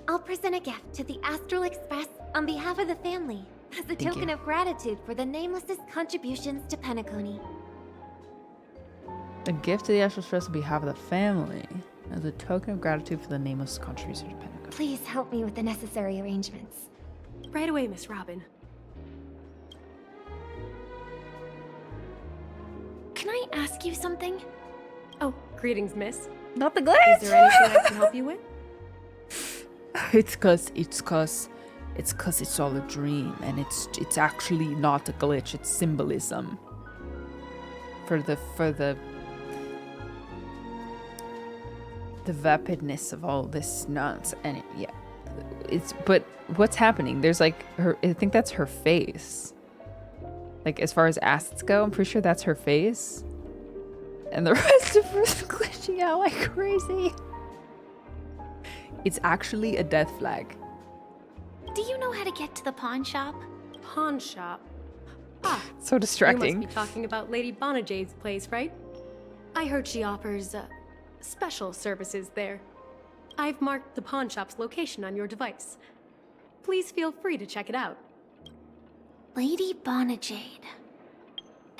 I'll present a gift to the Astral Express on behalf of the family as a token of gratitude for the Nameless's contributions to Penacony. A gift to the Astral Express on behalf of the family as a token of gratitude for the Nameless contributions to Penacony. Please help me with the necessary arrangements. Right away, Miss Robin. Can I ask you something? Oh, greetings, miss. Not the glitch! Is there anything I can help you with? It's cause it's all a dream, and it's actually not a glitch, it's symbolism. For the vapidness of all this nonsense, and but what's happening? There's like I think that's her face. Like as far as assets go, I'm pretty sure that's her face. And the rest of her is glitching out like crazy. It's actually a death flag. Do you know how to get to the pawn shop? Pawn shop? Ah, so distracting. You must be talking about Lady Bonajade's place, right? I heard she offers special services there. I've marked the pawn shop's location on your device. Please feel free to check it out. Lady Bonajade.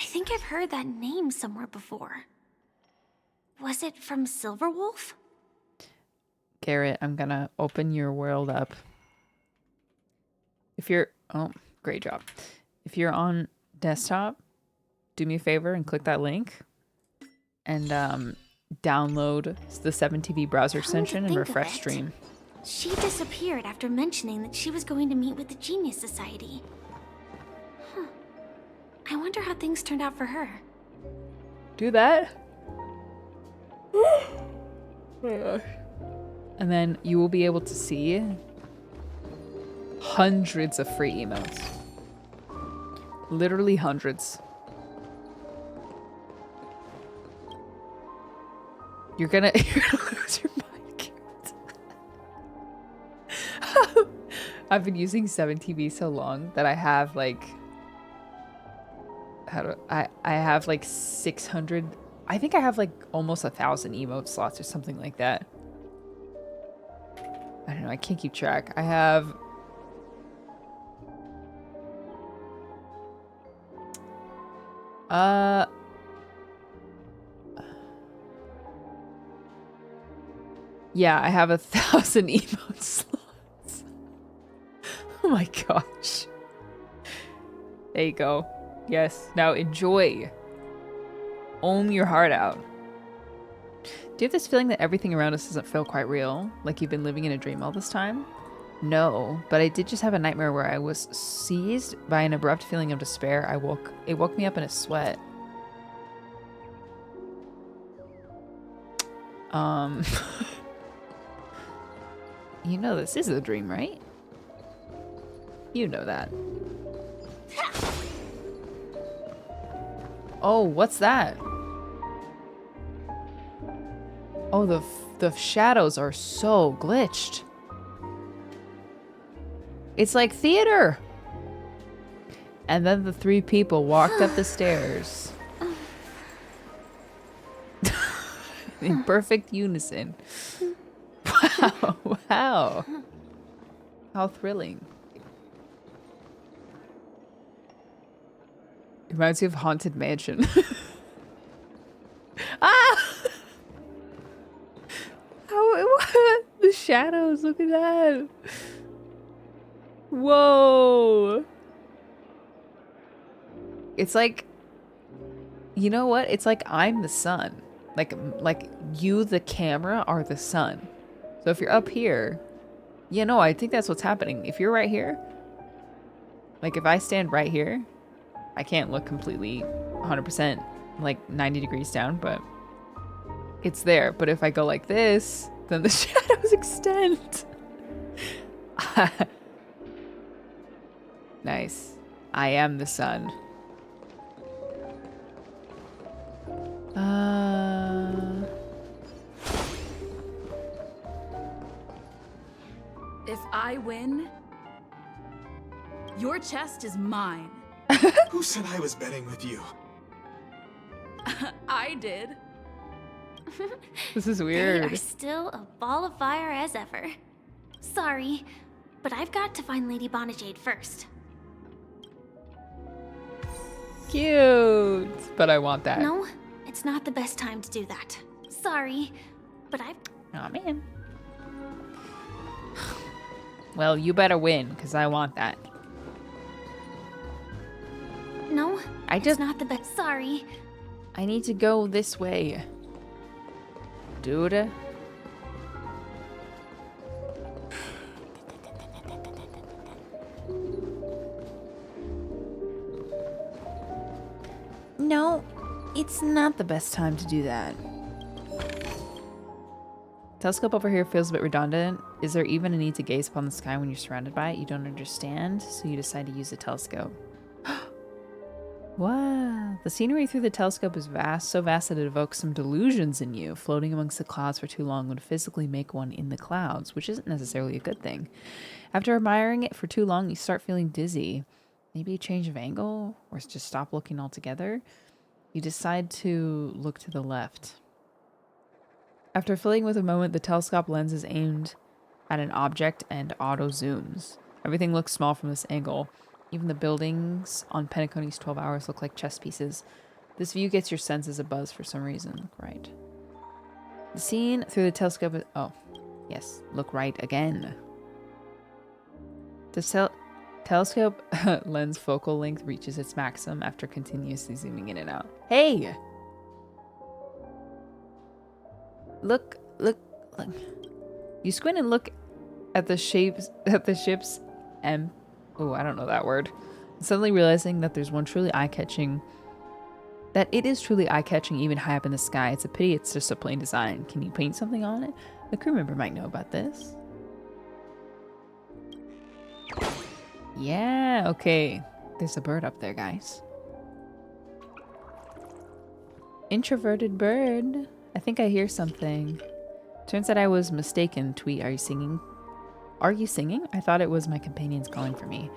I think I've heard that name somewhere before. Was it from Silverwolf? Garrett, I'm gonna open your world up. If you're... Oh, great job. If you're on desktop, do me a favor and click that link. And download the 7TV browser extension and refresh stream. She disappeared after mentioning that she was going to meet with the Genius Society. Huh. I wonder how things turned out for her. Do that. Oh my gosh. And then you will be able to see hundreds of free emotes. Literally hundreds. You're gonna lose your mind, Garrett. I've been using 7TV so long that I have like I have like 600. I think I have like almost 1,000 emote slots or something like that. I don't know. I can't keep track. I have yeah, I have 1,000 emote slots. Oh my gosh. There you go. Yes. Now enjoy. Own your heart out. Do you have this feeling that everything around us doesn't feel quite real? Like you've been living in a dream all this time? No, but I did just have a nightmare where I was seized by an abrupt feeling of despair. It woke me up in a sweat. You know this is a dream, right? You know that. Oh, what's that? Oh, the shadows are so glitched. It's like theater. And then the three people walked up the stairs. In perfect unison. Wow, wow. How thrilling. It reminds me of Haunted Mansion. Ah! What? The shadows, look at that. Whoa. It's like, you know what? It's like I'm the sun. Like you, the camera, are the sun. So if you're up here, you know, I think that's what's happening. If you're right here, like if I stand right here, I can't look completely 100% like 90 degrees down, but it's there. But if I go like this, then the shadows extend. Nice. I am the sun. If I win, your chest is mine. Who said I was betting with you? I did. This is weird. They are still a ball of fire as ever. Sorry, but I've got to find Lady Jade first. Cute. But I want that. No, it's not the best time to do that. Sorry, but I've... Aw, man. Well, you better win, because I want that. No, it's not the best. Sorry. I need to go this way. Dude. No, it's not the best time to do that. Telescope over here feels a bit redundant. Is there even a need to gaze upon the sky when you're surrounded by it? You don't understand, so you decide to use the telescope. Wow. The scenery through the telescope is vast, so vast that it evokes some delusions in you. Floating amongst the clouds for too long would physically make one in the clouds, which isn't necessarily a good thing. After admiring it for too long, you start feeling dizzy. Maybe a change of angle, or just stop looking altogether. You decide to look to the left. After filling with a moment, the telescope lens is aimed at an object and auto-zooms. Everything looks small from this angle. Even the buildings on Penacony's 12 hours look like chess pieces. This view gets your senses abuzz for some reason. Look right. The scene through the telescope is... Oh, yes. Look right again. The telescope lens focal length reaches its maximum after continuously zooming in and out. Hey! Look. You squint and look at the ship's oh, I don't know that word. Suddenly realizing that there's one truly eye-catching, that it is truly eye-catching even high up in the sky. It's a pity it's just a plain design. Can you paint something on it? The crew member might know about this. Yeah, okay. There's a bird up there, guys. Introverted bird. I think I hear something. Turns out I was mistaken. Tweet, are you singing? Are you singing? I thought it was my companions calling for me.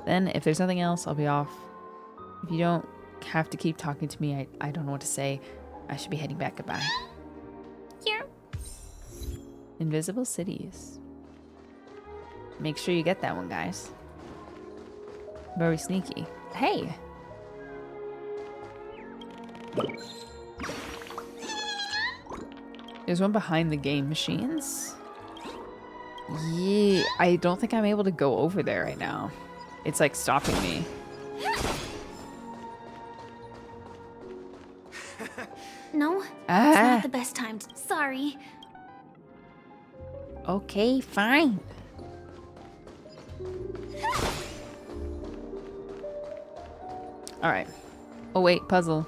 Then, if there's nothing else, I'll be off. If you don't have to keep talking to me, I don't know what to say. I should be heading back. Goodbye. Here. Invisible cities. Make sure you get that one, guys. Very sneaky. Hey! There's one behind the game machines. Yeah, I don't think I'm able to go over there right now. It's like stopping me. No, it's not the best time. Sorry. Okay, fine. Alright. Oh wait, puzzle.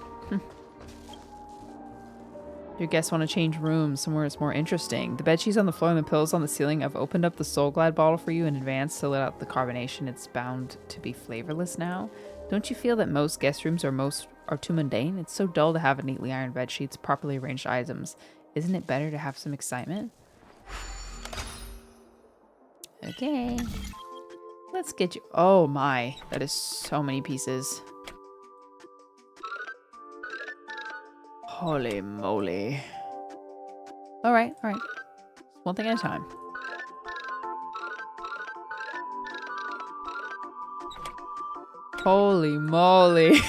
Your guests want to change rooms somewhere it's more interesting. The bedsheets on the floor and the pillows on the ceiling. I've opened up the Soul Glide bottle for you in advance to let out the carbonation. It's bound to be flavorless now. Don't you feel that most guest rooms are too mundane? It's so dull to have neatly ironed bedsheets, properly arranged items. Isn't it better to have some excitement? Okay. Let's get you. Oh my, that is so many pieces. Holy moly. Alright, alright. One thing at a time. Holy moly.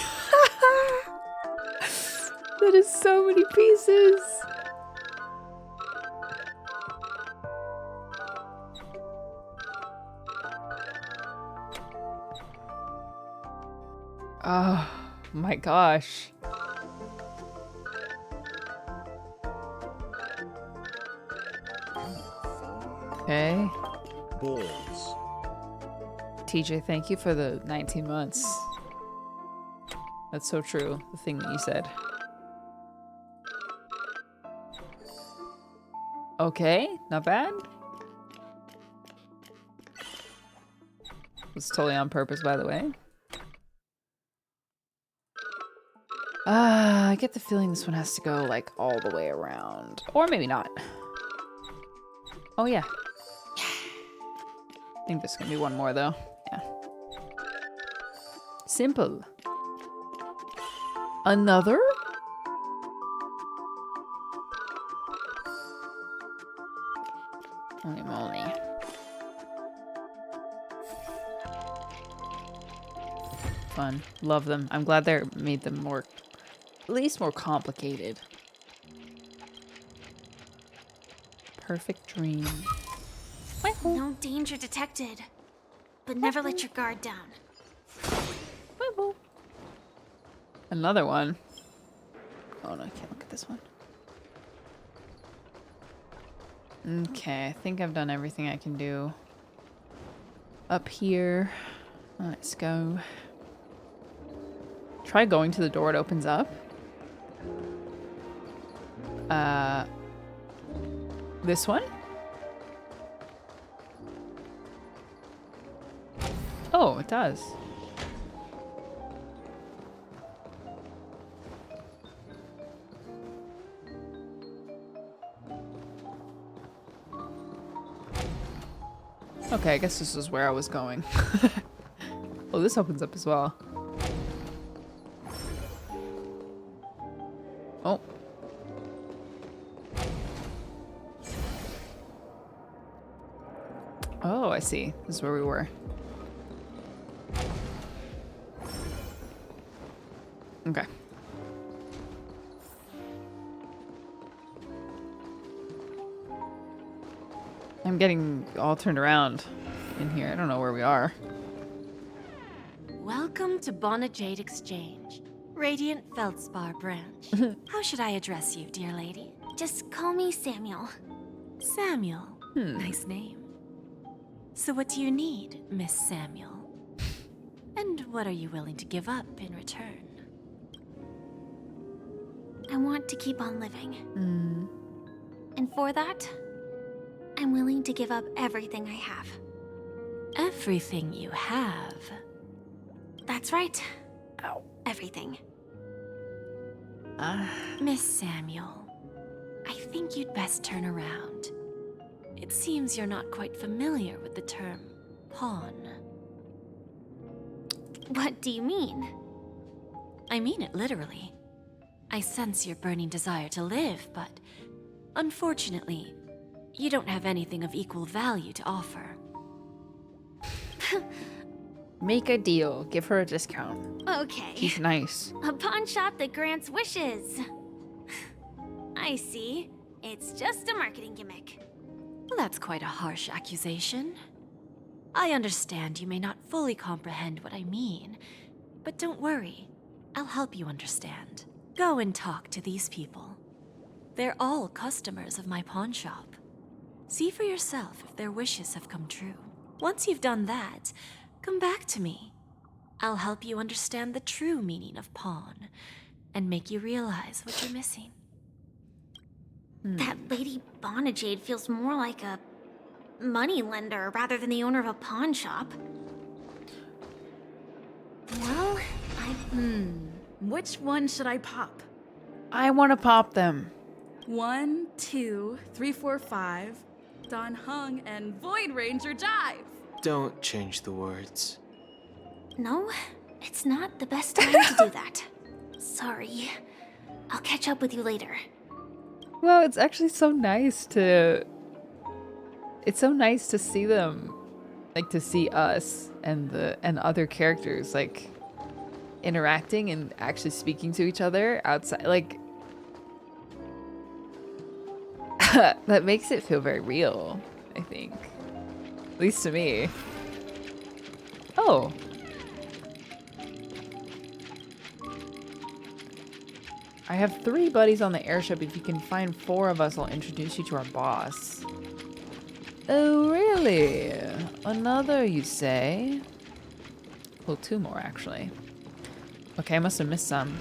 That is so many pieces. Oh my gosh. Okay. Balls. TJ, thank you for the 19 months. That's so true, the thing that you said. Okay, not bad. It's totally on purpose, by the way. I get the feeling this one has to go like all the way around. Or maybe not. Oh yeah. I think there's gonna be one more though. Yeah. Simple. Another? Holy moly. Fun. Love them. I'm glad they made them more, at least more complicated. Perfect dream. No danger detected. But never let your guard down. Another one. Oh no, I can't look at this one. Okay, I think I've done everything I can do. Up here. Let's go. Try going to the door, it opens up. This one? Oh, it does. Okay, I guess this is where I was going. Oh, this opens up as well. Oh. Oh, I see. This is where we were. Okay. I'm getting all turned around in here. I don't know where we are. Welcome to Bona Jade Exchange, Radiant Feldspar branch. How should I address you, dear lady? Just call me Samuel. Samuel. Nice name. So what do you need, Miss Samuel? And what are you willing to give up in return? I want to keep on living. And for that, I'm willing to give up everything I have. Everything you have? That's right. Ow. Everything. Miss Samuel, I think you'd best turn around. it seems you're not quite familiar with the term pawn. What do you mean? I mean it literally. I sense your burning desire to live, but unfortunately, you don't have anything of equal value to offer. Make a deal. Give her a discount. Okay. He's nice. A pawn shop that grants wishes. I see. It's just a marketing gimmick. Well, that's quite a harsh accusation. I understand you may not fully comprehend what I mean, but don't worry. I'll help you understand. Go and talk to these people. They're all customers of my pawn shop. See for yourself if their wishes have come true. Once you've done that, come back to me. I'll help you understand the true meaning of pawn and make you realize what you're missing. That Lady Jade feels more like a money lender rather than the owner of a pawn shop. Well, which one should I pop? I want to pop them. 1, 2, 3, 4, 5. Don Hung and Void Ranger Jive. Don't change the words. No, it's not the best time to do that. Sorry. I'll catch up with you later. Well, it's actually so nice to... It's so nice to see them, like to see us and other characters like interacting and actually speaking to each other outside. Like that makes it feel very real, I think. At least to me. Oh. I have 3 buddies on the airship. If you can find 4 of us, I'll introduce you to our boss. Oh, really? Another, you say? Well, 2 more, actually. Okay, I must have missed some.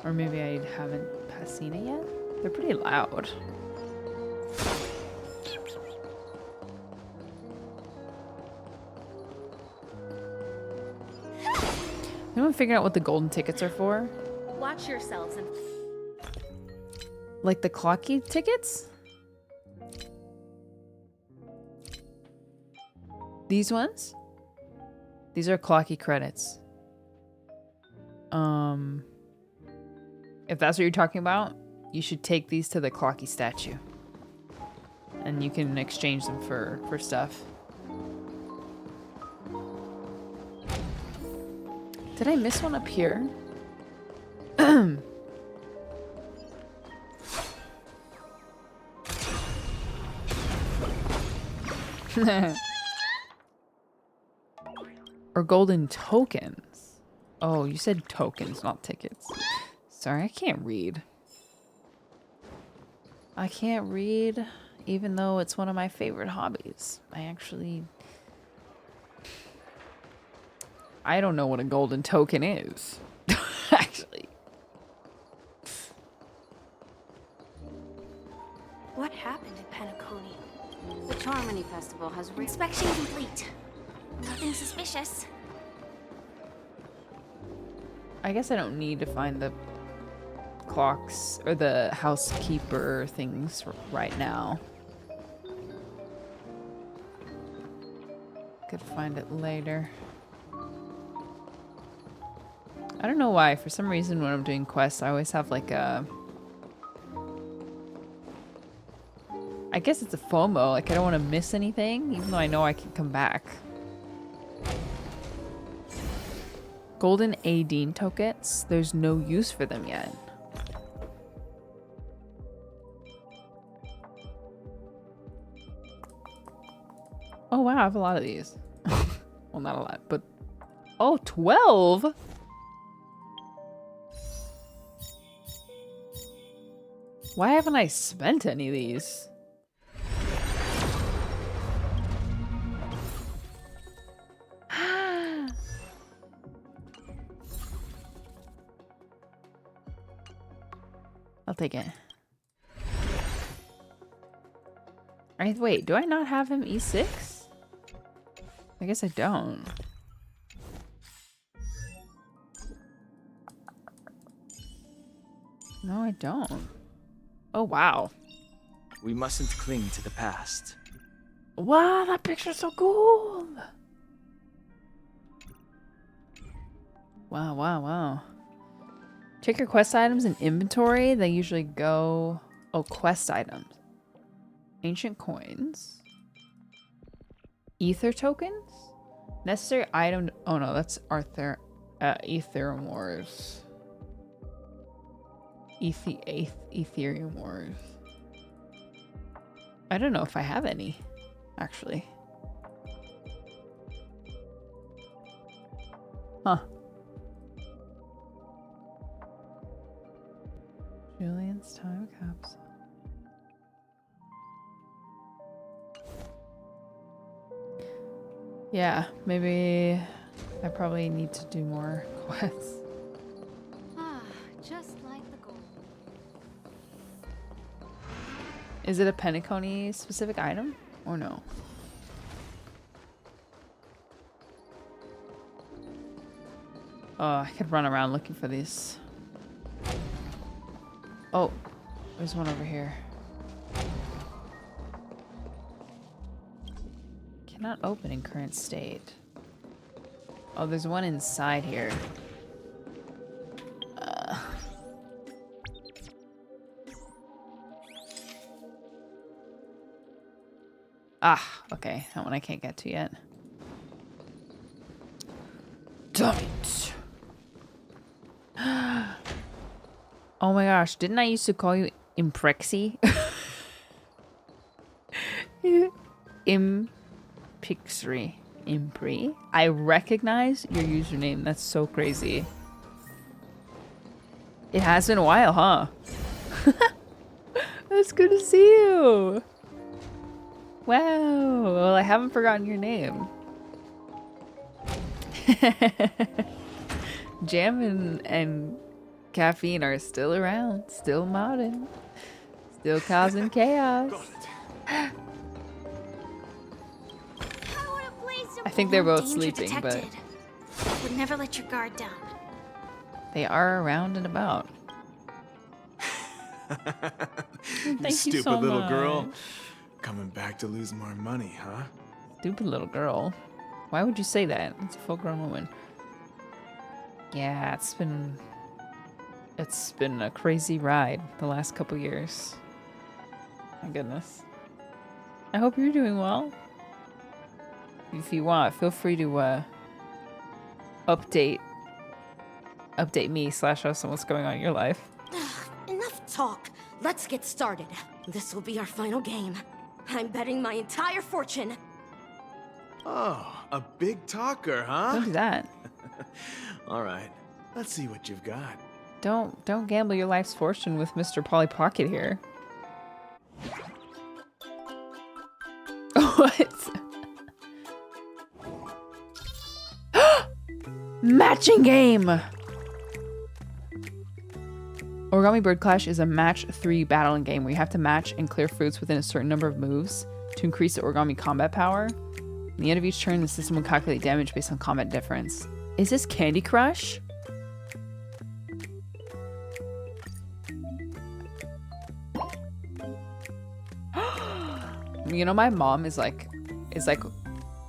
Or maybe I haven't seen it yet? They're pretty loud. Anyone figure out what the golden tickets are for? Watch yourselves and... Like the clocky tickets? These ones? These are clocky credits. If that's what you're talking about, you should take these to the clocky statue. And you can exchange them for stuff. Did I miss one up here? Or golden tokens. Oh, you said tokens, not tickets. Sorry, I can't read. I can't read, even though it's one of my favorite hobbies. I don't know what a golden token is. Actually. What happened at Penacony? The Charmony Festival has Inspection complete. Nothing suspicious. I guess I don't need to find the clocks or the housekeeper things right now. Could find it later. I don't know why. For some reason when I'm doing quests, I always have like a... I guess it's a FOMO. Like I don't want to miss anything, even though I know I can come back. Golden Adine tokens. There's no use for them yet. Oh wow, I have a lot of these. Well, not a lot, but... Oh, 12? Why haven't I spent any of these? I'll take it. Wait, do I not have him E6? I guess I don't. No, I don't. Oh, wow. We mustn't cling to the past. Wow, that picture's so cool. Wow, wow, wow. Check your quest items in inventory. They usually go... Oh, quest items. Ancient coins. Ether tokens? Necessary item... Oh no, that's Arthur... Ethereum Wars. Ethereum Wars. I don't know if I have any, actually. Huh. Julian's time capsule. Yeah, maybe I probably need to do more quests. Just like the goal. Is it a Penacony specific item or no? Oh, I could run around looking for these. Oh, there's one over here. Cannot open in current state. Oh, there's one inside here. Okay. That one I can't get to yet. Damn it. Oh my gosh, didn't I used to call you Imprexy? Impixry. Impri? I recognize your username. That's so crazy. It has been a while, huh? That's good to see you. Wow. Well, I haven't forgotten your name. Jam and caffeine are still around, still modding, still causing chaos. I think they're both sleeping, but would never let your guard down. they are around and about. You Thank you stupid so little much. girl. Coming back to lose more money, huh? Stupid little girl. Why would you say that? It's a full-grown woman. Yeah, it's been a crazy ride the last couple years. My goodness. I hope you're doing well. If you want, feel free to update me / us on what's going on in your life. Enough talk. Let's get started. This will be our final game. I'm betting my entire fortune. Oh, a big talker, huh? Don't do that. All right, let's see what you've got. Don't gamble your life's fortune with Mr. Polly Pocket here. What? Matching game! Origami Bird Clash is a match 3 battling game where you have to match and clear fruits within a certain number of moves to increase the origami combat power. At the end of each turn, the system will calculate damage based on combat difference. Is this Candy Crush? You know, my mom is like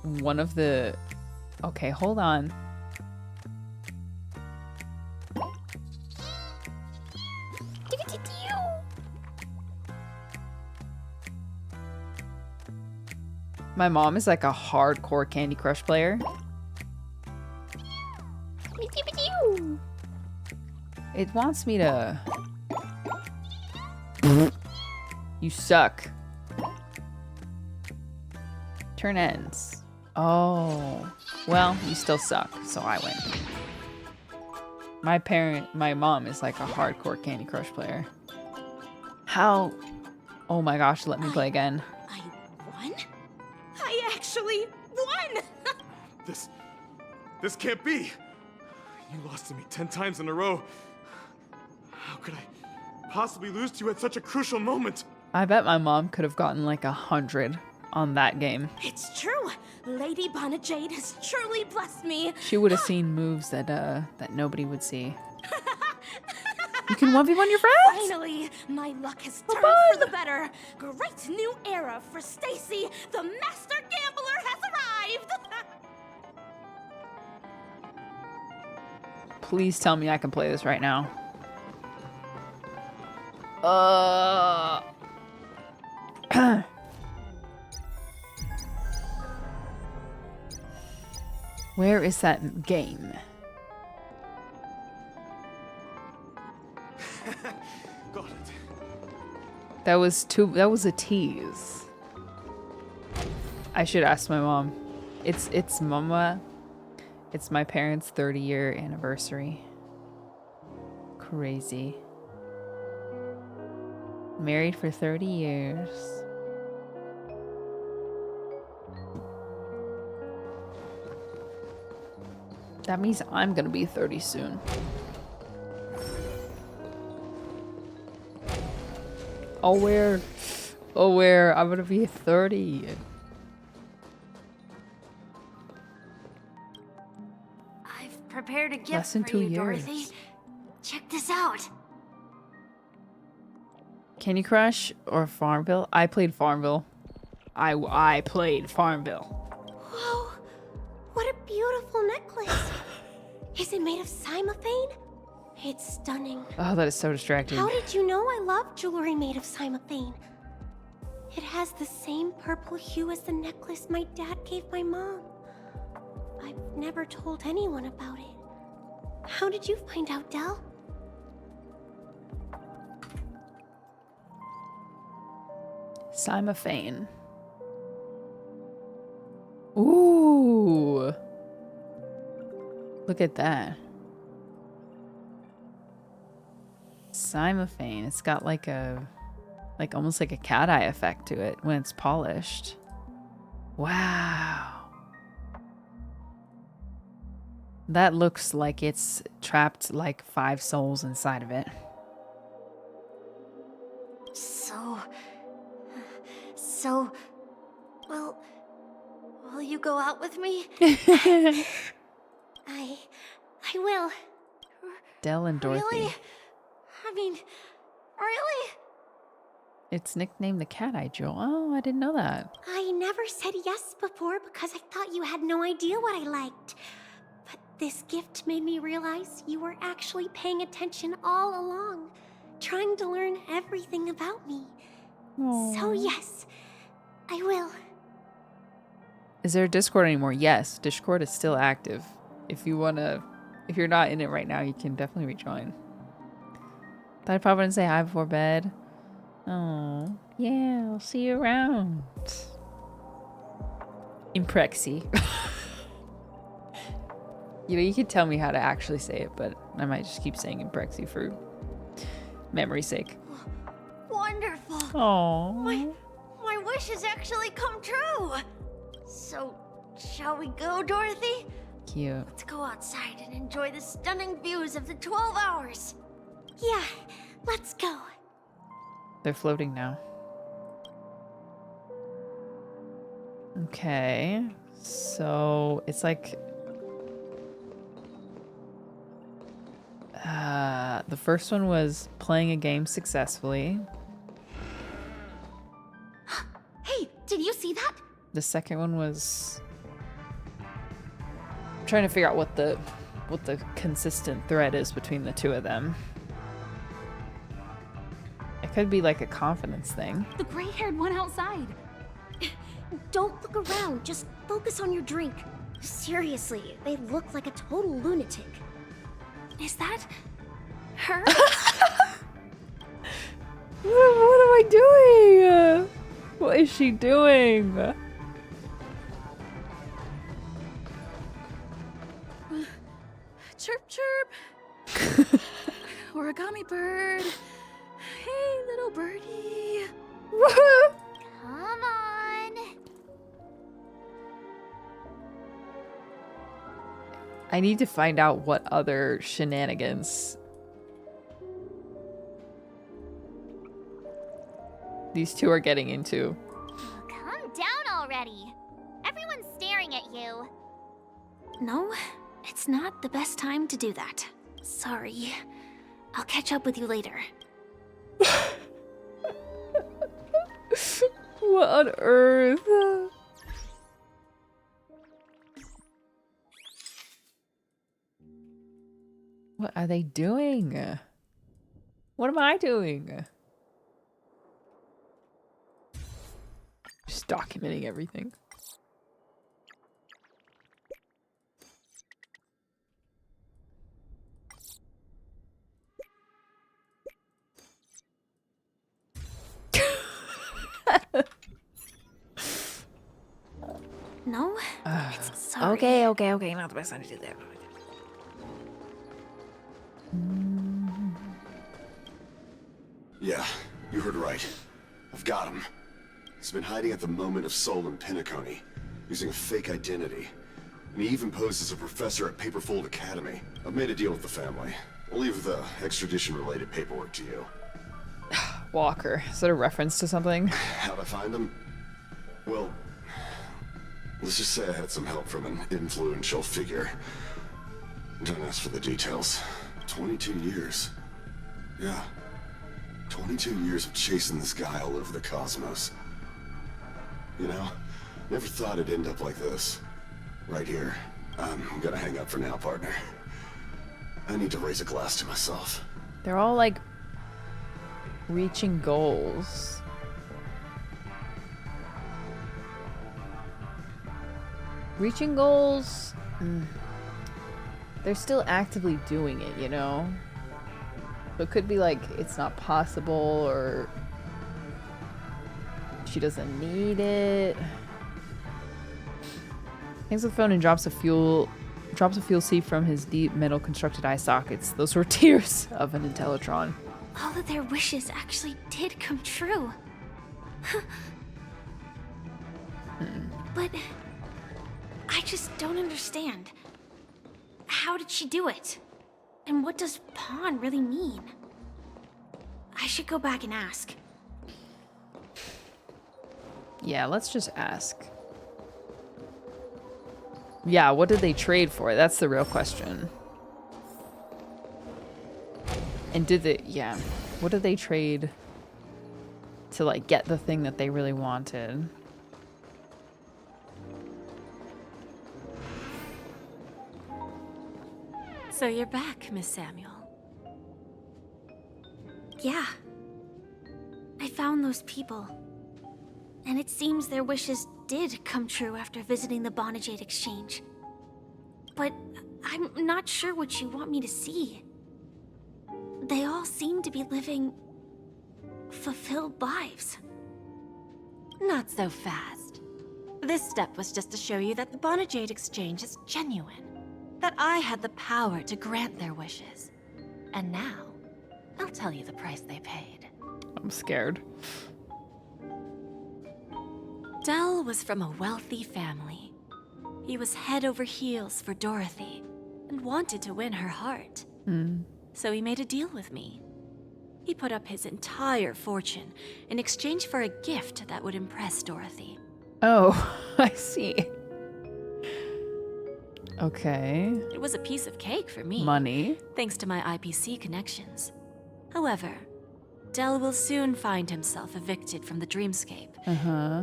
one of the... Okay, hold on. My mom is like a hardcore Candy Crush player. It wants me to... You suck. Turn ends. Oh. Well, you still suck, so I win. My mom is like a hardcore Candy Crush player. How? Oh my gosh, let me play again. I won? I actually won! This can't be. You lost to me 10 times in a row. How could I possibly lose to you at such a crucial moment? I bet my mom could have gotten like 100 on that game. It's true. Lady Bonnet Jade has truly blessed me. She would have seen moves that that nobody would see. You can 1v1 your friends? Finally, my luck has turned for the better. Great new era for Stacy. The master gambler has arrived. Please tell me I can play this right now. Where is that game? Got it. That was a tease. I should ask my mom. It's mama. It's my parents' 30-year anniversary. Crazy. Married for 30 years. That means I'm gonna be 30 soon. Oh, where? Oh, where? I'm gonna be 30. I've prepared a gift Less than for 2 you, years. Dorothy. Check this out. Candy Crush or Farmville? I played Farmville. I played Farmville. Whoa, what a beautiful necklace. Is it made of cymophane? It's stunning. Oh, that is so distracting. How did you know I love jewelry made of cymophane? It has the same purple hue as the necklace my dad gave my mom. I've never told anyone about it. How did you find out, Del? Cymophane. Ooh. Look at that. Cymophane. It's got like almost like a cat eye effect to it when it's polished. Wow. That looks like it's trapped like 5 souls inside of it. So, will you go out with me? I will. Del and Dorothy. Really? I mean, really? It's nicknamed the Cat Eye Jewel. Oh, I didn't know that. I never said yes before because I thought you had no idea what I liked. But this gift made me realize you were actually paying attention all along, trying to learn everything about me. Aww. So yes, I will. Is there a Discord anymore? Yes, Discord is still active. If you're not in it right now, you can definitely rejoin. Thought I'd pop in and say hi before bed. Oh, yeah, I'll see you around. Imprexy. You could tell me how to actually say it, but I might just keep saying Imprexy for memory's sake. Wonderful. Aww. My wish has actually come true. So, shall we go, Dorothy? Cute. Let's go outside and enjoy the stunning views of the 12 hours. Yeah, let's go. They're floating now. Okay. So, it's like... the first one was playing a game successfully. Hey, did you see that? The second one was... I'm trying to figure out what the consistent thread is between the two of them. It could be like a confidence thing. The gray-haired one outside. Don't look around, just focus on your drink. Seriously, they look like a total lunatic. Is that her? What am I doing? What is she doing? Chirp, chirp. Origami bird. Hey, little birdie. Come on. I need to find out what other shenanigans these two are getting into. Calm down already. Everyone's staring at you. No, it's not the best time to do that. Sorry. I'll catch up with you later. What on earth? What are they doing? What am I doing? Just documenting everything. No? It's sorry. Okay. Not the best time to do that. Yeah, you heard right. I've got him. He's been hiding at the Moment of Soul in Penacony, using a fake identity. And he even posed as a professor at Paperfold Academy. I've made a deal with the family. I'll leave the extradition-related paperwork to you. Walker. Is that a reference to something? How'd I find him? Well, let's just say I had some help from an influential figure. Don't ask for the details. 22 years. Yeah. 22 years of chasing this guy all over the cosmos. You know, never thought it'd end up like this. Right here. I'm gonna hang up for now, partner. I need to raise a glass to myself. They're all like reaching goals. Reaching goals? They're still actively doing it, you know? So it could be like it's not possible, or she doesn't need it. Hangs up the phone and drops a fuel seed from his deep metal constructed eye sockets. Those were tears of an Intellitron. All of their wishes actually did come true. But I just don't understand. How did she do it? And what does pawn really mean? I should go back and ask. Yeah, let's just ask. Yeah, what did they trade for? That's the real question. And did they, yeah, what did they trade to like get the thing that they really wanted? So you're back, Miss Samuel. Yeah. I found those people. And it seems their wishes did come true after visiting the Jade exchange. But I'm not sure what you want me to see. They all seem to be living fulfilled lives. Not so fast. This step was just to show you that the Jade exchange is genuine. That I had the power to grant their wishes. And now, I'll tell you the price they paid. I'm scared. Del was from a wealthy family. He was head over heels for Dorothy and wanted to win her heart. So he made a deal with me. He put up his entire fortune in exchange for a gift that would impress Dorothy. Oh, I see. Okay. It was a piece of cake for me. Money. Thanks to my IPC connections. However, Del will soon find himself evicted from the dreamscape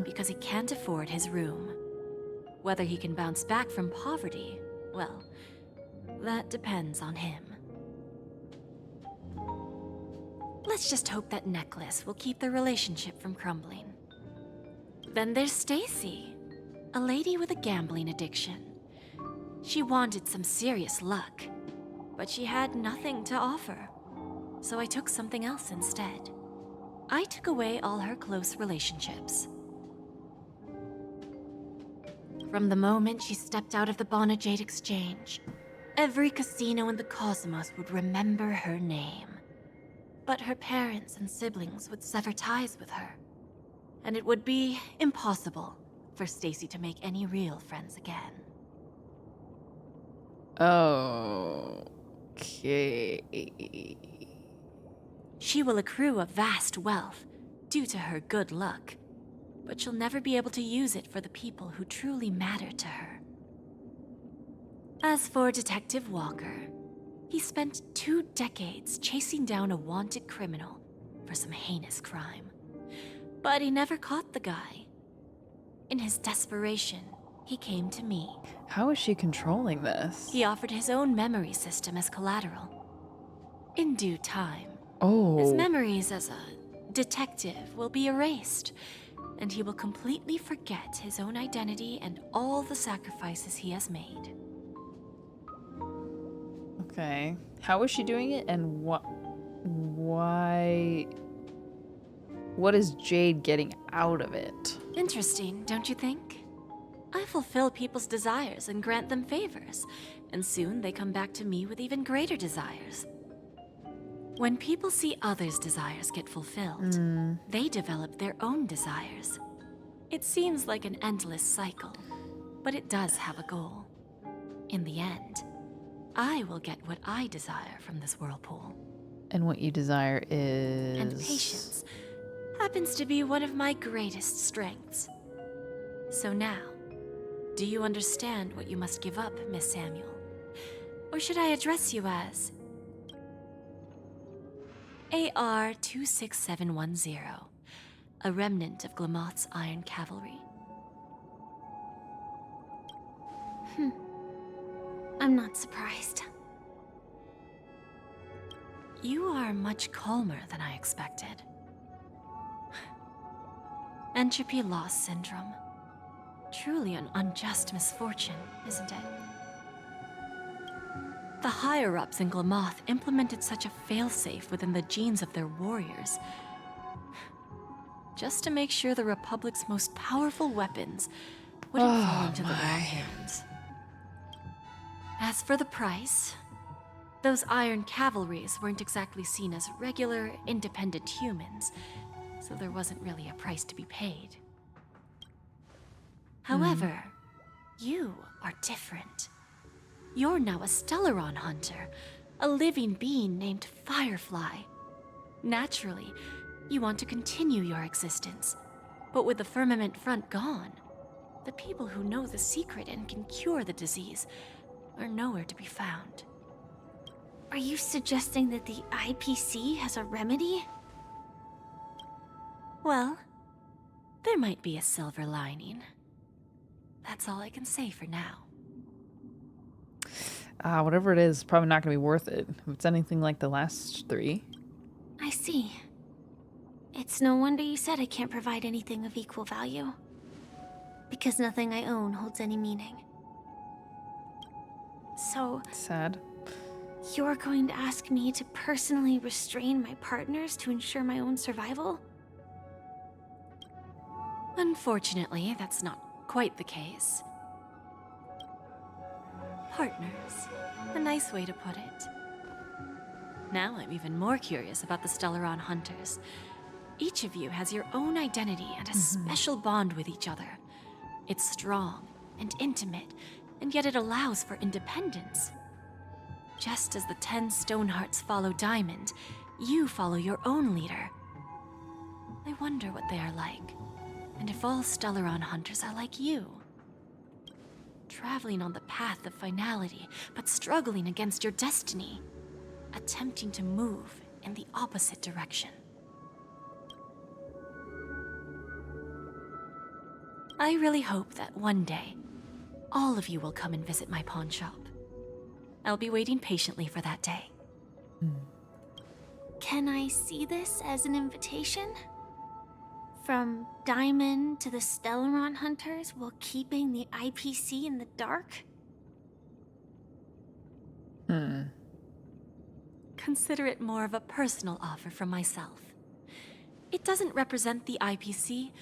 because he can't afford his room. Whether he can bounce back from poverty, well, that depends on him. Let's just hope that necklace will keep the relationship from crumbling. Then there's Stacy, a lady with a gambling addiction. She wanted some serious luck, but she had nothing to offer. So I took something else instead. I took away all her close relationships. From the moment she stepped out of the Jade exchange, every casino in the cosmos would remember her name. But her parents and siblings would sever ties with her, and it would be impossible for Stacy to make any real friends again. Okay. She will accrue a vast wealth due to her good luck, but she'll never be able to use it for the people who truly matter to her. As for Detective Walker, He spent 2 decades chasing down a wanted criminal for some heinous crime. But he never caught the guy. In his desperation, he came to me. How is she controlling this? He offered his own memory system as collateral. In due time, Oh. his memories as a detective will be erased, and he will completely forget his own identity and all the sacrifices he has made. Okay. How is she doing it, and why? What is Jade getting out of it? Interesting, don't you think? I fulfill people's desires and grant them favors, and soon they come back to me with even greater desires. When people see others' desires get fulfilled, they develop their own desires. It seems like an endless cycle, but it does have a goal. In the end, I will get what I desire from this whirlpool. And what you desire is... And patience happens to be one of my greatest strengths. So now, do you understand what you must give up, Miss Samuel? Or should I address you as... AR-26710, a remnant of Glamoth's Iron Cavalry. I'm not surprised. You are much calmer than I expected. Entropy loss syndrome. Truly an unjust misfortune, isn't it? The higher-ups in Glamoth implemented such a failsafe within the genes of their warriors, just to make sure the Republic's most powerful weapons wouldn't fall into the wrong hands. As for the price, those Iron Cavalries weren't exactly seen as regular, independent humans, so there wasn't really a price to be paid. However, you are different. You're now a Stellaron hunter, a living being named Firefly. Naturally, you want to continue your existence, but with the firmament front gone, the people who know the secret and can cure the disease are nowhere to be found. Are you suggesting that the IPC has a remedy? Well, there might be a silver lining. That's all I can say for now. Whatever it is, probably not going to be worth it. If it's anything like the last 3. I see. It's no wonder you said I can't provide anything of equal value. Because nothing I own holds any meaning. So... Sad. You're going to ask me to personally restrain my partners to ensure my own survival? Unfortunately, that's not quite the case. Partners. A nice way to put it. Now I'm even more curious about the Stellaron Hunters. Each of you has your own identity and a special bond with each other. It's strong and intimate, and yet it allows for independence. Just as the 10 Stonehearts follow Diamond, you follow your own leader. I wonder what they are like, and if all Stellaron Hunters are like you. Traveling on the path of finality, but struggling against your destiny. Attempting to move in the opposite direction. I really hope that one day, all of you will come and visit my pawn shop. I'll be waiting patiently for that day. Can I see this as an invitation? From Diamond to the Stellaron Hunters while keeping the IPC in the dark? Consider it more of a personal offer from myself. It doesn't represent the IPC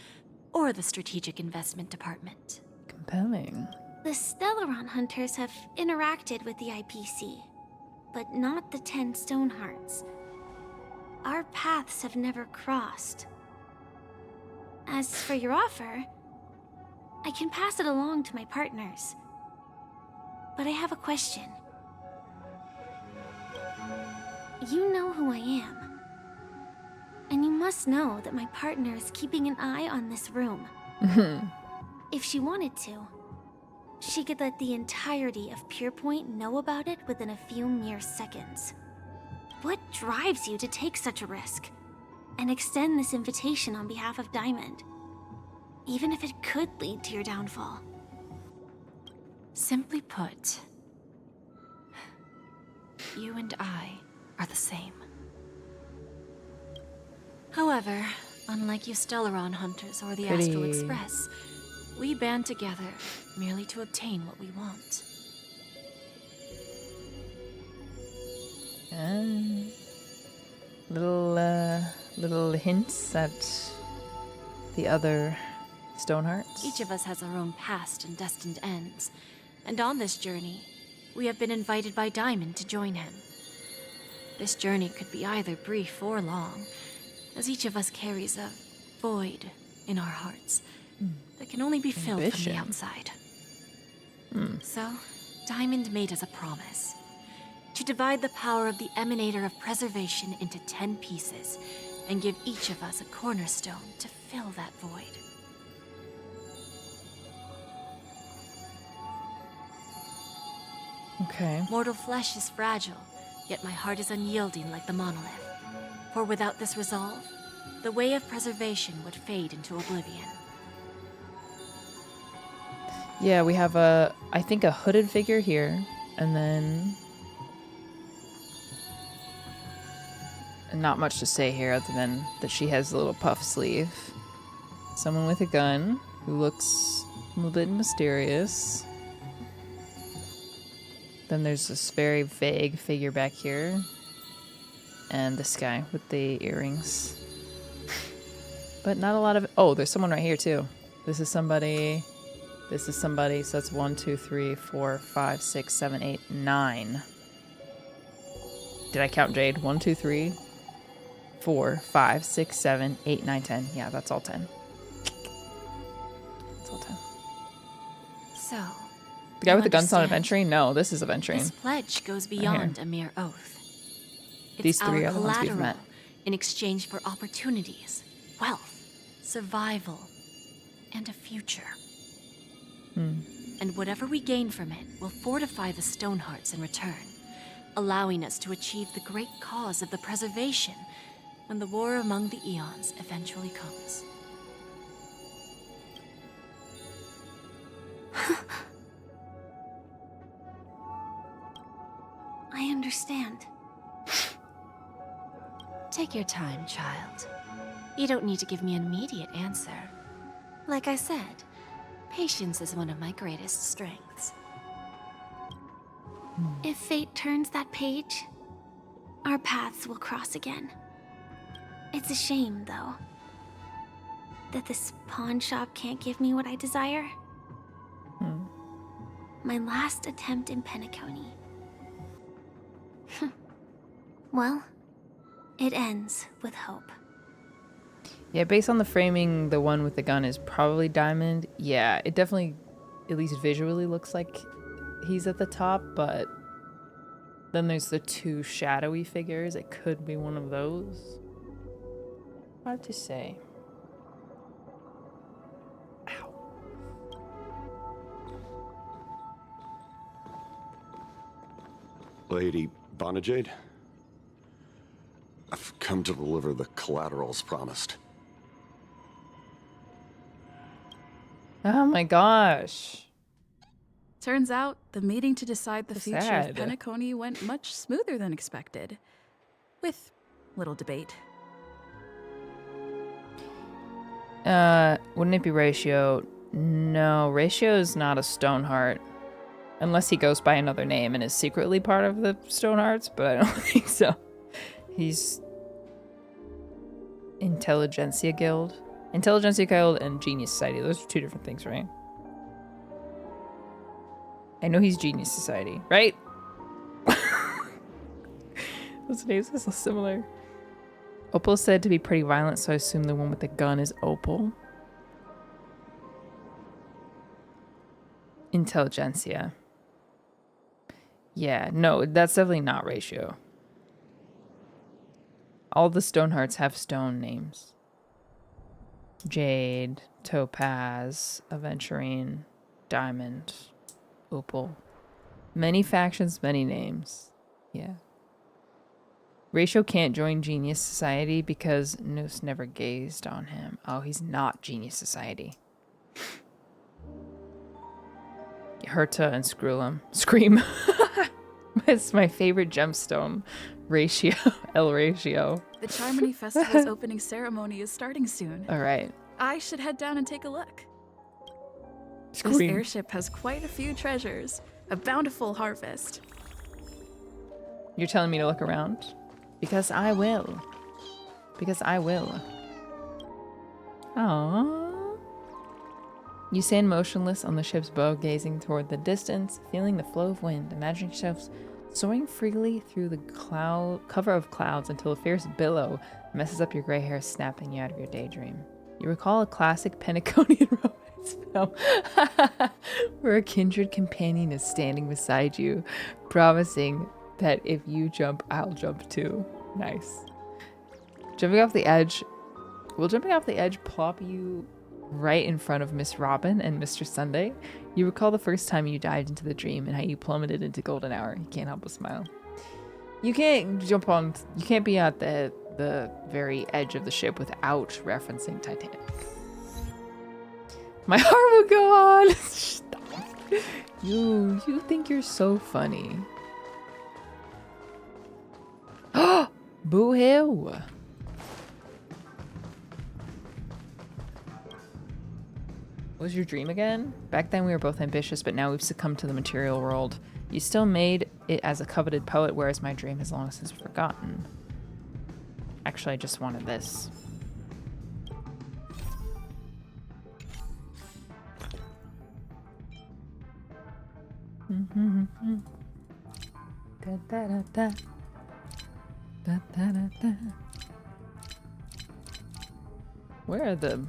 or the Strategic Investment Department. Compelling. The Stellaron Hunters have interacted with the IPC, but not the 10 Stonehearts. Our paths have never crossed. As for your offer, I can pass it along to my partners. But I have a question. You know who I am. And you must know that my partner is keeping an eye on this room. If she wanted to, she could let the entirety of Purepoint know about it within a few mere seconds. What drives you to take such a risk and extend this invitation on behalf of Diamond, even if it could lead to your downfall? Simply put, you and I are the same. However, unlike you Stellaron hunters or the Astral Express, we band together merely to obtain what we want. Little hints at the other Stonehearts. Each of us has our own past and destined ends, and on this journey, we have been invited by Diamond to join him. This journey could be either brief or long, as each of us carries a void in our hearts that can only be filled from the outside. So, Diamond made us a promise to divide the power of the Emanator of Preservation into 10 pieces and give each of us a cornerstone to fill that void. Okay. Mortal flesh is fragile, yet my heart is unyielding like the monolith. For without this resolve, the way of preservation would fade into oblivion. Yeah, we have I think a hooded figure here, and then not much to say here other than that she has a little puff sleeve. Someone with a gun who looks a little bit mysterious. Then there's this very vague figure back here. And this guy with the earrings. But not a lot of... Oh, there's someone right here, too. This is somebody. This is somebody. So that's 1, 2, 3, 4, 5, 6, 7, 8, 9. Did I count Jade? 1, 2, 3, 4, 5, 6, 7, 8, 9, 10. Yeah, that's all 10. That's all 10. So... The guy with the gun's not adventuring? No, this is adventuring. This pledge goes beyond a mere oath. It's These three our are the ones we've collateral met. in exchange for opportunities, wealth, survival, and a future. And whatever we gain from it will fortify the Stonehearts in return, allowing us to achieve the great cause of the preservation when the war among the eons eventually comes. I understand. Take your time, child. You don't need to give me an immediate answer. Like I said, patience is one of my greatest strengths. If fate turns that page, our paths will cross again. It's a shame, though, that this pawn shop can't give me what I desire. My last attempt in Penacony. Well, it ends with hope. Yeah, based on the framing, the one with the gun is probably Diamond. Yeah, it definitely, at least visually, looks like he's at the top, but then there's the two shadowy figures. It could be one of those. Hard to say. Lady Jade, I've come to deliver the collaterals promised. Oh my gosh. Turns out, the meeting to decide the future sad. of Penacony went much smoother than expected. With little debate. Wouldn't it be Ratio? No, Ratio is not a Stoneheart. Unless he goes by another name and is secretly part of the Stonehearts, but I don't think so. He's Intelligentsia Guild. Intelligentsia Guild and Genius Society. Those are two different things, right? I know he's Genius Society, right? Those names are so similar. Opal is said to be pretty violent, so I assume the one with the gun is Opal. Intelligentsia. Yeah, no, that's definitely not Ratio. All the Stonehearts have stone names. Jade, Topaz, Aventurine, Diamond. Opal. Many factions, many names. Yeah. Ratio can't join Genius Society because Noose never gazed on him. Oh, he's not Genius Society. Herta and Scream. It's my favorite gemstone. Ratio. El Ratio. The Charmony Festival's opening ceremony is starting soon. All right. I should head down and take a look. Scream. This airship has quite a few treasures. A bountiful harvest. You're telling me to look around? Because I will. Because I will. Aww. You stand motionless on the ship's bow, gazing toward the distance, feeling the flow of wind, imagining yourself soaring freely through the cover of clouds until a fierce billow messes up your gray hair, snapping you out of your daydream. You recall a classic Penaconian romance film where a kindred companion is standing beside you, promising that if you jump, I'll jump too. Nice. Jumping off the edge. Will jumping off the edge plop you right in front of Miss Robin and Mr. Sunday? You recall the first time you dived into the dream and how you plummeted into golden hour. You can't help but smile. You can't jump on. You can't be at the very edge of the ship without referencing Titanic. My heart will go on. Stop. You think you're so funny. Boo-hoo. What was your dream again? Back then we were both ambitious, but now we've succumbed to the material world. You still made it as a coveted poet, whereas my dream has long since forgotten. Actually, I just wanted this. Da, da, da, da. Da, da, da, da. Where are the...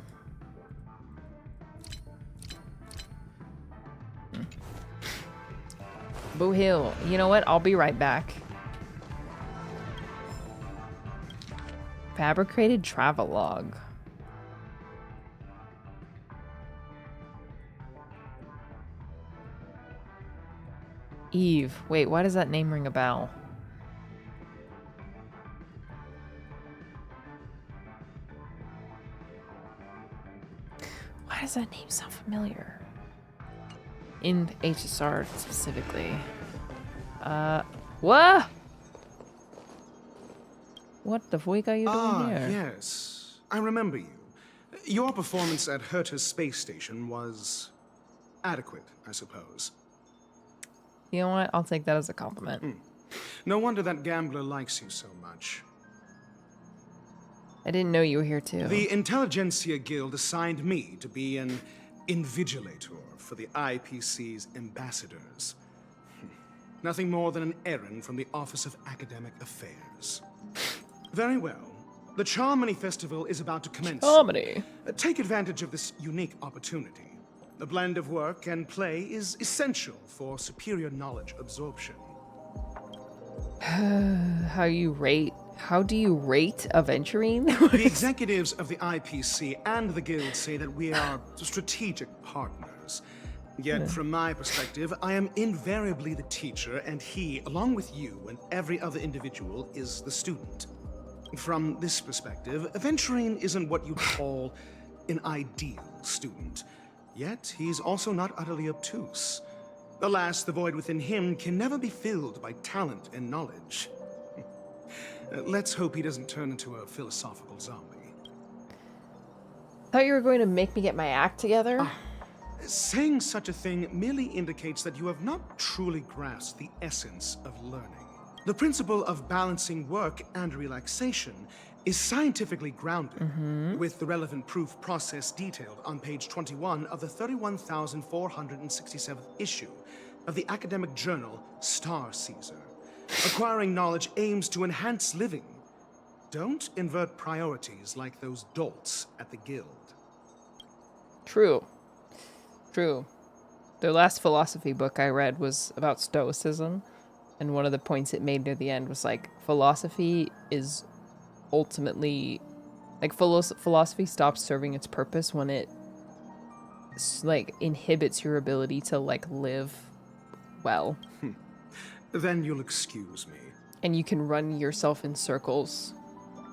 Boo Hill. You know what? I'll be right back. Fabricated Travelogue. Eve. Wait, why does that name ring a bell? Why does that name sound familiar? In HSR specifically. What? What the fuck are you doing here? Yes. I remember you. Your performance at Herta's space station was adequate, I suppose. You know what? I'll take that as a compliment. No wonder that gambler likes you so much. I didn't know you were here too. The Intelligentsia Guild assigned me to be an invigilator for the IPC's ambassadors. Nothing more than an errand from the Office of Academic Affairs. Very well. The Charmony Festival is about to commence. Charmony. Take advantage of this unique opportunity. The blend of work and play is essential for superior knowledge absorption. How do you rate Aventurine? The executives of the IPC and the Guild say that we are strategic partners. Yet, from my perspective, I am invariably the teacher, and he, along with you and every other individual, is the student. From this perspective, Aventurine isn't what you'd call an ideal student. Yet, he's also not utterly obtuse. Alas, the void within him can never be filled by talent and knowledge. Let's hope he doesn't turn into a philosophical zombie. Thought you were going to make me get my act together? Saying such a thing merely indicates that you have not truly grasped the essence of learning. The principle of balancing work and relaxation is scientifically grounded, with the relevant proof process detailed on page 21 of the 31,467th issue of the academic journal Star Caesar. Acquiring knowledge aims to enhance living. Don't invert priorities like those dolts at the Guild. True. True. The last philosophy book I read was about Stoicism, and one of the points it made near the end was like, philosophy is ultimately, like, philosophy stops serving its purpose when it like inhibits your ability to like live well. Then you'll excuse me. And you can run yourself in circles,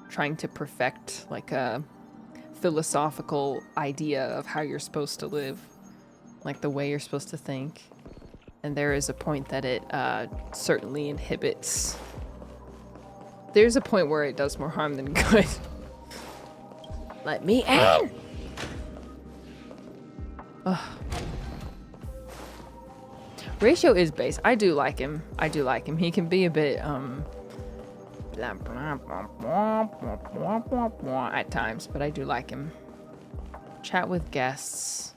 trying to perfect like a philosophical idea of how you're supposed to live, like the way you're supposed to think. And there is a point that it certainly inhibits. There's a point where it does more harm than good. Let me in! Ugh. Ratio is base. I do like him. He can be a bit, at times, but I do like him. Chat with guests.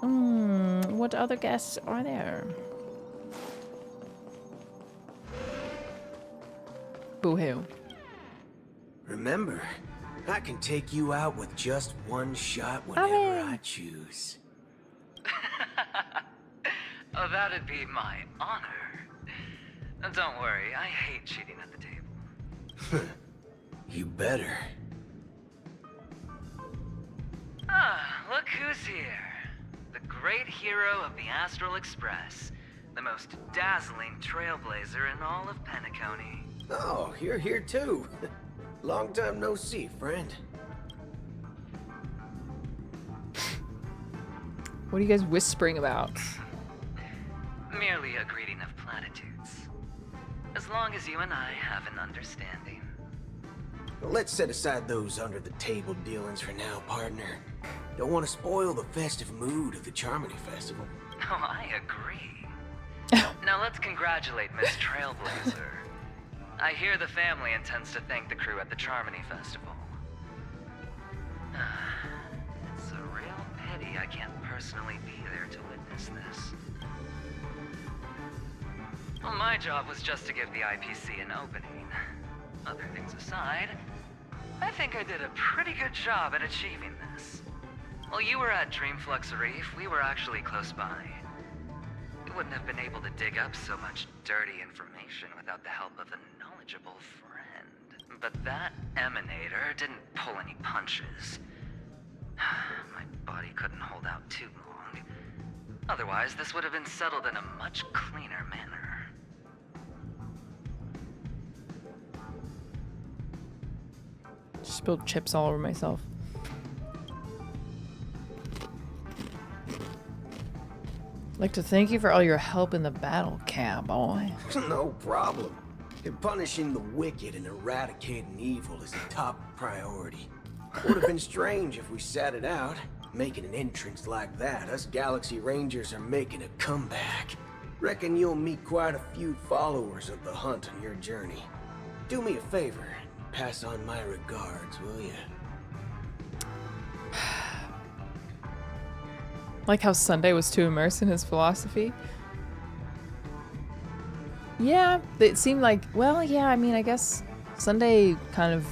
What other guests are there? Boo-hoo. Remember, I can take you out with just one shot whenever I choose. Oh, that'd be my honor. Don't worry, I hate cheating at the table. You better. Ah, look who's here. The great hero of the Astral Express. The most dazzling trailblazer in all of Penacony. Oh, you're here too. Long time no see, friend. What are you guys whispering about? Merely a greeting of platitudes. As long as you and I have an understanding. Well, let's set aside those under-the-table dealings for now, partner. Don't want to spoil the festive mood of the Charmony Festival. Oh, I agree. Now let's congratulate Miss Trailblazer. I hear the family intends to thank the crew at the Charmony Festival. It's a real pity I can't personally be there to witness this. Well, my job was just to give the IPC an opening. Other things aside, I think I did a pretty good job at achieving this. While you were at Dreamflux Reef, we were actually close by. We wouldn't have been able to dig up so much dirty information without the help of a knowledgeable friend. But that emanator didn't pull any punches. My body couldn't hold out too long. Otherwise, this would have been settled in a much cleaner manner. Just spilled chips all over myself. I'd like to thank you for all your help in the battle, cowboy. No problem. Punishing the wicked and eradicating evil is a top priority. Would have been strange if we sat it out. Making an entrance like that, us Galaxy Rangers are making a comeback. Reckon you'll meet quite a few followers of the hunt on your journey. Do me a favor. Pass on my regards, will you? Like how Sunday was too immersed in his philosophy. Yeah, it seemed like, well, yeah, I mean, I guess Sunday kind of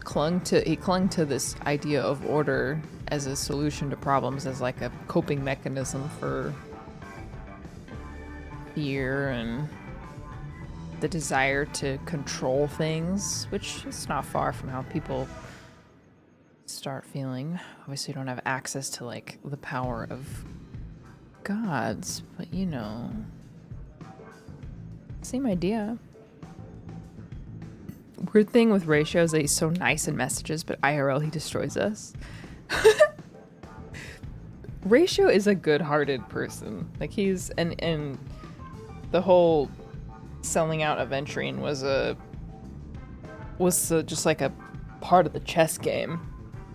clung to this idea of order as a solution to problems, as like a coping mechanism for fear and the desire to control things, which is not far from how people start feeling. Obviously, you don't have access to like the power of gods, but you know, same idea. Weird thing with Ratio is that he's so nice in messages, but IRL he destroys us. Ratio is a good-hearted person. Like he's and the whole selling out Aventurine was just like a part of the chess game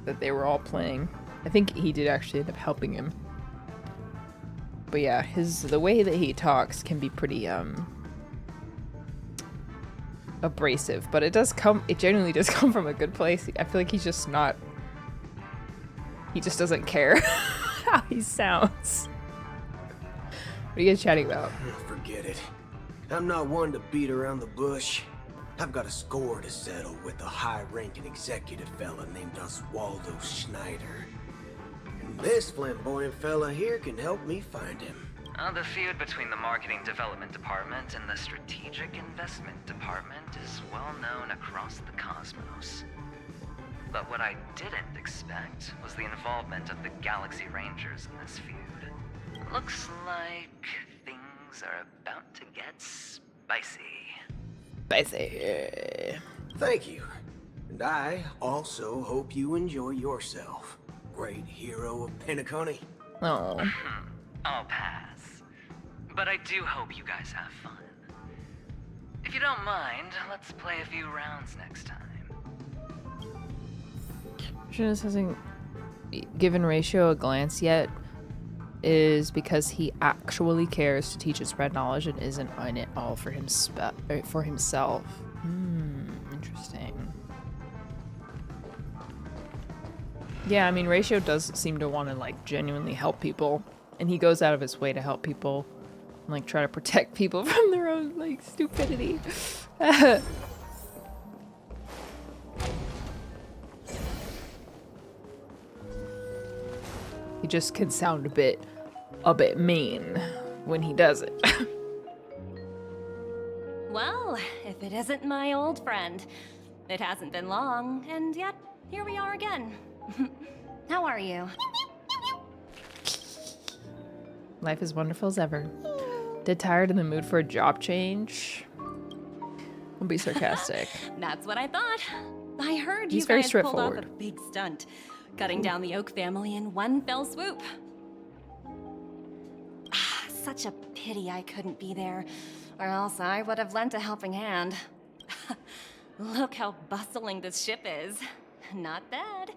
that they were all playing. I think he did actually end up helping him. But yeah, the way that he talks can be pretty abrasive, but it genuinely does come from a good place. I feel like he just doesn't care how he sounds. What are you guys chatting about? Forget it. I'm not one to beat around the bush. I've got a score to settle with a high-ranking executive fella named Oswaldo Schneider. And this flamboyant fella here can help me find him. The feud between the Marketing Development Department and the Strategic Investment Department is well known across the cosmos. But what I didn't expect was the involvement of the Galaxy Rangers in this feud. Looks like things things are about to get spicy. Spicy. Thank you. And I also hope you enjoy yourself, great hero of Penacony. Oh. I'll pass. But I do hope you guys have fun. If you don't mind, let's play a few rounds next time. Just hasn't given Ratio a glance yet is because he actually cares to teach and spread knowledge and isn't in it all for himself. Interesting. Yeah, I mean, Ratio does seem to want to like genuinely help people, and he goes out of his way to help people and like try to protect people from their own like stupidity. He just can sound a bit mean when he does it. Well, if it isn't my old friend. It hasn't been long, and yet here we are again. How are you? Life is wonderful as ever. Dead tired, in the mood for a job change. Don't be sarcastic. That's what I thought. I heard He's you very guys pulled off straightforward. a big stunt, cutting down the Oak family in one fell swoop. Such a pity I couldn't be there, or else I would have lent a helping hand. Look how bustling this ship is. Not bad.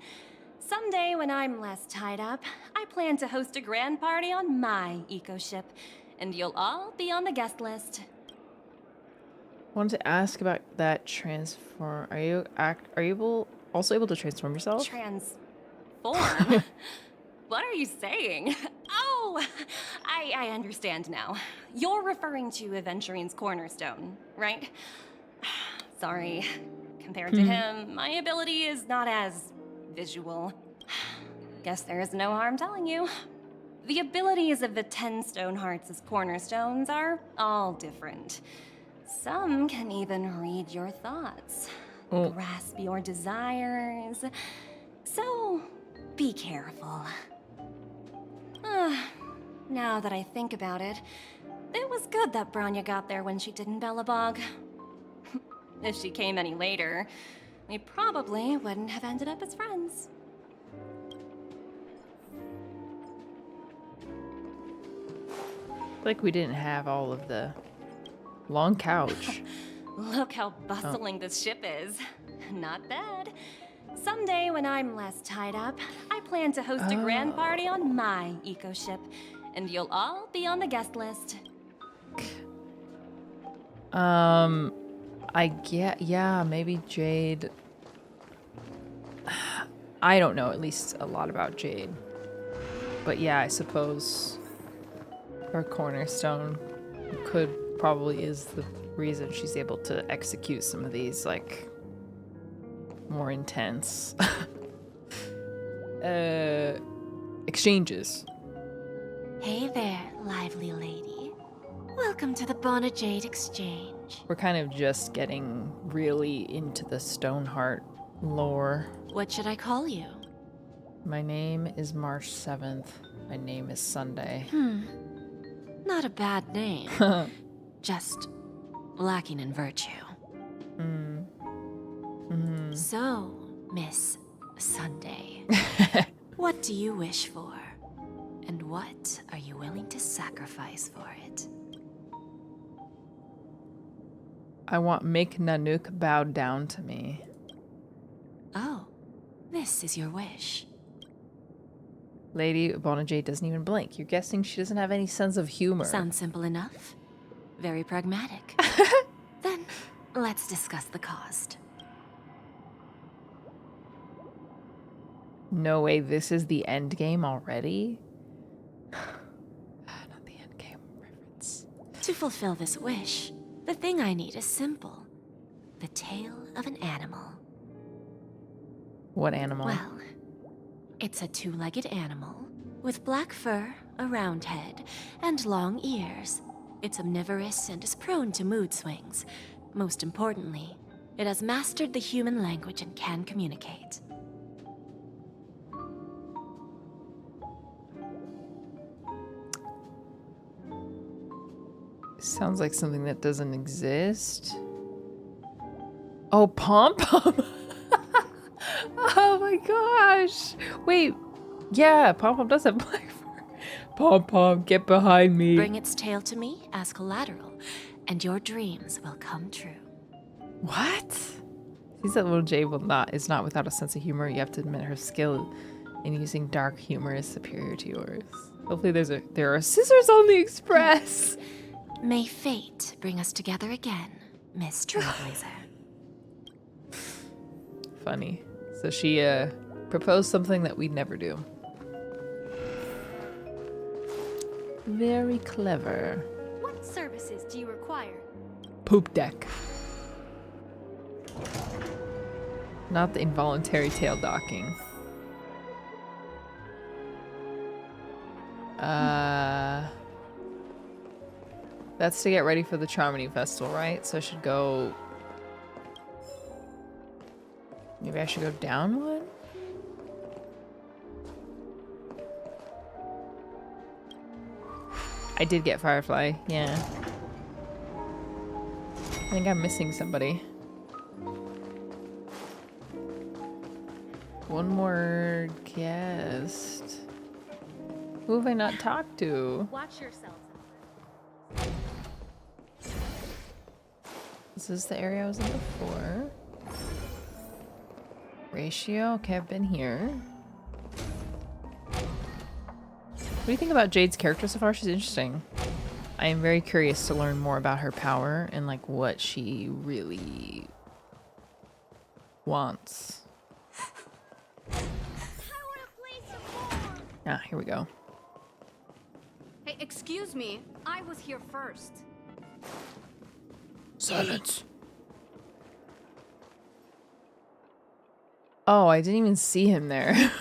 Someday when I'm less tied up, I plan to host a grand party on my eco-ship, and you'll all be on the guest list. Wanted to ask about that transform. Are you also able to transform yourself? Transform? What are you saying? Oh, I understand now. You're referring to Aventurine's cornerstone, right? Sorry. Compared to him, my ability is not as visual. Guess there is no harm telling you. The abilities of the 10 stone hearts as cornerstones are all different. Some can even read your thoughts, grasp your desires. So, be careful. Now that I think about it, it was good that Branya got there when she did in Belobog. If she came any later, we probably wouldn't have ended up as friends. Like we didn't have all of the long couch. Look how bustling this ship is. Not bad. Someday when I'm less tied up, I plan to host a grand party on my eco-ship, and you'll all be on the guest list. Yeah, maybe Jade. I don't know at least a lot about Jade. But yeah, I suppose her cornerstone probably is the reason she's able to execute some of these, like, more intense exchanges. Hey there, lively lady. Welcome to the Bona Jade Exchange. We're kind of just getting really into the Stoneheart lore. What should I call you? My name is March 7th. My name is Sunday. Not a bad name. Just lacking in virtue. So, Miss Sunday, what do you wish for? And what are you willing to sacrifice for it? I want make Nanook bow down to me. Oh, this is your wish. Lady Bona Jade doesn't even blink. You're guessing she doesn't have any sense of humor. Sounds simple enough. Very pragmatic. Then, let's discuss the cost. No way, this is the end game already? Not the end game reference. To fulfill this wish, the thing I need is simple. The tail of an animal. What animal? Well, it's a two-legged animal with black fur, a round head, and long ears. It's omnivorous and is prone to mood swings. Most importantly, it has mastered the human language and can communicate. Sounds like something that doesn't exist. Oh, Pom Pom. Oh my gosh. Wait. Yeah, Pom Pom does have black fur. Pom Pom, get behind me. Bring its tail to me as collateral, and your dreams will come true. What? Seems that little Jade is not without a sense of humor. You have to admit her skill in using dark humor is superior to yours. Hopefully there are scissors on the express. May fate bring us together again, Miss Trailblazer. Funny. So she proposed something that we'd never do. Very clever. What services do you require? Poop deck. Not the involuntary tail docking. That's to get ready for the Charmony Festival, right? So I should go... Maybe I should go down one? I did get Firefly, yeah. I think I'm missing somebody. One more guest. Who have I not talked to? Watch yourselves. This is the area I was in before. Ratio, okay, I've been here. What do you think about Jade's character so far? She's interesting. I am very curious to learn more about her power and like what she really wants. Ah, here we go. Hey, excuse me. I was here first. Silence. Oh, I didn't even see him there.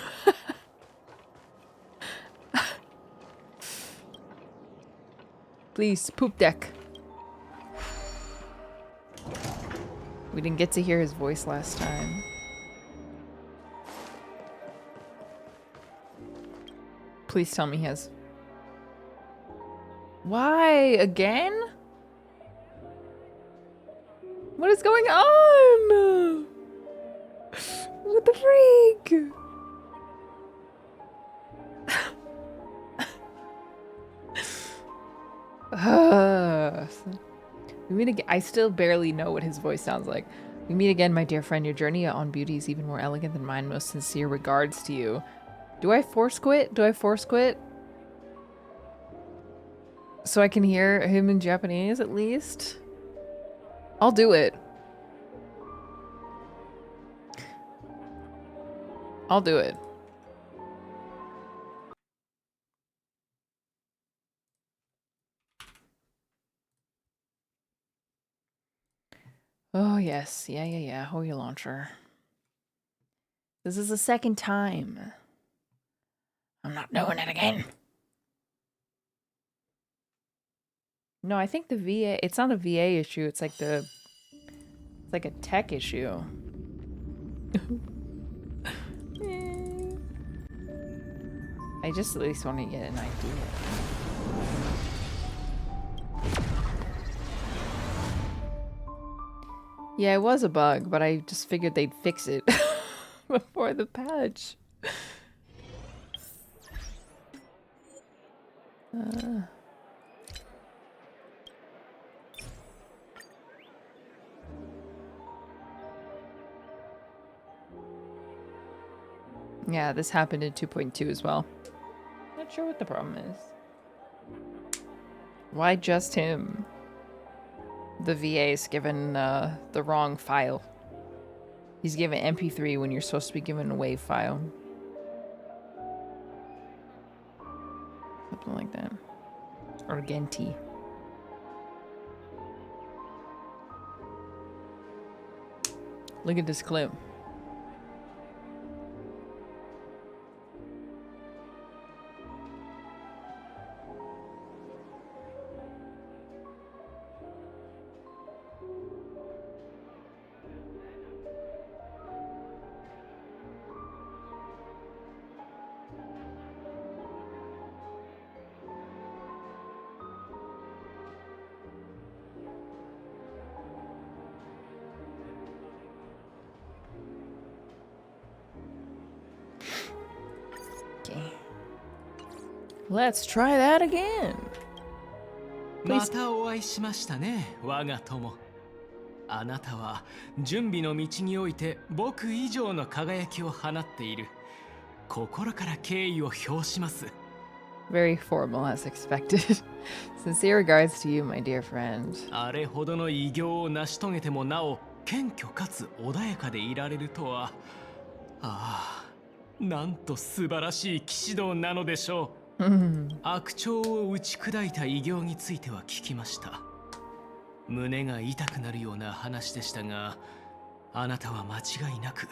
Please, poop deck. We didn't get to hear his voice last time. Please tell me he has... Why? Again? What is going on? What the freak? We meet again. I still barely know what his voice sounds like. We meet again, my dear friend. Your journey on beauty is even more elegant than mine. Most sincere regards to you. Do I force quit? Do I force quit? So I can hear him in Japanese at least? I'll do it. I'll do it. Oh, yes. Yeah. Hoya launcher. This is the second time. I'm not doing it again. No, I think the VA... It's not a VA issue. It's like the... It's like a tech issue. I just at least want to get an idea. Yeah, it was a bug, but I just figured they'd fix it before the patch. Yeah, this happened in 2.2 as well. Not sure what the problem is. Why just him? The VA's given the wrong file. He's given MP3 when you're supposed to be given a WAV file. Something like that. Argenti. Look at this clip. Let's try that again. またお会いしましたね、我が友。あなたは準備の道において僕以上の輝きを放っている。心から敬意を表します。Very formal as expected. Sincere regards to you, my dear friend. あれほどの偉業を成し遂げてもなお謙虚かつ穏やかでいられるとは、ああ、なんと素晴らしい騎士道なのでしょう。悪鳥を打ち砕いた偉業については聞きました。胸が痛くなるような話でしたが、あなたは間違いなく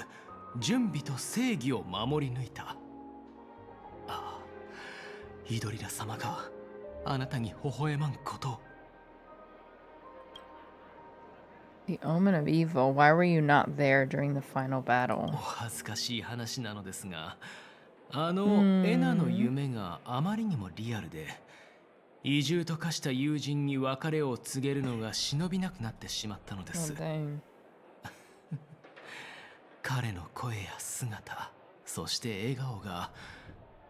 準備と正義を守り抜いた。ああ、イドリラ様があなたに微笑まんことを。The omen of evil. Why were you not there during the final battle? お恥ずかしい話なのですが、あのエナの夢があまりにもリアルで、移住と化した友人に別れを告げるのが忍びなくなってしまったのです。彼の声や姿、そして笑顔が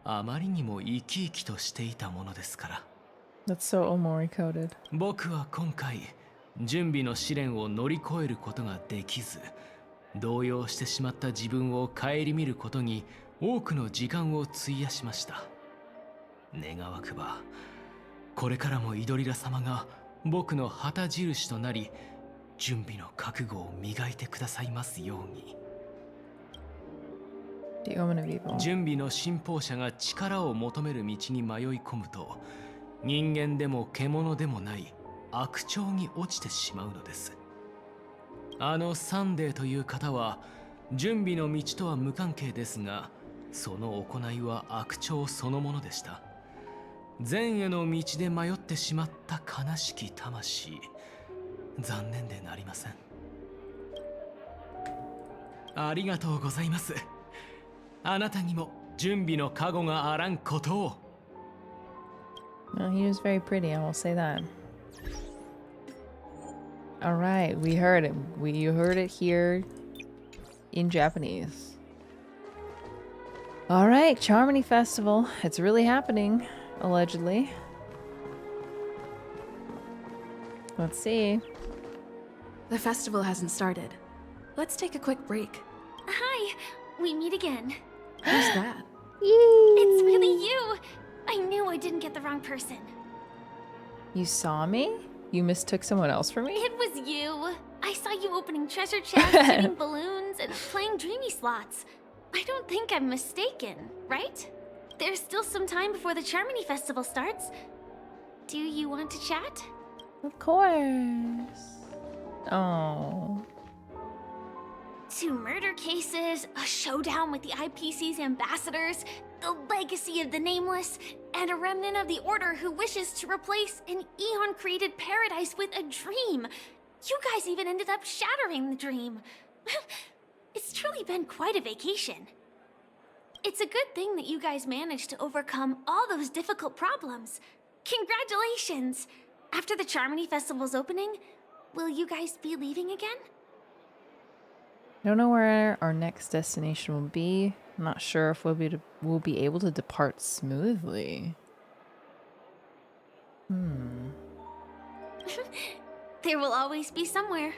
あまりにも生き生きとしていたものですから。That's so Omori coded. 僕は今回準備の試練を乗り越えることができず、動揺してしまった自分を顧みることに多くの時間を費やしました。願わくばこれからもイドリラ様が僕の旗印となり、準備の覚悟を磨いてくださいますように。The omen of evil. 準備の信奉者が力を求める道に迷い込むと、人間でも獣でもない悪鳥に落ちてしまうのです。あのサンデーという方は準備の道とは無関係ですが、その行いは悪鳥そのものでした。善への道で迷ってしまった悲しき魂、残念でなりません。ありがとうございます。あなたにも準備の加護があらんことを。Well, he was very pretty, I will say that. Alright, we heard it. You heard it here in Japanese. Alright, Charmony Festival. It's really happening, allegedly. Let's see. The festival hasn't started. Let's take a quick break. Hi, we meet again. Who's that? It's really you. I knew I didn't get the wrong person. You saw me? You mistook someone else for me? It was you. I saw you opening treasure chests, shooting balloons, and playing dreamy slots. I don't think I'm mistaken, right? There's still some time before the Charmony Festival starts. Do you want to chat? Of course. Oh. 2 murder cases, a showdown with the IPC's ambassadors, the legacy of the Nameless, and a remnant of the Order who wishes to replace an Eon-created paradise with a dream. You guys even ended up shattering the dream. It's truly been quite a vacation. It's a good thing that you guys managed to overcome all those difficult problems. Congratulations! After the Charmony Festival's opening, will you guys be leaving again? I don't know where our next destination will be. I'm not sure if we'll be able to depart smoothly. There will always be somewhere.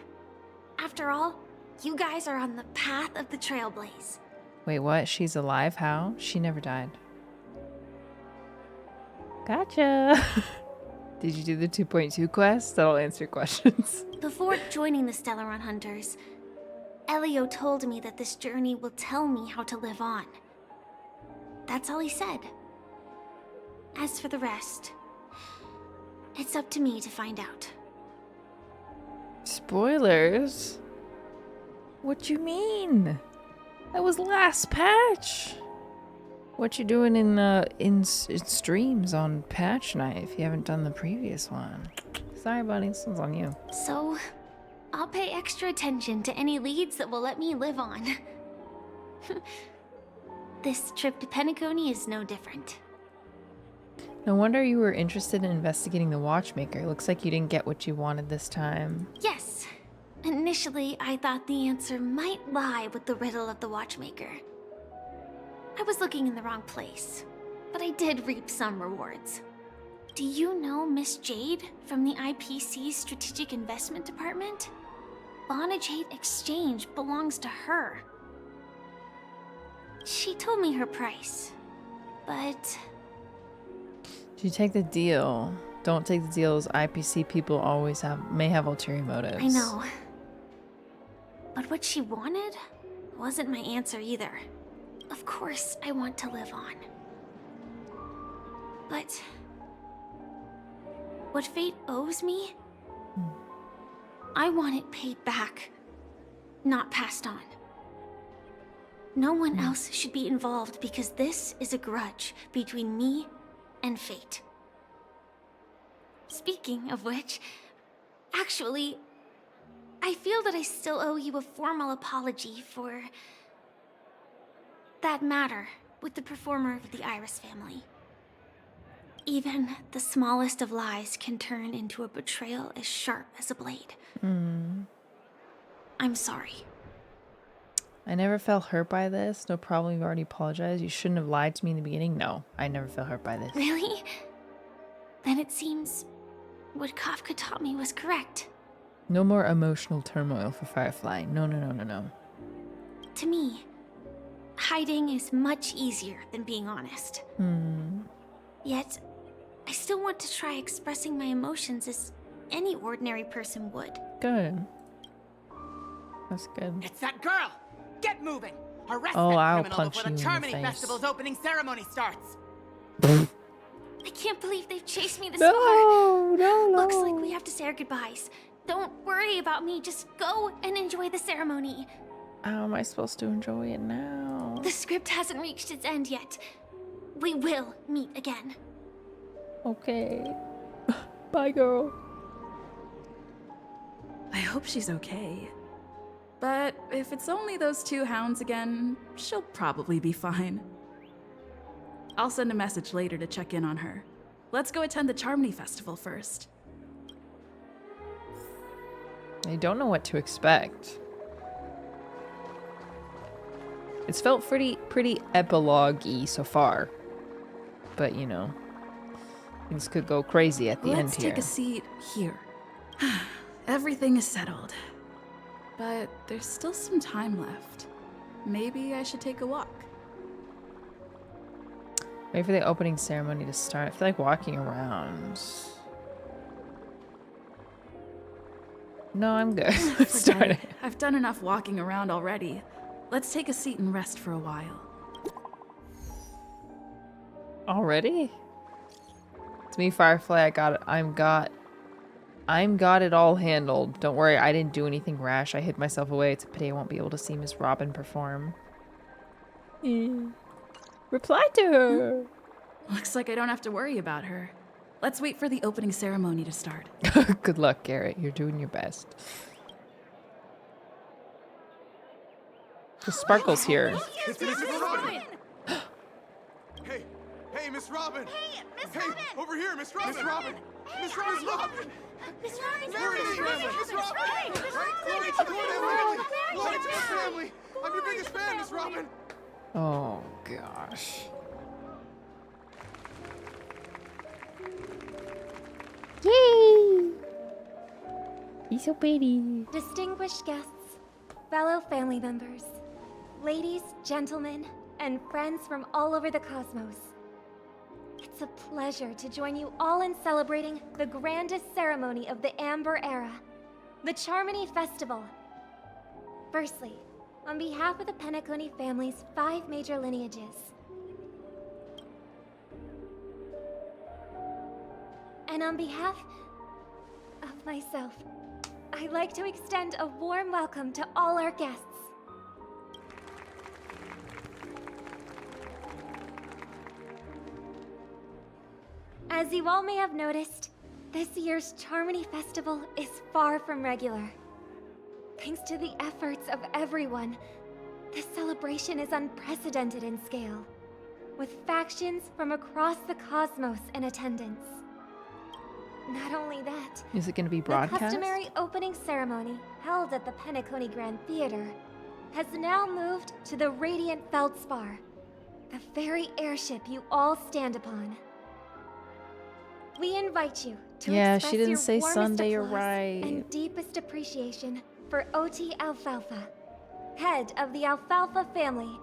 After all, you guys are on the path of the Trailblaze. Wait, what? She's alive? How? She never died. Gotcha! Did you do the 2.2 quest? That'll answer your questions. Before joining the Stellaron Hunters, Elio told me that this journey will tell me how to live on. That's all he said. As for the rest, it's up to me to find out. Spoilers? What you mean? That was last patch. What you doing in streams on patch night if you haven't done the previous one? Sorry, buddy. This one's on you. So, I'll pay extra attention to any leads that will let me live on. This trip to Penacony is no different. No wonder you were interested in investigating the Watchmaker. It looks like you didn't get what you wanted this time. Yes. Initially, I thought the answer might lie with the riddle of the Watchmaker. I was looking in the wrong place. but I did reap some rewards. Do you know Miss Jade from the IPC's Strategic Investment Department? Jade Exchange belongs to her. She told me her price, but... Did you take the deal? Don't take the deal, as IPC people always may have ulterior motives. I know. But what she wanted wasn't my answer either. Of course, I want to live on. But... what fate owes me? I want it paid back, not passed on. No one else should be involved because this is a grudge between me and fate. Speaking of which, actually, I feel that I still owe you a formal apology for that matter with the performer of the Iris family. Even the smallest of lies can turn into a betrayal as sharp as a blade. I'm sorry. I never felt hurt by this. No problem, you've already apologized. You shouldn't have lied to me in the beginning. No, I never felt hurt by this. Really? Then it seems what Kafka taught me was correct. No more emotional turmoil for Firefly. No, no, no, no, no. To me, hiding is much easier than being honest. Yet, I still want to try expressing my emotions as any ordinary person would. Good. That's good. It's that girl! Get moving! Arrest Oh, that I'll criminal punch before you the in the Charmony face. Festival's opening ceremony starts! I can't believe they've chased me this far. No. Looks like we have to say our goodbyes. Don't worry about me, just go and enjoy the ceremony. How am I supposed to enjoy it now? The script hasn't reached its end yet. We will meet again. Okay. Bye, girl. I hope she's okay. But if it's only those two hounds again, she'll probably be fine. I'll send a message later to check in on her. Let's go attend the Charmony Festival first. I don't know what to expect. It's felt pretty epilogue-y so far. But, you know, things could go crazy at the end here. Let's take a seat here. Everything is settled. But there's still some time left. Maybe I should take a walk. Wait for the opening ceremony to start. I feel like walking around. No, I'm good. Forget it. I've done enough walking around already. Let's take a seat and rest for a while. Already? It's me, Firefly. I got it. I'm got it all handled. Don't worry, I didn't do anything rash. I hid myself away. It's a pity I won't be able to see Miss Robin perform. Reply to her. Looks like I don't have to worry about her. Let's wait for the opening ceremony to start. Good luck, Garrett. You're doing your best. The Sparkle's here. It's Miss Robin! Hey, Miss Robin! Hey, Miss Robin! Over here, Miss Robin! Miss Robin! Miss Robin! Miss Robin! There it is, Miss Robin! Glory to family! Glory to the family! I'm your biggest fan, Miss Robin! Oh, gosh. Yay! He's so pretty. Distinguished guests, fellow family members, ladies, gentlemen, and friends from all over the cosmos. It's a pleasure to join you all in celebrating the grandest ceremony of the Amber Era, the Charmony Festival. Firstly, on behalf of the Penacony family's 5 major lineages, and on behalf of myself, I'd like to extend a warm welcome to all our guests. As you all may have noticed, this year's Charmony Festival is far from regular. Thanks to the efforts of everyone, this celebration is unprecedented in scale, with factions from across the cosmos in attendance. Not only that, is it going to be the broadcast? customary opening ceremony held at the Penacony Grand Theater has now moved to the Radiant Feldspar, the very airship you all stand upon. We invite you to express she didn't your say warmest Sunday, you're applause right. and deepest appreciation for OT Alfalfa, head of the Alfalfa family,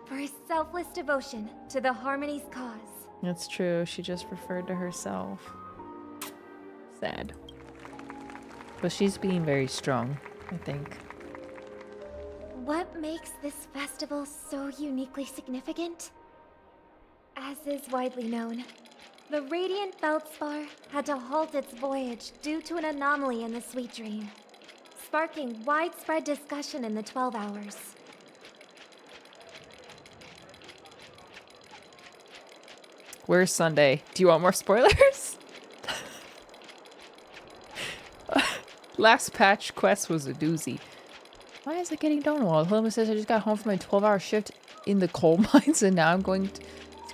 for his selfless devotion to the Harmony's cause. That's true. She just referred to herself. Sad. But she's being very strong, I think. What makes this festival so uniquely significant? As is widely known, the Radiant Feldspar had to halt its voyage due to an anomaly in the Sweet Dream, sparking widespread discussion in the 12 Hours. Where's Sunday? Do you want more spoilers? Last patch quest was a doozy. Why is it getting Donald? Hilma says I just got home from my 12-hour shift in the coal mines and now I'm going to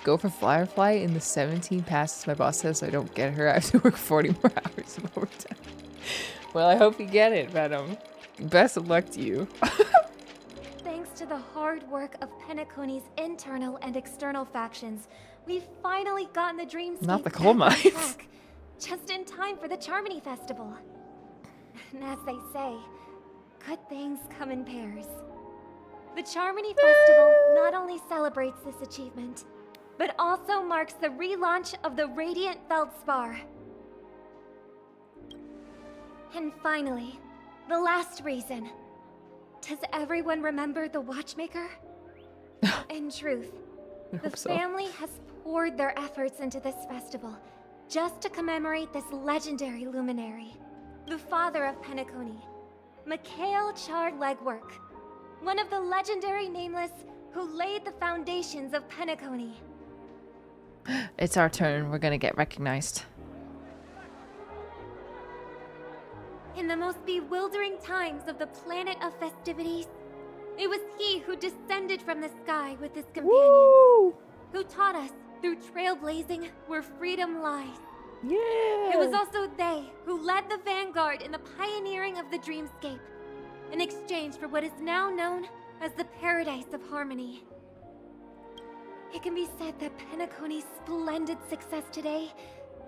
go for Firefly in the 17 passes. My boss says I don't get her. I have to work 40 more hours of overtime. Well, I hope you get it, madam. Best of luck to you. Thanks to the hard work of Penacony's internal and external factions, we've finally gotten the Dreamscape Not the coal back on mines. track, just in time for the Charmony Festival. And as they say, good things come in pairs. The Charmony Festival not only celebrates this achievement, but also marks the relaunch of the Radiant Feldspar. And finally, the last reason. Does everyone remember the Watchmaker? In truth, the family has poured their efforts into this festival just to commemorate this legendary luminary, the father of Penacony, Mikhail Chard-Legwork, one of the legendary Nameless who laid the foundations of Penacony. It's our turn. We're gonna get recognized. In the most bewildering times of the planet of festivities, it was he who descended from the sky with his companions, who taught us through trailblazing where freedom lies. Yeah! It was also they who led the vanguard in the pioneering of the Dreamscape, in exchange for what is now known as the Paradise of Harmony. It can be said that Penacony's splendid success today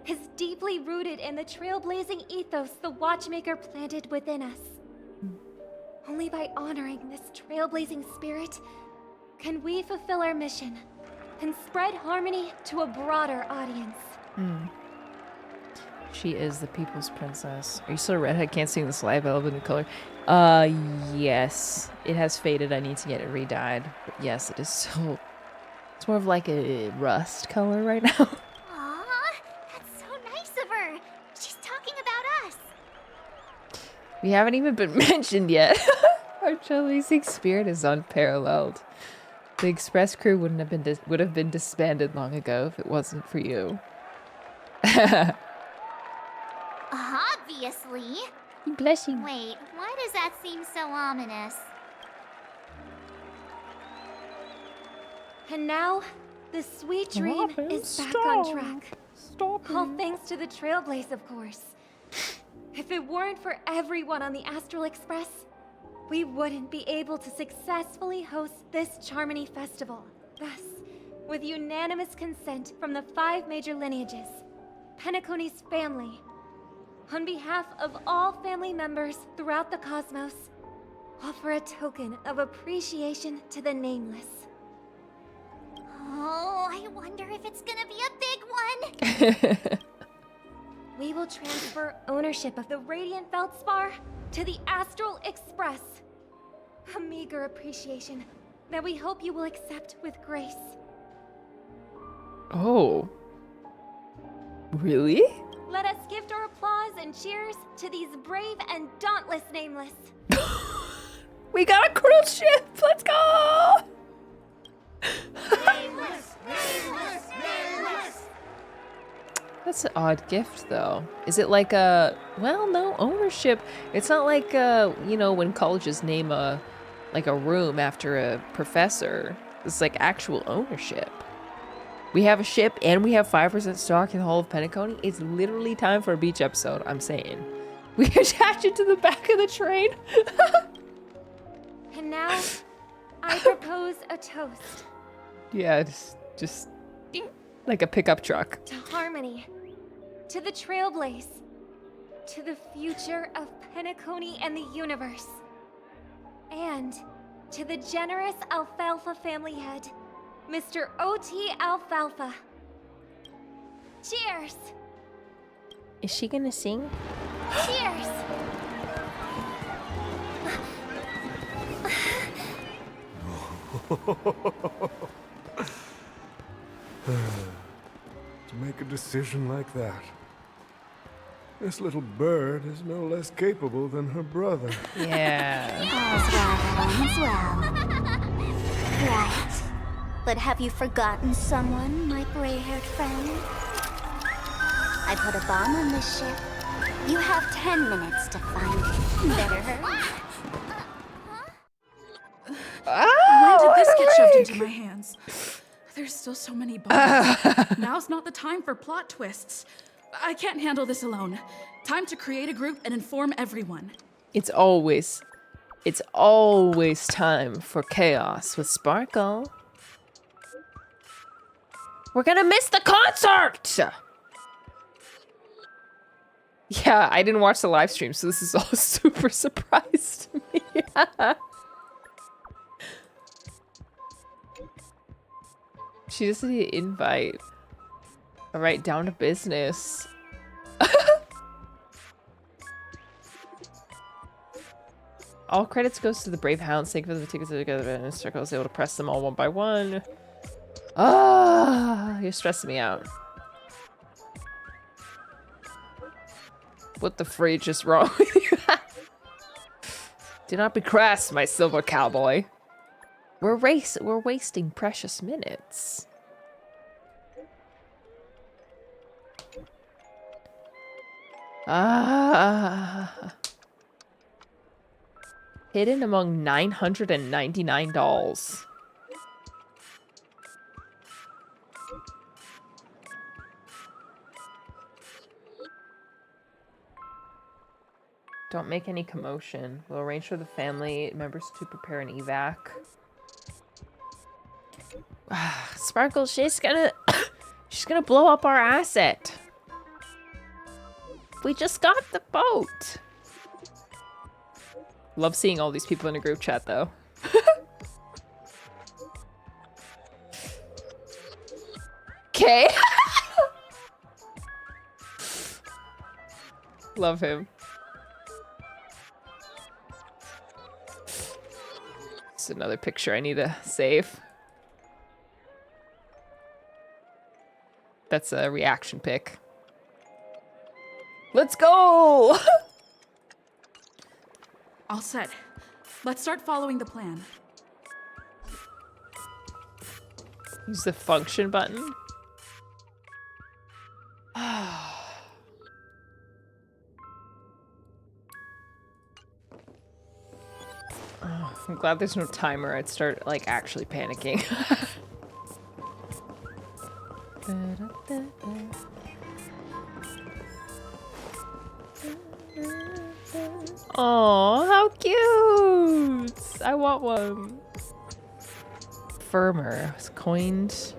is deeply rooted in the trailblazing ethos the Watchmaker planted within us. Only by honoring this trailblazing spirit can we fulfill our mission and spread harmony to a broader audience. She is the people's princess. Are you still a redhead? Can't see this live element of color. Yes. It has faded. I need to get it re-dyed. But yes, it is so... It's more of like a rust color right now. Aw, that's so nice of her. She's talking about us. We haven't even been mentioned yet. Our trailblazing spirit is unparalleled. The express crew would have been disbanded long ago if it wasn't for you. Obviously. Blushing. Wait, why does that seem so ominous? And now, the Sweet Dream is back on track. All thanks to the Trailblaze, of course. If it weren't for everyone on the Astral Express, we wouldn't be able to successfully host this Charmony Festival. Thus, with unanimous consent from the 5 major lineages, Penacony's family, on behalf of all family members throughout the cosmos, offer a token of appreciation to the Nameless. Oh, I wonder if it's gonna be a big one. We will transfer ownership of the Radiant Feldspar to the Astral Express. A meager appreciation that we hope you will accept with grace. Oh. Really? Let us gift our applause and cheers to these brave and dauntless Nameless. We got a cruise ship! Let's go! Nameless! Nameless! Nameless! That's an odd gift, though. Is it like a... Well, no, ownership. It's not like, you know, when colleges name a room after a professor. It's like actual ownership. We have a ship and we have 5% stock in the Hall of Penacony. It's literally time for a beach episode, I'm saying. We attach it to the back of the train. And now, I propose a toast. Yeah, just Just ding, like a pickup truck. To Harmony. To the Trailblaze. To the future of Penacony and the universe. And to the generous Alfalfa family head, Mr. O.T. Alfalfa. Cheers! Is she gonna sing? Cheers! To make a decision like that. This little bird is no less capable than her brother. Yeah. As well. Right. But have you forgotten someone, my gray-haired friend? I put a bomb on this ship. You have 10 minutes to find it. Better hurry. When did this get shoved into my hands? There's still so many bombs. Now's not the time for plot twists. I can't handle this alone. Time to create a group and inform everyone. It's always time for chaos with Sparkle. We're gonna miss the concert! Yeah, I didn't watch the live stream, so this is all super surprise to me. She just need an invite. Alright, down to business. All credits goes to the Brave Hounds. Thank you for the tickets together and Circle was able to press them all one by one. Ah, you're stressing me out. What the fridge is wrong with you? Do not be crass, my silver cowboy. We're wasting precious minutes. Ah. Hidden among 999 dolls. Don't make any commotion. We'll arrange for the family members to prepare an evac. Sparkle, she's gonna blow up our asset. We just got the boat. Love seeing all these people in a group chat though. Okay. Love him. It's another picture I need to save. That's a reaction pic. Let's go! All set. Let's start following the plan. Use the function button. Oh, I'm glad there's no timer. I'd start like actually panicking. Oh, how cute! I want one. Firmer was coined.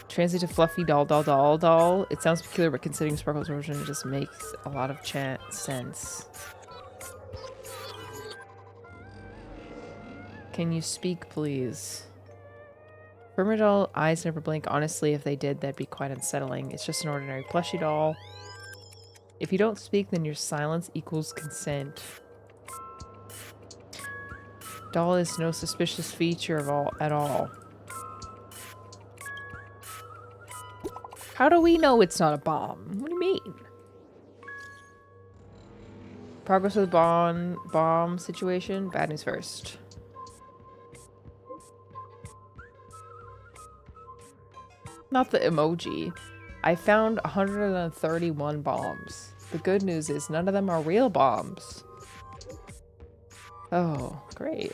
Translate to fluffy doll. It sounds peculiar, but considering Sparkle's version, it just makes a lot of sense. Can you speak, please? Firmer doll, eyes never blink. Honestly, if they did, that'd be quite unsettling. It's just an ordinary plushie doll. If you don't speak, then your silence equals consent. Doll is no suspicious feature at all. How do we know it's not a bomb? What do you mean? Progress with the bomb situation. Bad news first. Not the emoji. I found 131 bombs. The good news is none of them are real bombs. Oh, great.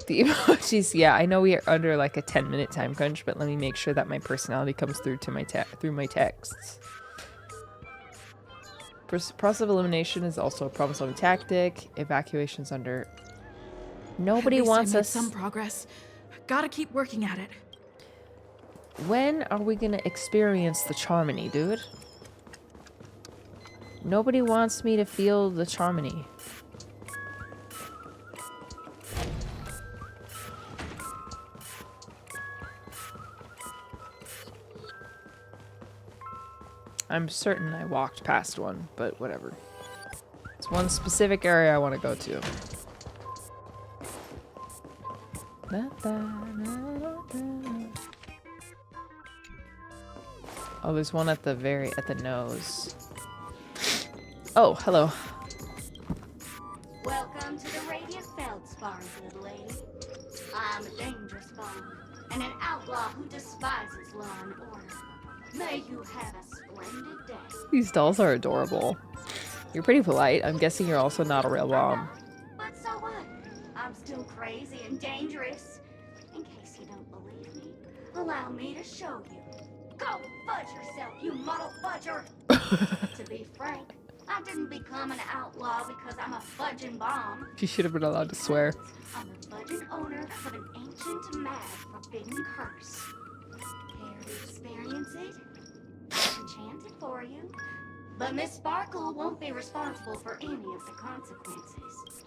The emojis, yeah, I know we are under like a 10-minute time crunch, but let me make sure that my personality comes through to my my texts. Process of elimination is also a problem-solving tactic. Evacuation's under Nobody At least wants I made us. some progress. Gotta keep working at it. When are we gonna experience the Charmony, dude? Nobody wants me to feel the Charmony. I'm certain I walked past one, but whatever. It's one specific area I want to go to. Oh, there's one at the nose. Oh, hello. Welcome to the Radiant Feldspars, little lady. I'm a dangerous bomb, and an outlaw who despises law and order. May you have a splendid day. These dolls are adorable. You're pretty polite. I'm guessing you're also not a real bomb. But so what? I'm still crazy and dangerous. In case you don't believe me, allow me to show you. Go fudge yourself, you muddle fudger! To be frank, I didn't become an outlaw because I'm a fudging bomb. She should have been allowed to swear. I'm the fudging owner of an ancient, mad, forbidden curse. Care to experience it? I'll enchant it for you. But Miss Sparkle won't be responsible for any of the consequences.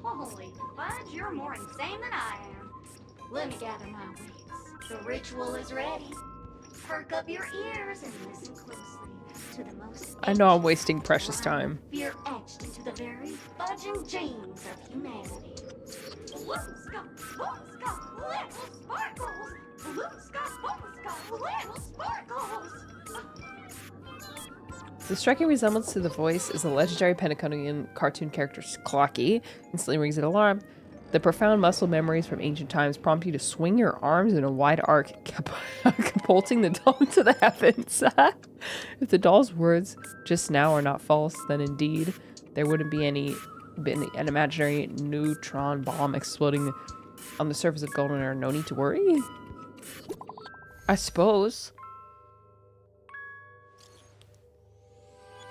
Holy fudge, you're more insane than I am. Let me gather my wits. The ritual is ready. Perk up your ears and listen closely to the most. I know I'm wasting precious time. Fear etched into the very fudging genes of humanity. Boomska, boomska, little sparkles. Boomska, boomska, little sparkles. The striking resemblance to the voice is the legendary Penaconian cartoon character Clocky. Instantly rings an alarm. The profound muscle memories from ancient times prompt you to swing your arms in a wide arc, catapulting the doll into the heavens. If the doll's words just now are not false, then indeed there wouldn't be an imaginary neutron bomb exploding on the surface of Golden Earth. No need to worry. I suppose.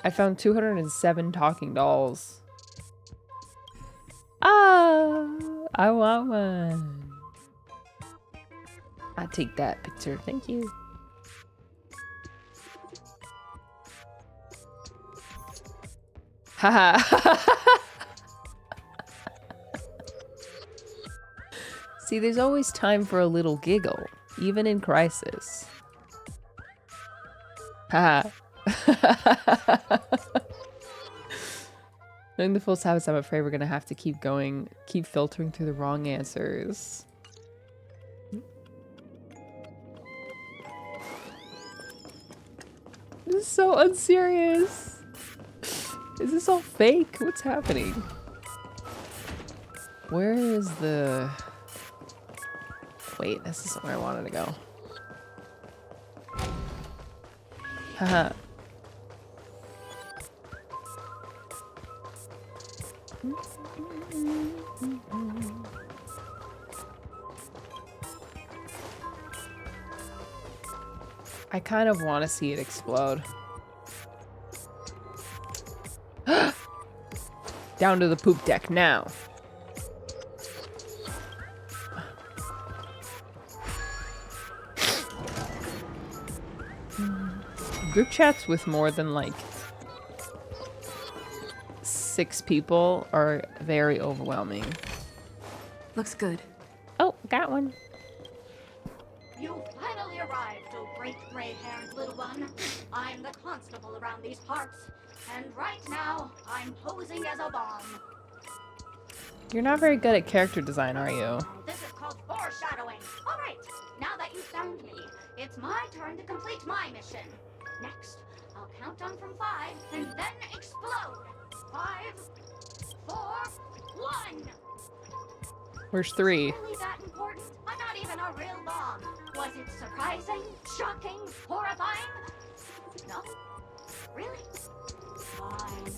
I found 207 talking dolls. Ah, I want one. I take that picture, thank you. Haha. See, there's always time for a little giggle, even in crisis. Haha. Knowing the full habits, I'm afraid we're gonna have to keep filtering through the wrong answers. This is so unserious. Is this all fake? What's happening? Where is the... Wait, this isn't where I wanted to go. Haha. I kind of want to see it explode. Down to the poop deck now. Group chats with more than like 6 people are very overwhelming. Looks good. Oh, got one. You finally arrived, oh great gray-haired little one. I'm the constable around these parts, and right now, I'm posing as a bomb. You're not very good at character design, are you? This is called foreshadowing. All right, now that you've found me, it's my turn to complete my mission. Next, I'll count down from 5 and then explode. 5, 4, 1. Where's 3? Really that important? I'm not even a real bomb. Was it surprising, shocking, horrifying? No? Really? Fine.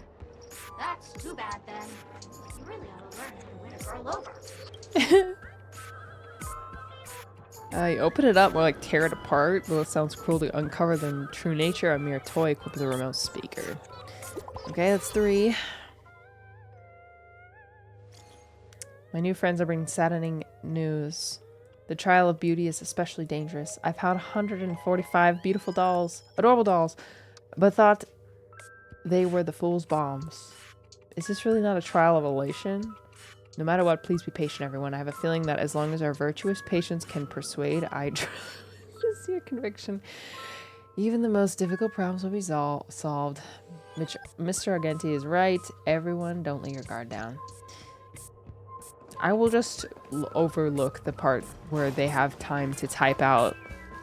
That's too bad then. You really ought to learn how to win a girl over. You open it up, more like tear it apart. Though it sounds cruel to uncover the true nature, a mere toy equipped with a remote speaker. Okay, that's 3. My new friends are bringing saddening news. The trial of beauty is especially dangerous. I've had 145 beautiful dolls, adorable dolls, but thought they were the fool's bombs. Is this really not a trial of elation? No matter what, please be patient, everyone. I have a feeling that as long as our virtuous patience can persuade, I trust your conviction. Even the most difficult problems will be solved. Mr. Argenti is right. Everyone, don't let your guard down. I will just overlook the part where they have time to type out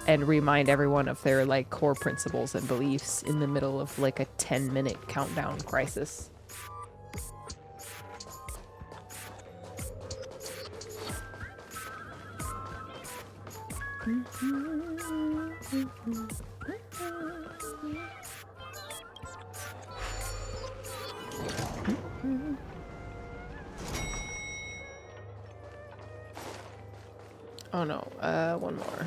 and remind everyone of their like core principles and beliefs in the middle of like a 10-minute countdown crisis. Oh no, one more.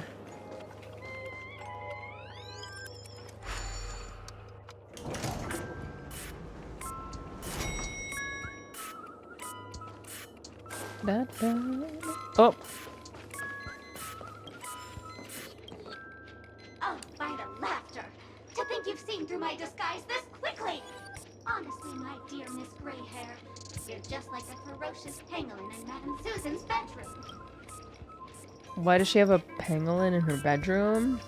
Da, da. Oh! Oh, by the laughter! To think you've seen through my disguise this quickly! Honestly, my dear Miss Greyhair, you're just like a ferocious pangolin in Madame Susan's bedroom. Why does she have a pangolin in her bedroom?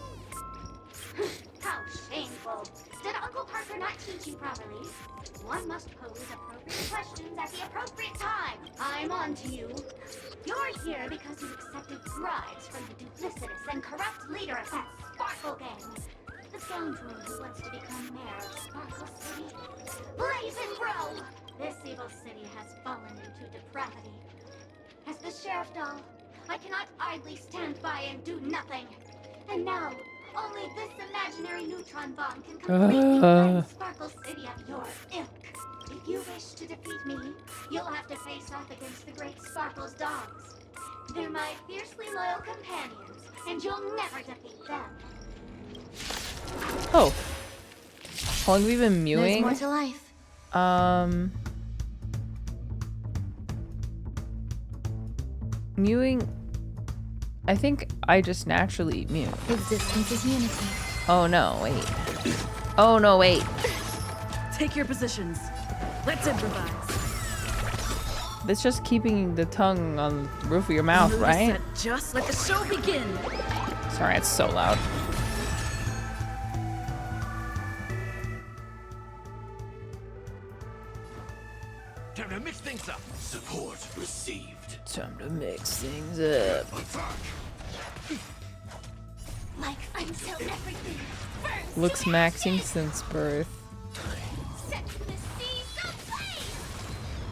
How shameful! Did Uncle Parker not teach you properly? One must pose appropriate questions at the appropriate time. I'm on to you. You're here because you accepted bribes from the duplicitous and corrupt leader of that Sparkle gang. The scoundrel who wants to become mayor of Sparkle City. Blazing Bro! This evil city has fallen into depravity. As the sheriff doll, I cannot idly stand by and do nothing. And now, only this imaginary neutron bomb can completely cleanse Sparkle City of your ilk. If you wish to defeat me, you'll have to face off against the great Sparkle's dogs. They're my fiercely loyal companions, and you'll never defeat them. Oh. How long have we been mewing? There's more to life. Mewing. I think I just naturally mew. Existence is unity. Oh no, wait. Oh no, wait. Take your positions. Let's improvise. That's just keeping the tongue on the roof of your mouth, right? Just let the show begin. Sorry, it's so loud. Time to mix things up. Support received. Time to mix things up. Like until everything burns. Looks maxing since birth.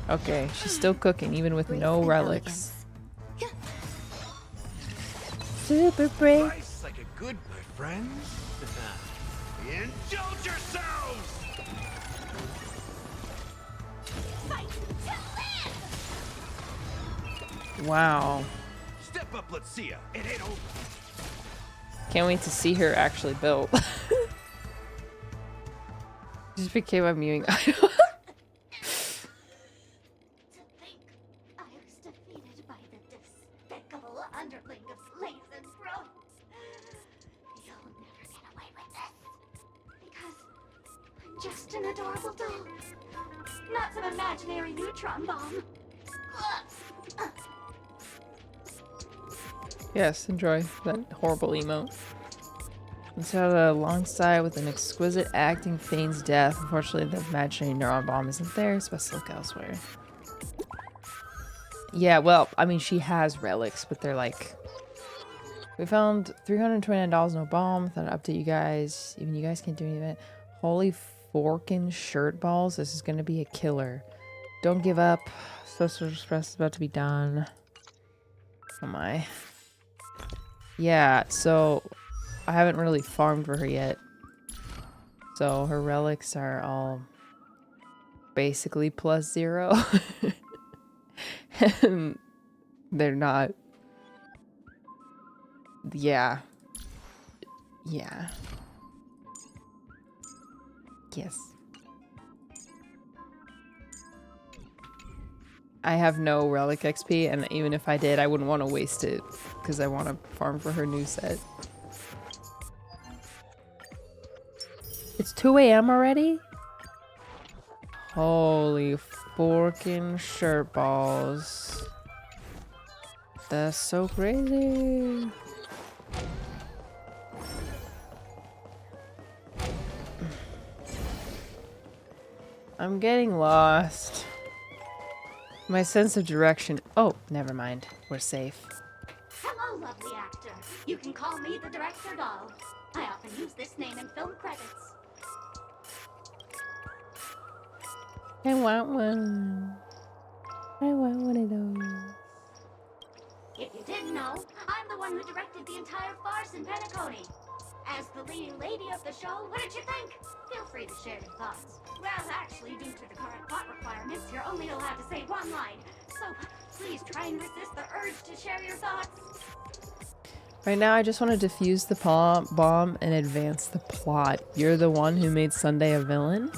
Okay, she's still cooking even with no relics. Super break. Nice, like a good my friends. Indulge yourselves. Wow. Step up, let's see ya. It ain't over. Can't wait to see her actually built. Just became a mewing idol. Underling of slaves and bro. You'll never get away with this. Because I'm just an adorable doll. Not some imaginary neutron bomb. Yes, enjoy that horrible emote. Let's have a long sigh with an exquisite acting feigns death. Unfortunately, the imaginary neuron bomb isn't there, so let's look elsewhere. Yeah, well, I mean, she has relics, but they're like... We found $329, no bomb. Thought I'd update you guys. Even you guys can't do any of it. Holy forkin' shirt balls. This is going to be a killer. Don't give up. Social Express is about to be done. Oh my. Yeah, so... I haven't really farmed for her yet. So her relics are all... basically +0. And they're not. Yeah. Yeah. Yes. I have no relic XP, and even if I did, I wouldn't want to waste it because I want to farm for her new set. It's 2 a.m. already? Holy forking shirt balls. That's so crazy. I'm getting lost. My sense of direction. Oh, never mind. We're safe. Hello, lovely actor. You can call me the director doll. I often use this name in film credits. I want one. I want one of those. If you didn't know, I'm the one who directed the entire farce in Penacony. As the leading lady of the show, what did you think? Feel free to share your thoughts. Well, actually, due to the current plot requirements, you're only allowed to say one line. So, please try and resist the urge to share your thoughts. Right now, I just want to defuse the bomb and advance the plot. You're the one who made Sunday a villain?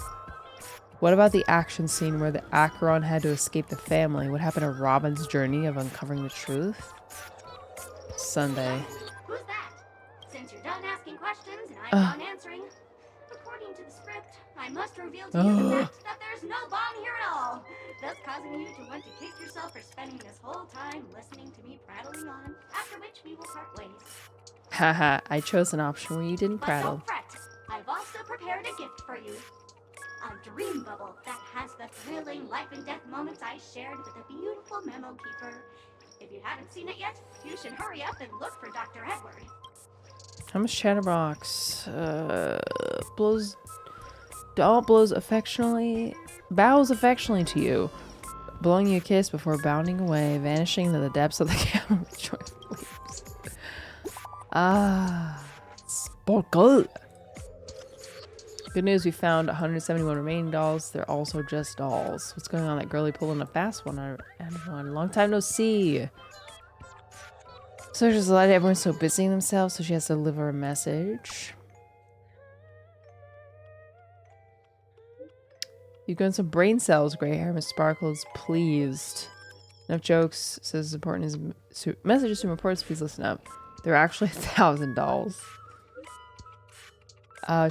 What about the action scene where the Acheron had to escape the family? What happened to Robin's journey of uncovering the truth? Sunday. Who's that? Since you're done asking questions and I'm done answering, according to the script, I must reveal to you the fact that there's no bomb here at all, thus causing you to want to kick yourself for spending this whole time listening to me prattling on, after which we will part ways. Haha, I chose an option where you didn't prattle. Don't fret. I've also prepared a gift for you. A dream bubble that has the thrilling life and death moments I shared with a beautiful memo keeper. If you haven't seen it yet, you should hurry up and look for Dr. Edward. How much chatterbox? Bows affectionately to you, blowing you a kiss before bounding away, vanishing into the depths of the camera with joyful leaps. Sparkle. Good news, we found 171 remaining dolls. They're also just dolls. What's going on? That girlie pulling a fast one. Everyone, long time no see. So just let everyone's so busy themselves, so she has to deliver a message. You've gotten some brain cells, gray hair. Miss Sparkle is pleased. Enough jokes, says it's important. His message is super important, so please listen up. There are actually 1,000 dolls.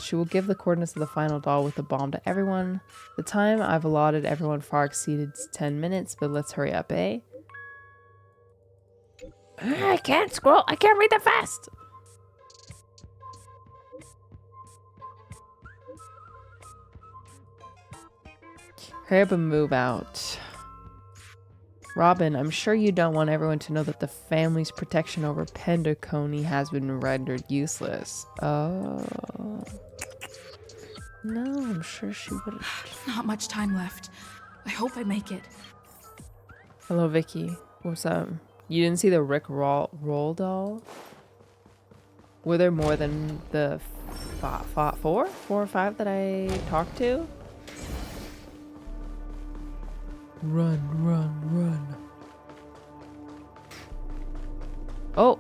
She will give the coordinates of the final doll with the bomb to everyone. The time I've allotted everyone far exceeded 10 minutes, but let's hurry up, eh? I can't scroll. I can't read that fast. Hurry up and move out. Robin, I'm sure you don't want everyone to know that the family's protection over Penacony has been rendered useless. Oh. No, I'm sure she wouldn't. Not much time left. I hope I make it. Hello, Vicky. What's up? You didn't see the Rick Roll doll? Were there more than the four or five that I talked to? Run, run, run. Oh.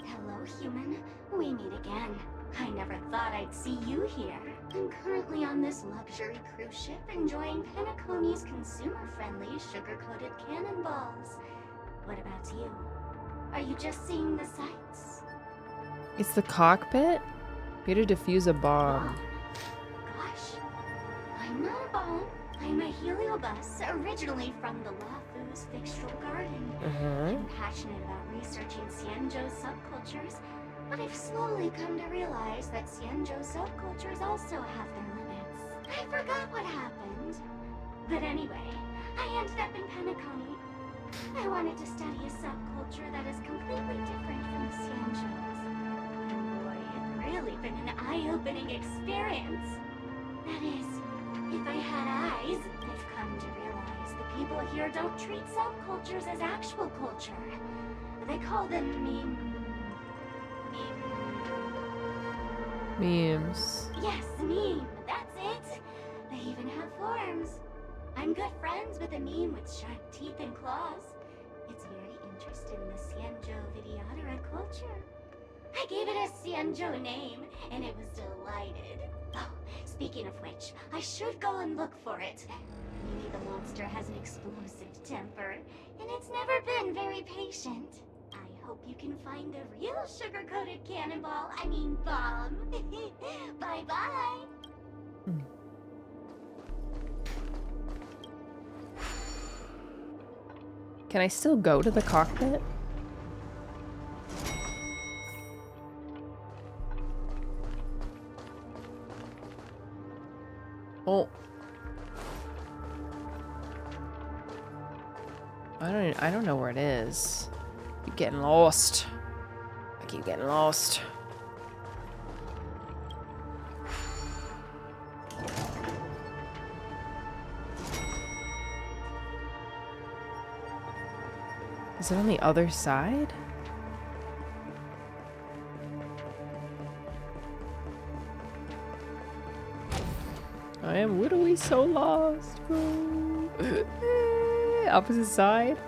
Hello, human. We meet again. I never thought I'd see you here. I'm currently on this luxury cruise ship enjoying Penacony's consumer-friendly sugar-coated cannonballs. What about you? Are you just seeing the sights? It's the cockpit? You had to defuse a bomb. Gosh. I'm not a bomb. I'm a heliobus, originally from the Lafu's fictional garden. I'm passionate about researching Xianzhou's subcultures, but I've slowly come to realize that Xianzhou subcultures also have their limits. I forgot what happened. But anyway, I ended up in Penacony. I wanted to study a subculture that is completely different from the Xianzhou's. And boy, it's really been an eye-opening experience. That is, if I had eyes, I've come to realize the people here don't treat subcultures as actual culture. They call them memes. Yes, meme. That's it. They even have forms. I'm good friends with a meme with sharp teeth and claws. It's very interested in the Xianzhou videotera culture. I gave it a Xianzhou name, and it was delighted. Oh, speaking of which, I should go and look for it. Maybe the monster has an explosive temper, and it's never been very patient. I hope you can find a real sugar-coated cannonball, I mean bomb. Bye-bye. Can I still go to the cockpit? Oh. I don't know where it is. I keep getting lost. I keep getting lost. Is it on the other side? I am literally so lost. Opposite side.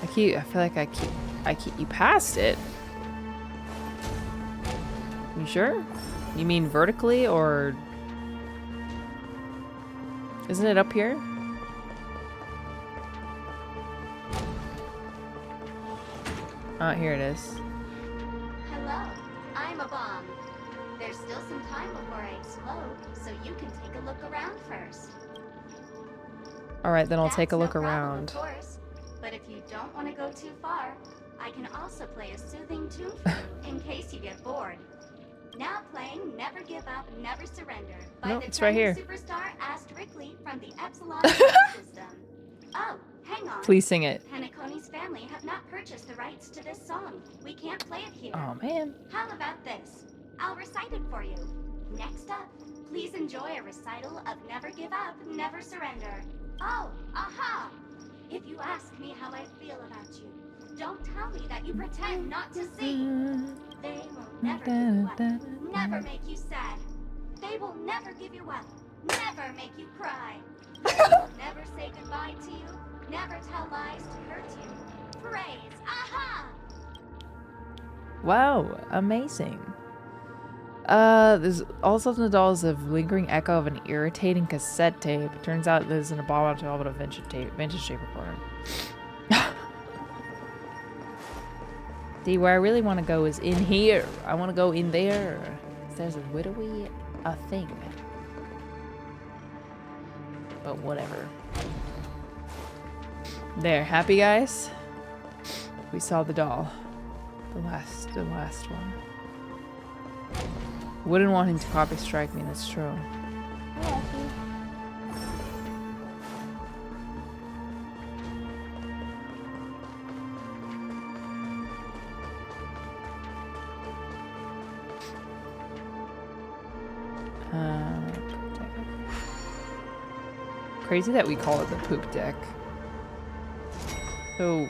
I feel like I keep you past it. You sure? You mean vertically or isn't it up here? Oh, here it is. Hello, I'm a bomb. There's still some time before I explode, so you can take a look around first. Alright, then I'll That's take a look no problem, around. Of course, but if you don't want to go too far, I can also play a soothing tune for you in case you get bored. Now playing Never Give Up, Never Surrender by Nope, the it's right here. superstar Asterically from the Epsilon system. Oh, hang on. Please sing it. Penacony's family have not purchased the rights to this song. We can't play it here. Oh, man. How about this? I'll recite it for you. Next up, please enjoy a recital of Never Give Up, Never Surrender. Oh, aha! If you ask me how I feel about you, don't tell me that you pretend not to see. They will never give you up, never make you sad. They will never give you up, never make you cry. They will never say goodbye to you, never tell lies to hurt you. Praise, aha! Wow, amazing. There's also the dolls of lingering echo of an irritating cassette tape. It turns out there's an abominable vintage tape recorder. See, where I really want to go is in here. I want to go in there. There's a widowy a thing. But whatever. There, happy guys? We saw the doll. The last one. Wouldn't want him to copy strike me, that's true. Crazy that we call it the poop deck. So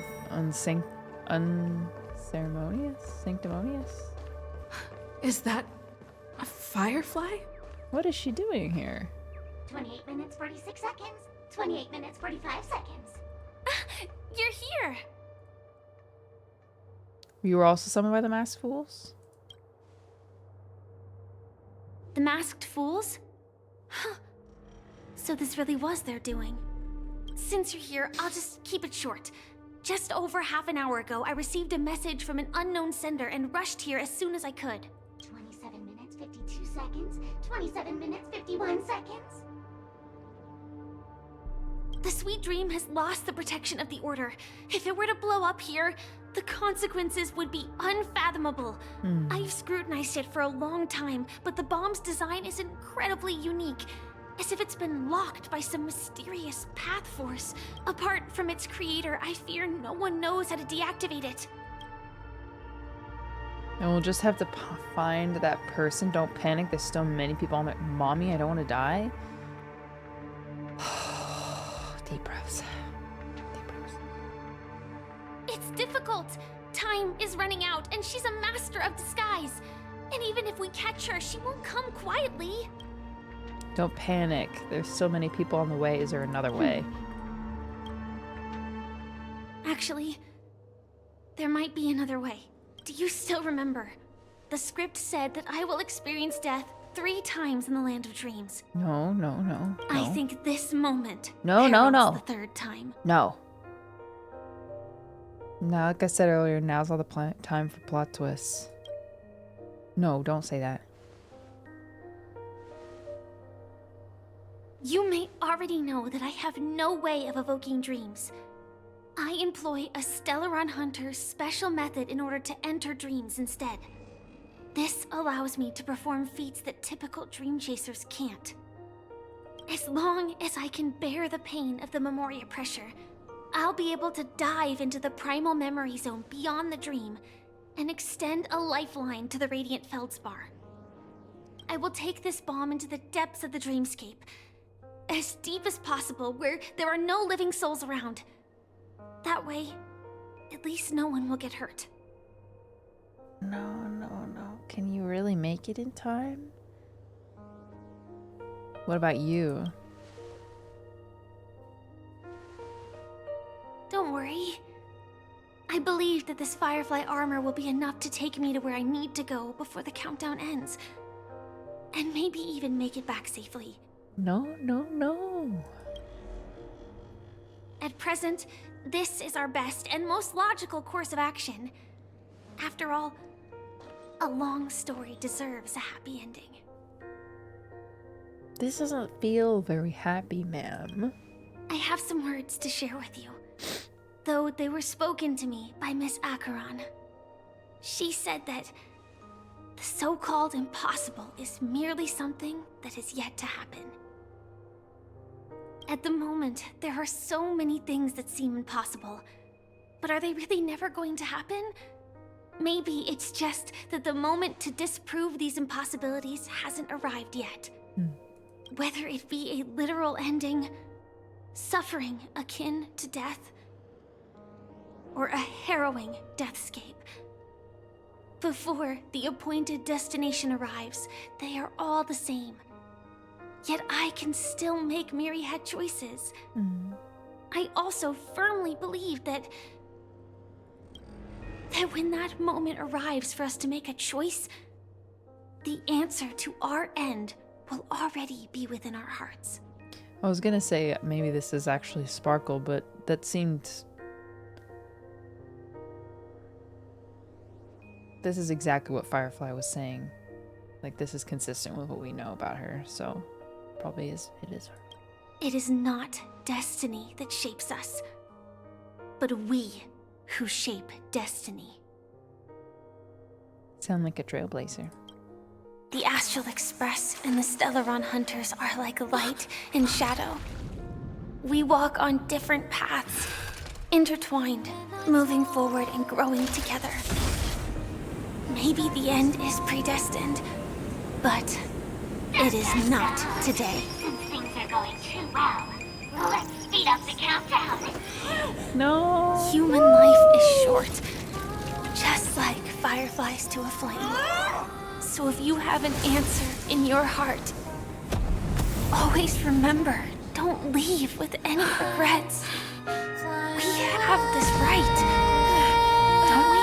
sanctimonious? Is that a Firefly? What is she doing here? 28 minutes, 46 seconds. 28 minutes, 45 seconds. You're here! You were also summoned by the Masked Fools? The Masked Fools? Huh. So this really was their doing. Since you're here, I'll just keep it short. Just over half an hour ago, I received a message from an unknown sender and rushed here as soon as I could. 27 minutes, 52 seconds. 27 minutes, 51 seconds. The Sweet Dream has lost the protection of the Order. If it were to blow up here, the consequences would be unfathomable. I've scrutinized it for a long time, but the bomb's design is incredibly unique. As if it's been locked by some mysterious path force. Apart from its creator, I fear no one knows how to deactivate it. And we'll just have to find that person. Don't panic, there's still many people on my... Mommy, I don't want to die. Deep breaths. Deep breaths. It's difficult. Time is running out, and she's a master of disguise. And even if we catch her, she won't come quietly. Don't panic. There's so many people on the way. Is there another way? Actually, there might be another way. Do you still remember? The script said that I will experience death 3 times in the Land of Dreams. No. I think this moment No. heralds the 3rd time. No. Now, like I said earlier, now's all the time for plot twists. No, don't say that. You may already know that I have no way of evoking dreams. I employ a Stellaron Hunter's special method in order to enter dreams instead. This allows me to perform feats that typical dream chasers can't. As long as I can bear the pain of the Memoria pressure, I'll be able to dive into the primal memory zone beyond the dream and extend a lifeline to the Radiant Feldspar. I will take this bomb into the depths of the dreamscape, as deep as possible, where there are no living souls around. That way, at least no one will get hurt. No. Can you really make it in time? What about you? Don't worry. I believe that this Firefly armor will be enough to take me to where I need to go before the countdown ends. And maybe even make it back safely. No. At present, this is our best and most logical course of action. After all, a long story deserves a happy ending. This doesn't feel very happy, ma'am. I have some words to share with you, though they were spoken to me by Miss Acheron. She said that the so-called impossible is merely something that is yet to happen. At the moment, there are so many things that seem impossible, but are they really never going to happen? Maybe it's just that the moment to disprove these impossibilities hasn't arrived yet. Whether it be a literal ending, suffering akin to death, or a harrowing deathscape. Before the appointed destination arrives, they are all the same. Yet I can still make myriad choices. I also firmly believe that when that moment arrives for us to make a choice, the answer to our end will already be within our hearts. I was gonna say maybe this is actually Sparkle, but that seemed... This is exactly what Firefly was saying. Like, this is consistent with what we know about her, so probably it is her. It is not destiny that shapes us, but we who shape destiny. Sound like a Trailblazer. The Astral Express and the Stellaron Hunters are like light and shadow. We walk on different paths, intertwined, moving forward and growing together. Maybe the end is predestined, but it is not today. Since things are going too well, let's speed up the countdown. No. Human life is short, just like fireflies to a flame. So if you have an answer in your heart, always remember, don't leave with any regrets. We have this right, don't we?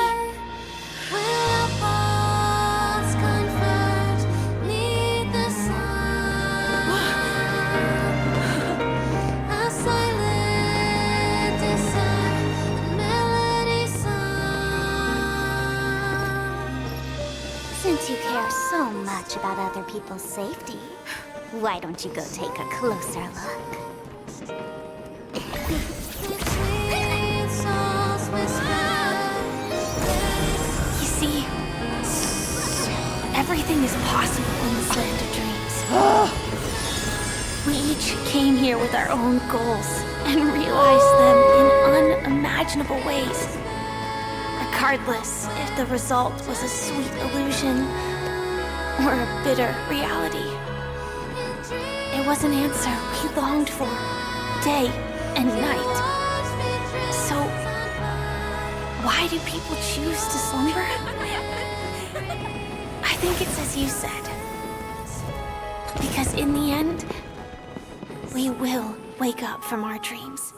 Since you care so much about other people's safety, why don't you go take a closer look? You see, everything is possible in this land of dreams. We each came here with our own goals and realized them in unimaginable ways. Regardless if the result was a sweet illusion or a bitter reality. It was an answer we longed for, day and night. So, why do people choose to slumber? I think it's as you said. Because in the end, we will wake up from our dreams.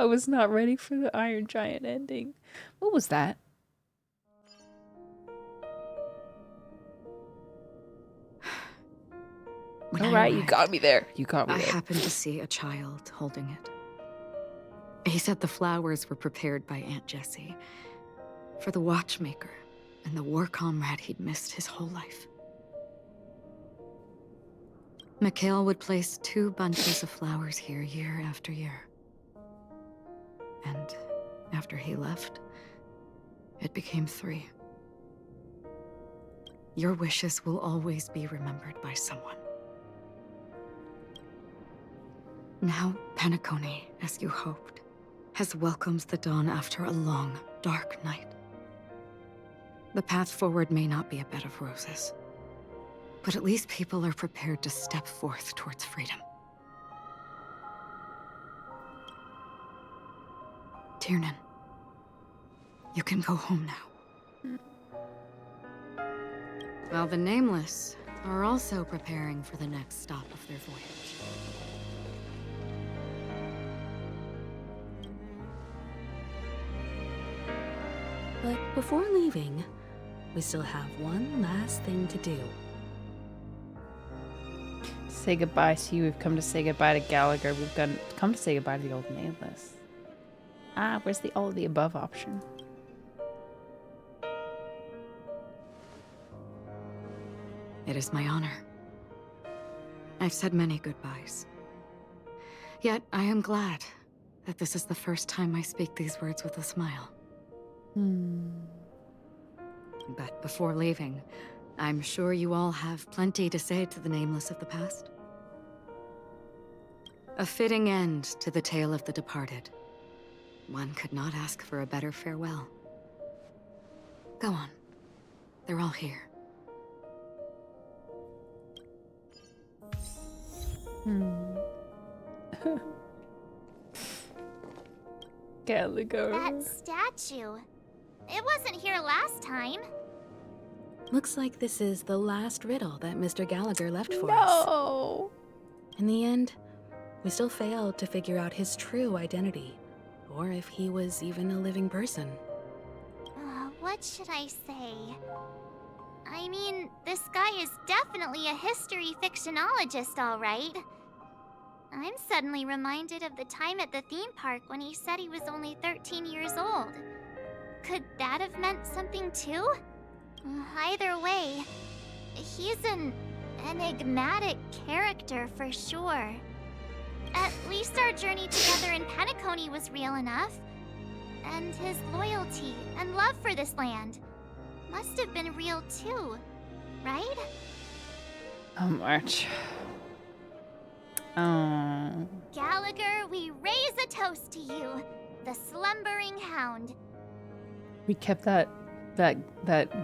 was not ready for the Iron Giant ending. What was that? All right, you got me there. You got me I there. happened to see a child holding it. He said the flowers were prepared by Aunt Jessie for the watchmaker and the war comrade he'd missed his whole life. Mikhail would place 2 bunches of flowers here year after year. And after he left, it became 3. Your wishes will always be remembered by someone. Now, Penacony, as you hoped, has welcomed the dawn after a long, dark night. The path forward may not be a bed of roses, but at least people are prepared to step forth towards freedom. Tiernan, you can go home now. While the Nameless are also preparing for the next stop of their voyage. But before leaving, we still have one last thing to do. Say goodbye to you. We've come to say goodbye to Gallagher. We've come to say goodbye to the old Nameless. Ah, where's the all of the above option? It is my honor. I've said many goodbyes. Yet I am glad that this is the first time I speak these words with a smile. But before leaving, I'm sure you all have plenty to say to the Nameless of the past. A fitting end to the tale of the departed. One could not ask for a better farewell. Go on. They're all here. Gallagher. That statue. It wasn't here last time. Looks like this is the last riddle that Mr. Gallagher left for us. No. In the end, we still failed to figure out his true identity, or if he was even a living person. What should I say? I mean, this guy is definitely a history fictionologist, all right. I'm suddenly reminded of the time at the theme park when he said he was only 13 years old. Could that have meant something too? Either way, he's an enigmatic character for sure. At least our journey together in Penacony was real enough. And his loyalty and love for this land must have been real too, right? Oh, March. Oh. Gallagher, we raise a toast to you, the slumbering hound. We kept that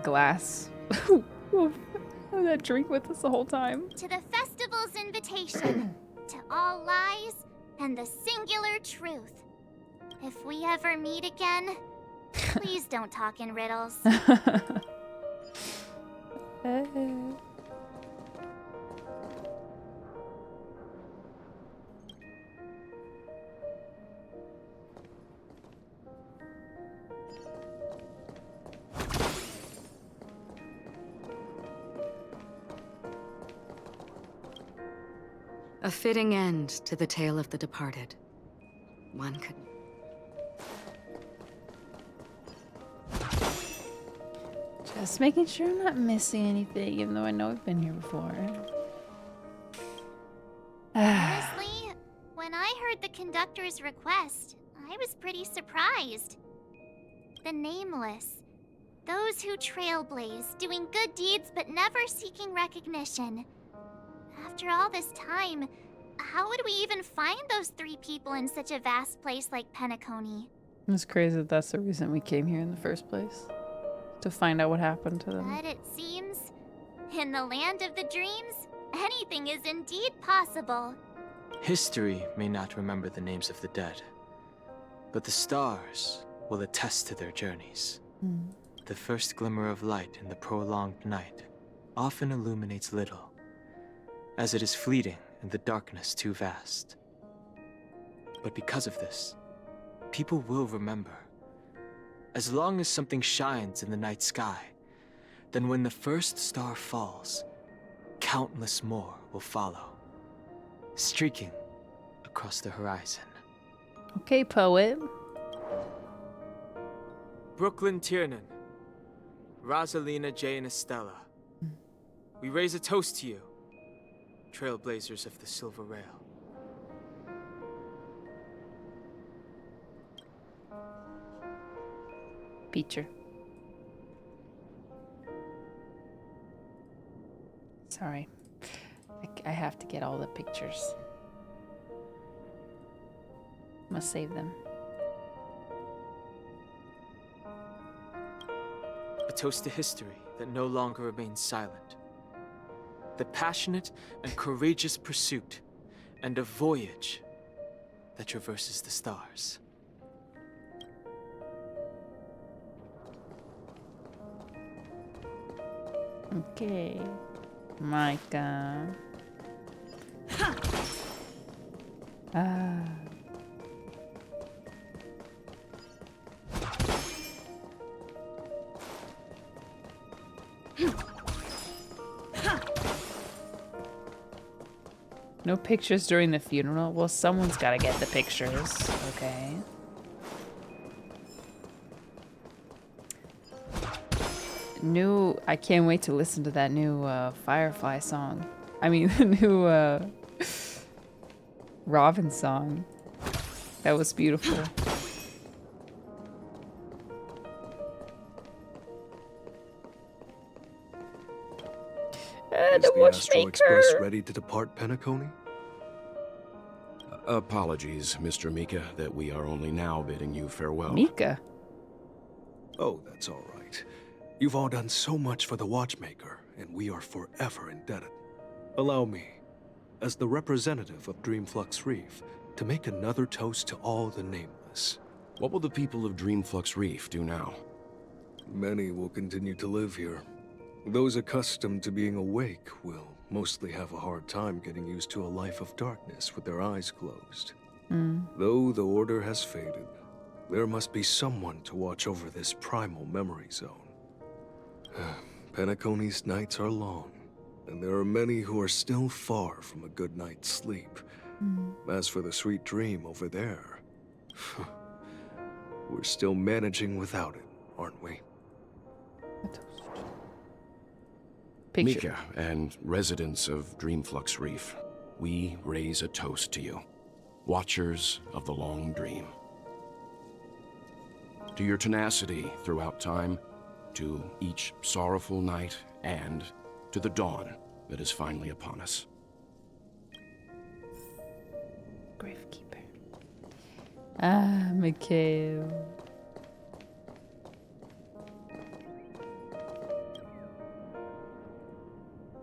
glass of that drink with us the whole time. To the festival's invitation, to all lies and the singular truth. If we ever meet again, please don't talk in riddles. A fitting end to the tale of the departed. One could... Just making sure I'm not missing anything, even though I know I've been here before. Honestly, when I heard the conductor's request, I was pretty surprised. The Nameless. Those who trailblaze, doing good deeds but never seeking recognition. After all this time, how would we even find those 3 people in such a vast place like Penacony? It's crazy that that's the reason we came here in the first place. To find out what happened to them. But it seems, in the land of the dreams, anything is indeed possible. History may not remember the names of the dead, but the stars will attest to their journeys. The first glimmer of light in the prolonged night often illuminates little, as it is fleeting and the darkness too vast. But because of this, people will remember. As long as something shines in the night sky, then when the first star falls, countless more will follow, streaking across the horizon. Okay, poet. Brooklyn Tiernan, Rosalina Jane Estella, we raise a toast to you, Trailblazers of the Silver Rail. Feature. Sorry. I have to get all the pictures. Must save them. A toast to history that no longer remains silent. The passionate and courageous pursuit, and a voyage that traverses the stars. Okay. Micah. Ah. No pictures during the funeral? Well, someone's gotta get the pictures. Okay. I can't wait to listen to that new Firefly song. I mean, the new Robin song. That was beautiful. Is the Astro Express ready to depart Penacony? Apologies, Mr. Mika, that we are only now bidding you farewell. Mika? Oh, that's all right. You've all done so much for the Watchmaker, and we are forever indebted. Allow me, as the representative of Dreamflux Reef, to make another toast to all the nameless. What will the people of Dreamflux Reef do now? Many will continue to live here. Those accustomed to being awake will mostly have a hard time getting used to a life of darkness with their eyes closed. Though the order has faded, there must be someone to watch over this primal memory zone. Penacony's nights are long, and there are many who are still far from a good night's sleep. As for the sweet dream over there, we're still managing without it, aren't we? Picture. Mika and residents of Dreamflux Reef, we raise a toast to you, watchers of the long dream. To your tenacity throughout time, to each sorrowful night, and to the dawn that is finally upon us. Gravekeeper. Ah, Mikhail.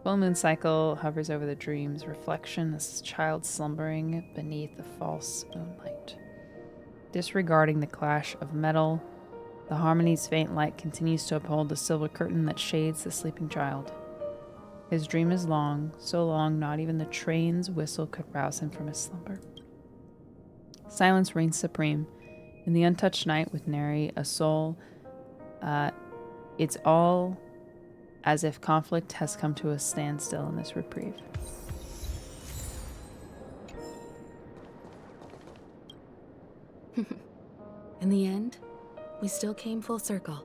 Full moon cycle hovers over the dream's reflection, this child slumbering beneath the false moonlight. Disregarding the clash of metal, the harmony's faint light continues to uphold the silver curtain that shades the sleeping child. His dream is long, so long not even the train's whistle could rouse him from his slumber. Silence reigns supreme. In the untouched night with nary a soul, it's all as if conflict has come to a standstill in this reprieve. In the end, we still came full circle.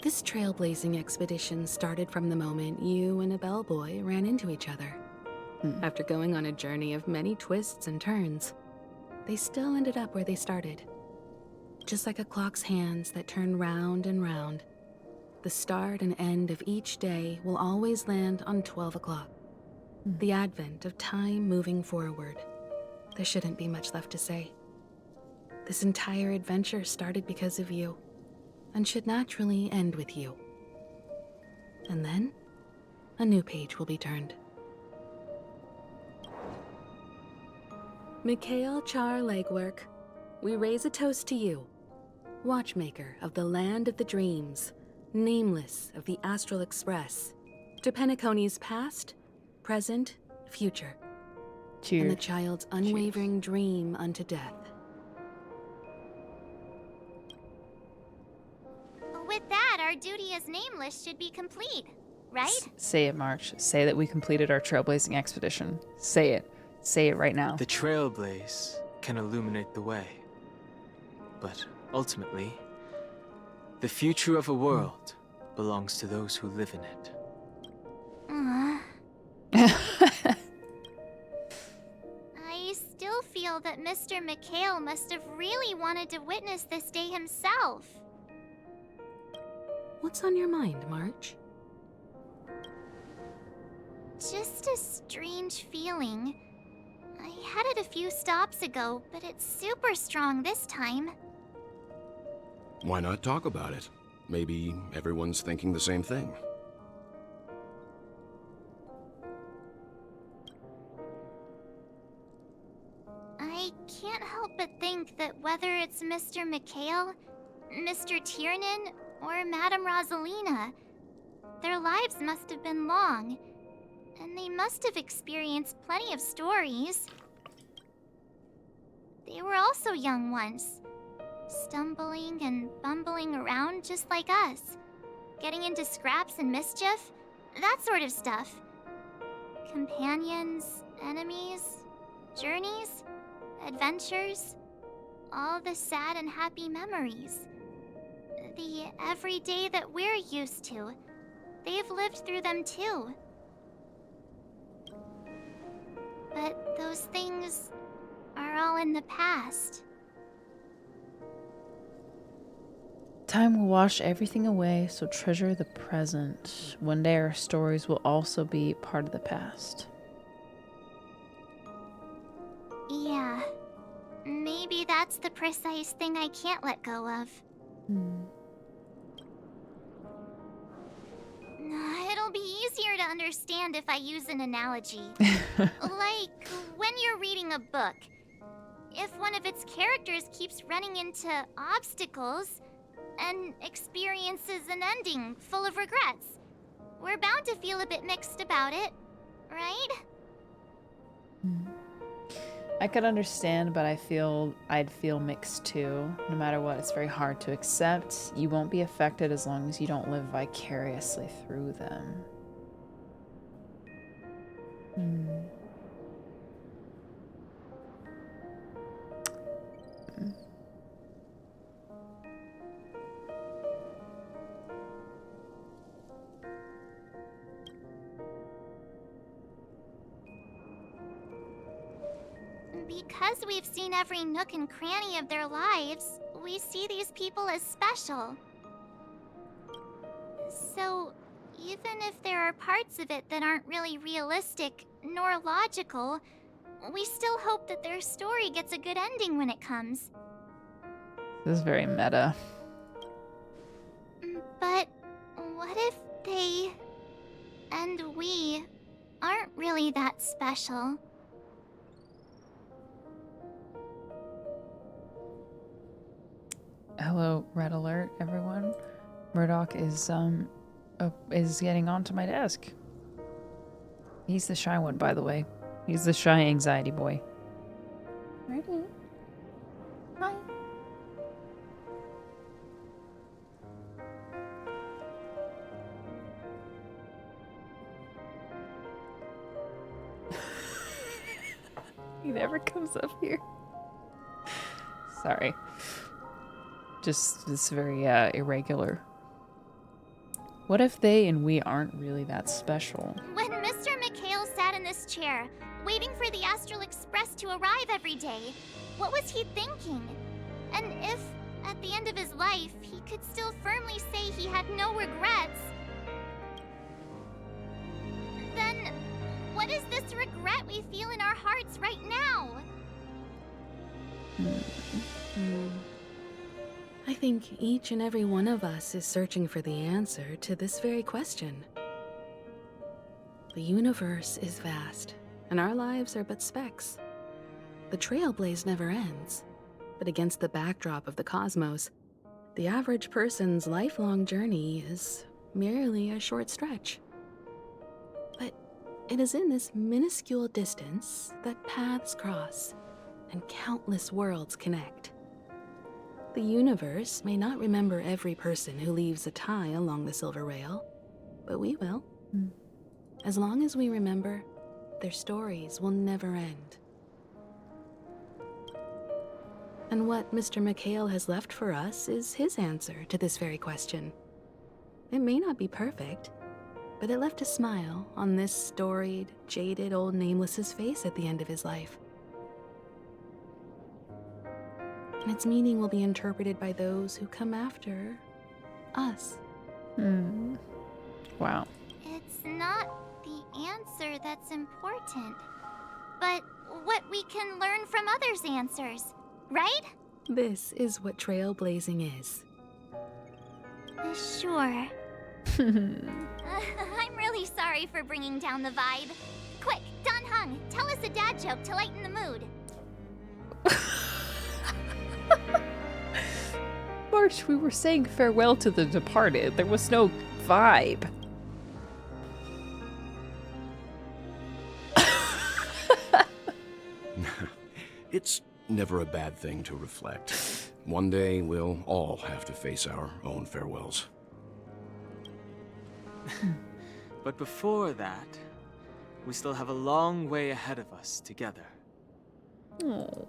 This trailblazing expedition started from the moment you and a bellboy ran into each other. After going on a journey of many twists and turns, they still ended up where they started. Just like a clock's hands that turn round and round, the start and end of each day will always land on 12 o'clock. The advent of time moving forward. There shouldn't be much left to say. This entire adventure started because of you, and should naturally end with you. And then, a new page will be turned. Mikhail Char Legwork, we raise a toast to you, Watchmaker of the Land of the Dreams, Nameless of the Astral Express, to Penacony's past, present, future. Cheers. And the child's unwavering dream unto death. with that, our duty as nameless should be complete, right? Say it, March. Say that we completed our trailblazing expedition. Say it. Say it right now. The Trailblaze can illuminate the way. But ultimately, the future of a world belongs to those who live in it. I still feel that Mr. McHale must have really wanted to witness this day himself. What's on your mind, March? Just a strange feeling. I had it a few stops ago, but it's super strong this time. Why not talk about it? Maybe everyone's thinking the same thing. I can't help but think that whether it's Mr. McHale, Mr. Tiernan, or Madame Rosalina, their lives must have been long, and they must have experienced plenty of stories. They were also young once, stumbling and bumbling around just like us, getting into scraps and mischief, that sort of stuff. Companions, enemies, journeys, adventures, all the sad and happy memories. The everyday that we're used to, they've lived through them too. But those things are all in the past. Time will wash everything away, so treasure the present. One day our stories will also be part of the past. Yeah, maybe that's the precise thing I can't let go of. It'll be easier to understand if I use an analogy. Like when you're reading a book. If one of its characters keeps running into obstacles and experiences an ending full of regrets, we're bound to feel a bit mixed about it, right? I could understand, but I'd feel mixed too. No matter what, it's very hard to accept. You won't be affected as long as you don't live vicariously through them. Because we've seen every nook and cranny of their lives, we see these people as special. So, even if there are parts of it that aren't really realistic nor logical, we still hope that their story gets a good ending when it comes. This is very meta. But what if they and we aren't really that special? Hello, red alert, everyone. Murdoch is getting onto my desk. He's the shy one, by the way. He's the shy anxiety boy. Ready? Hi. He never comes up here. Sorry. Just this very irregular. What if they and we aren't really that special? When Mr. McHale sat in this chair, waiting for the Astral Express to arrive every day, what was he thinking? And if, at the end of his life, he could still firmly say he had no regrets, then what is this regret we feel in our hearts right now? I think each and every one of us is searching for the answer to this very question. The universe is vast, and our lives are but specks. The Trailblaze never ends, but against the backdrop of the cosmos, the average person's lifelong journey is merely a short stretch. But it is in this minuscule distance that paths cross and countless worlds connect. The universe may not remember every person who leaves a tie along the silver rail, but we will. As long as we remember, their stories will never end. And what Mr. McHale has left for us is his answer to this very question. It may not be perfect, but it left a smile on this storied, jaded old Nameless's face at the end of his life. And its meaning will be interpreted by those who come after us. Wow. It's not the answer that's important, but what we can learn from others' answers, right? This is what trailblazing is. Sure. I'm really sorry for bringing down the vibe. Quick, Don Hung, tell us a dad joke to lighten the mood. Marsh, we were saying farewell to the departed. There was no vibe. It's never a bad thing to reflect. One day, we'll all have to face our own farewells. But before that, we still have a long way ahead of us together.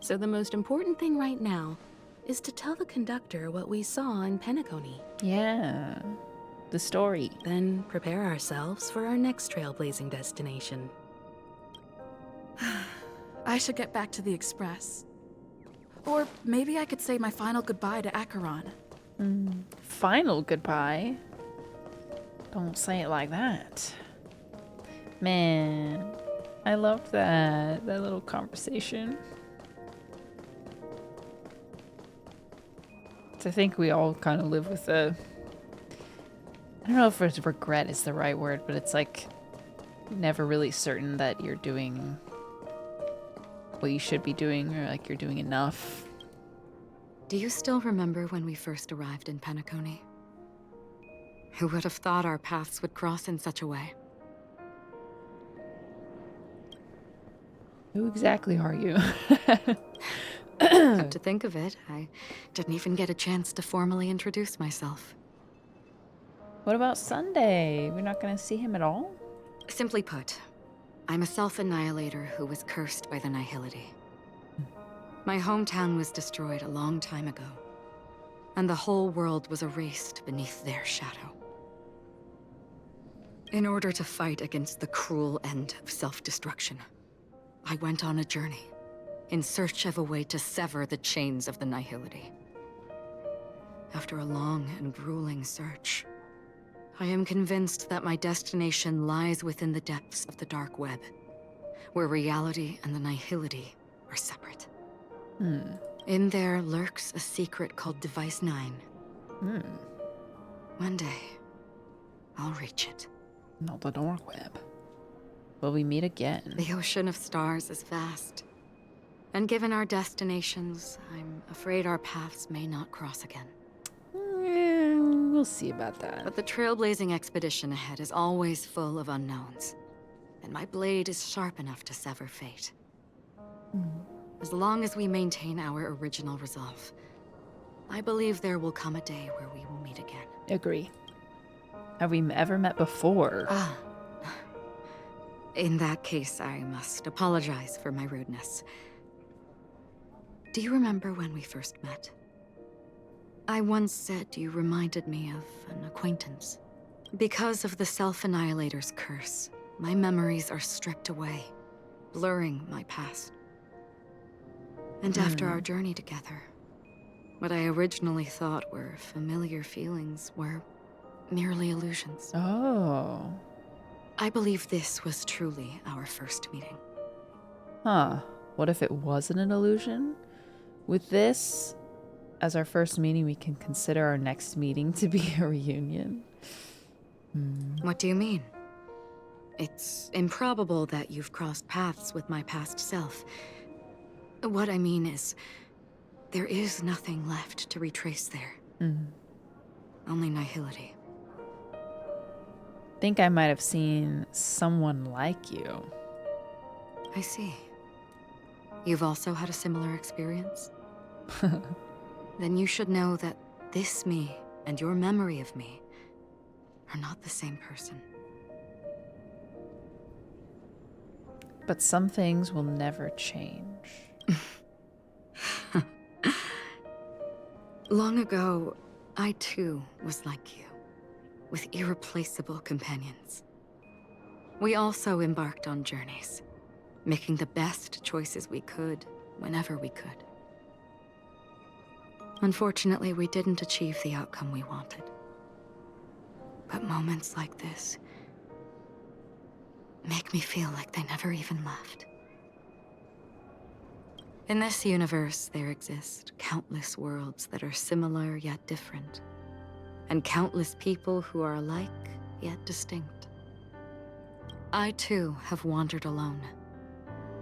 So the most important thing right now is to tell the conductor what we saw in Penacony. Yeah, the story. Then prepare ourselves for our next trailblazing destination. I should get back to the Express. Or maybe I could say my final goodbye to Acheron. Final goodbye? Don't say it like that. Man, I loved that little conversation. So I think we all kind of live with I don't know if it's regret is the right word, but it's like never really certain that you're doing what you should be doing, or like you're doing enough. Do you still remember when we first arrived in Penacony? Who would have thought our paths would cross in such a way? Who exactly are you? Come to think of it, I didn't even get a chance to formally introduce myself. What about Sunday? We're not gonna see him at all? Simply put, I'm a self-annihilator who was cursed by the Nihility. My hometown was destroyed a long time ago, and the whole world was erased beneath their shadow. In order to fight against the cruel end of self-destruction, I went on a journey in search of a way to sever the chains of the Nihility. After a long and grueling search, I am convinced that my destination lies within the depths of the dark web, where reality and the Nihility are separate. In there lurks a secret called Device 9. One day, I'll reach it. Not the dark web. Will we meet again? The ocean of stars is vast. And given our destinations, I'm afraid our paths may not cross again. We'll see about that. But the trailblazing expedition ahead is always full of unknowns. And my blade is sharp enough to sever fate. As long as we maintain our original resolve, I believe there will come a day where we will meet again. Agree. Have we ever met before? In that case, I must apologize for my rudeness. Do you remember when we first met? I once said you reminded me of an acquaintance. Because of the Self-Annihilator's curse, my memories are stripped away, blurring my past. And after our journey together, what I originally thought were familiar feelings were merely illusions. Oh. I believe this was truly our first meeting. Huh. What if it wasn't an illusion? With this as our first meeting, we can consider our next meeting to be a reunion. What do you mean? It's improbable that you've crossed paths with my past self. What I mean is, there is nothing left to retrace there. Only nihility. Think I might have seen someone like you. I see. You've also had a similar experience? then you should know that this me and your memory of me are not the same person. But some things will never change. Long ago, I too was like you, with irreplaceable companions. We also embarked on journeys, making the best choices we could, whenever we could. Unfortunately, we didn't achieve the outcome we wanted. But moments like this make me feel like they never even left. In this universe, there exist countless worlds that are similar yet different, and countless people who are alike yet distinct. I too have wandered alone,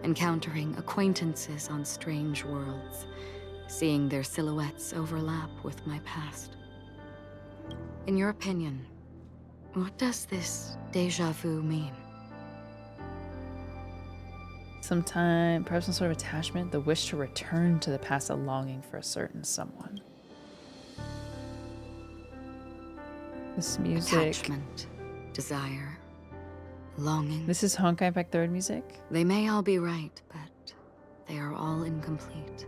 encountering acquaintances on strange worlds, seeing their silhouettes overlap with my past. In your opinion, what does this déjà vu mean? Perhaps some sort of attachment, the wish to return to the past, a longing for a certain someone. This music. Attachment, desire, longing. This is Honkai Impact 3rd music? They may all be right, but they are all incomplete.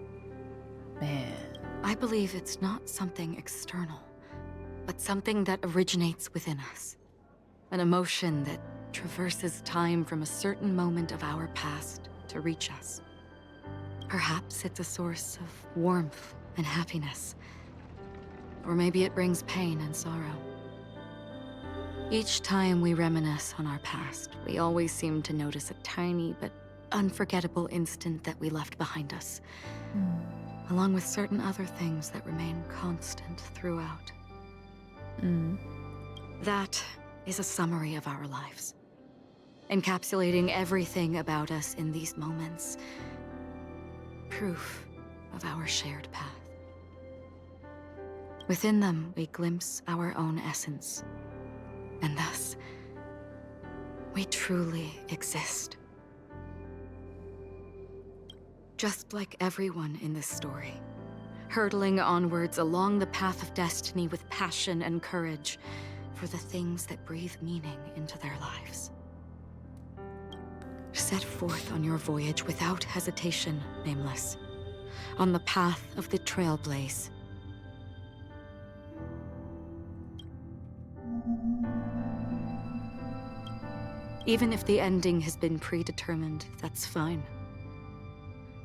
Man. I believe it's not something external, but something that originates within us. An emotion that traverses time from a certain moment of our past to reach us. Perhaps it's a source of warmth and happiness. Or maybe it brings pain and sorrow. Each time we reminisce on our past, we always seem to notice a tiny but unforgettable instant that we left behind us, along with certain other things that remain constant throughout. That is a summary of our lives, encapsulating everything about us in these moments. Proof of our shared path. Within them, we glimpse our own essence, and thus, we truly exist. Just like everyone in this story, hurtling onwards along the path of destiny with passion and courage for the things that breathe meaning into their lives. Set forth on your voyage without hesitation, Nameless, on the path of the Trailblaze. Even if the ending has been predetermined, that's fine.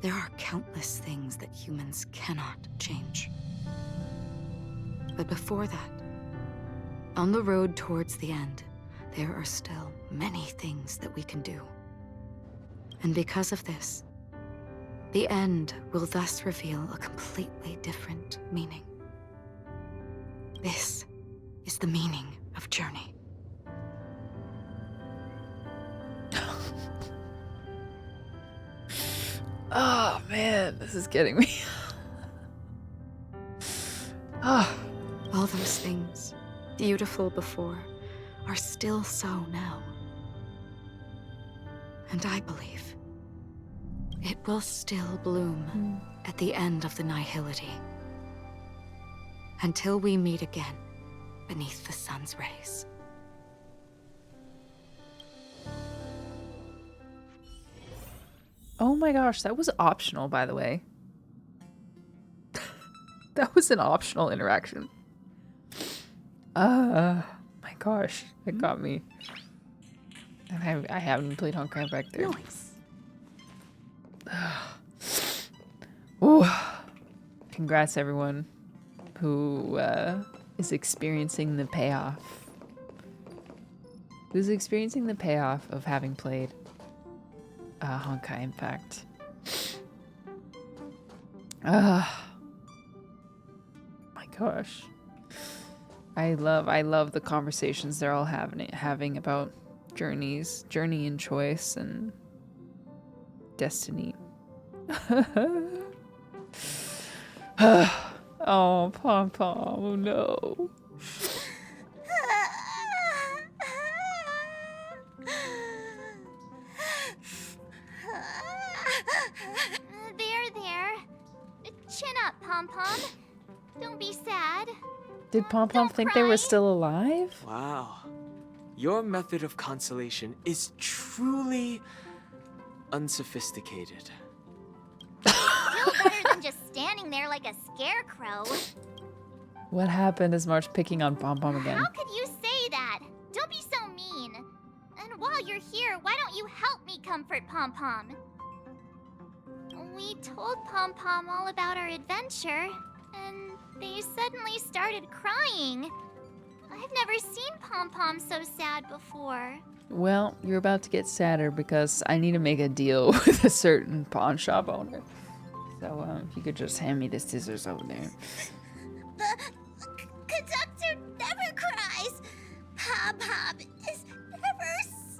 There are countless things that humans cannot change. But before that, on the road towards the end, there are still many things that we can do. And because of this, the end will thus reveal a completely different meaning. This is the meaning of journey. Oh man, this is getting me. All those things, beautiful before, are still so now. And I believe it will still bloom at the end of the nihility. Until we meet again beneath the sun's rays. Oh my gosh, that was optional, by the way. That was an optional interaction. My gosh, it got me. And I haven't played Honkai Impact there. Nice. Ooh. Congrats everyone who is experiencing the payoff. Who's experiencing the payoff of having played Honkai Impact. My gosh. I love the conversations they're all having about journey and choice and destiny. Oh, Pom-Pom, oh no. There. Chin up, Pom-Pom. Don't be sad. Did Pom Pom think they were still alive? Wow. Your method of consolation is truly unsophisticated. Still better than just standing there like a scarecrow. What happened? Is March picking on Pom Pom again? How could you say that? Don't be so mean. And while you're here, why don't you help me comfort Pom Pom? We told Pom Pom all about our adventure, and they suddenly started crying. I've never seen Pom Pom so sad before. Well, you're about to get sadder because I need to make a deal with a certain pawn shop owner. So, if you could just hand me the scissors over there. The conductor never cries. Pom Pom is never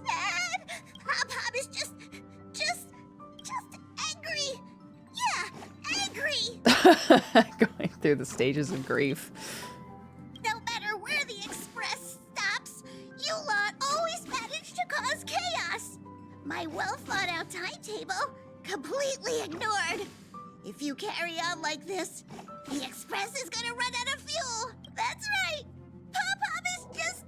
sad. Pom Pom is just angry. Yeah, angry. Going through the stages of grief. No matter where the express stops, you lot always manage to cause chaos. My well-thought-out timetable completely ignored. If you carry on like this, the express is gonna run out of fuel. That's right. Pom Pom is just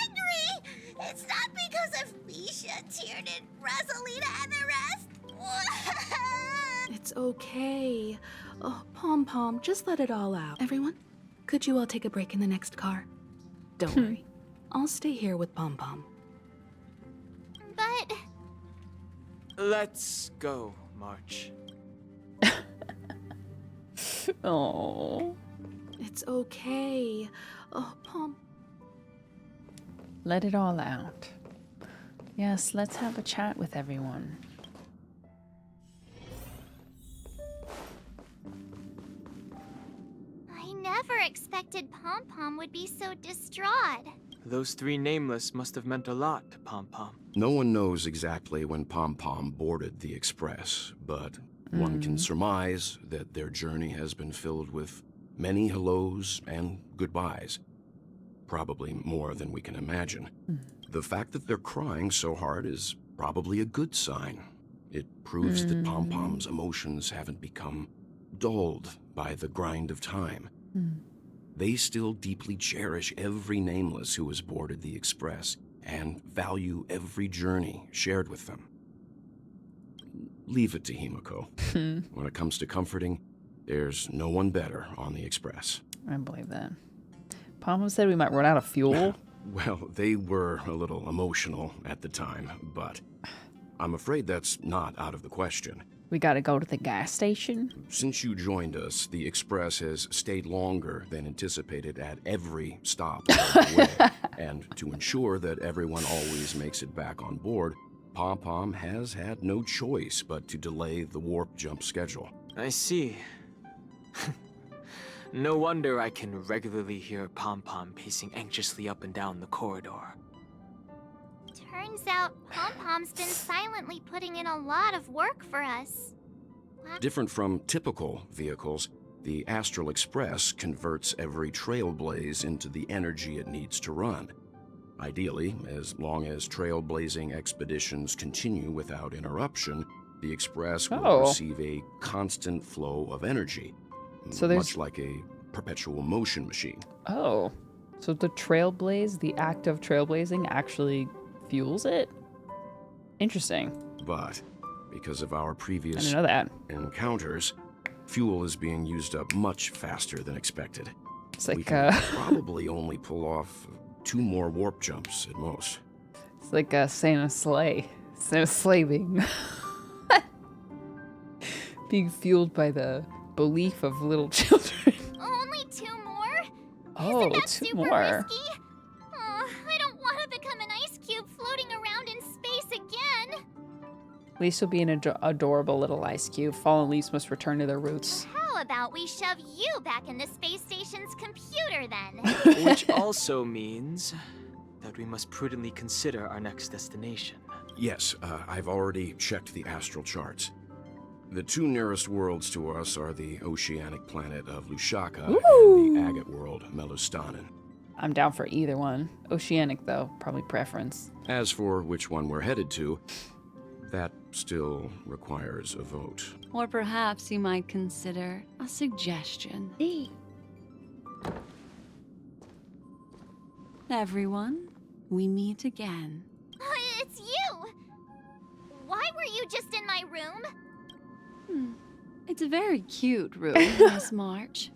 angry. It's not because of Misha, Tiernan, Rosalina, and the rest. It's okay. Oh, Pom Pom, just let it all out. Everyone, could you all take a break in the next car? Don't worry. I'll stay here with Pom Pom. But... Let's go, March. Oh. It's okay. Oh, Pom. Let it all out. Yes, let's have a chat with everyone. I never expected Pom Pom would be so distraught. Those three nameless must have meant a lot to Pom Pom. No one knows exactly when Pom Pom boarded the Express, but one can surmise that their journey has been filled with many hellos and goodbyes. Probably more than we can imagine. The fact that they're crying so hard is probably a good sign. It proves that Pom Pom's emotions haven't become dulled by the grind of time. They still deeply cherish every nameless who has boarded the Express and value every journey shared with them. Leave it to Himiko. When it comes to comforting, there's no one better on the Express. I believe that. Pom Pom said we might run out of fuel. Well, they were a little emotional at the time, but I'm afraid that's not out of the question. We gotta go to the gas station? Since you joined us, the Express has stayed longer than anticipated at every stop along the way. And to ensure that everyone always makes it back on board, Pom Pom has had no choice but to delay the warp jump schedule. I see. No wonder I can regularly hear Pom Pom pacing anxiously up and down the corridor. Turns out Pom Pom's been silently putting in a lot of work for us. Different from typical vehicles, the Astral Express converts every Trailblaze into the energy it needs to run. Ideally, as long as trailblazing expeditions continue without interruption, the Express will receive a constant flow of energy, so much like a perpetual motion machine. Oh, so the Trailblaze, the act of trailblazing, actually fuels it? Interesting. But because of our previous I didn't know that. encounters, fuel is being used up much faster than expected. It's like we can probably only pull off 2 more warp jumps at most. It's like a Santa's sleigh. Santa's sleigh being being fueled by the belief of little children. Only 2 more? Oh, Isn't that 2 super more. risky? I don't want to become an ice cube floating around in space again. At least you'll be an adorable little ice cube. Fallen leaves must return to their roots. How about we shove you back in the space station's computer then? Which also means that we must prudently consider our next destination. Yes, I've already checked the astral charts. The 2 nearest worlds to us are the oceanic planet of Lushaka and the agate world, Melustanen. I'm down for either one. Oceanic, though, probably preference. As for which one we're headed to, that still requires a vote. Or perhaps you might consider a suggestion. Everyone, we meet again. It's you! Why were you just in my room? It's a very cute room, Miss March.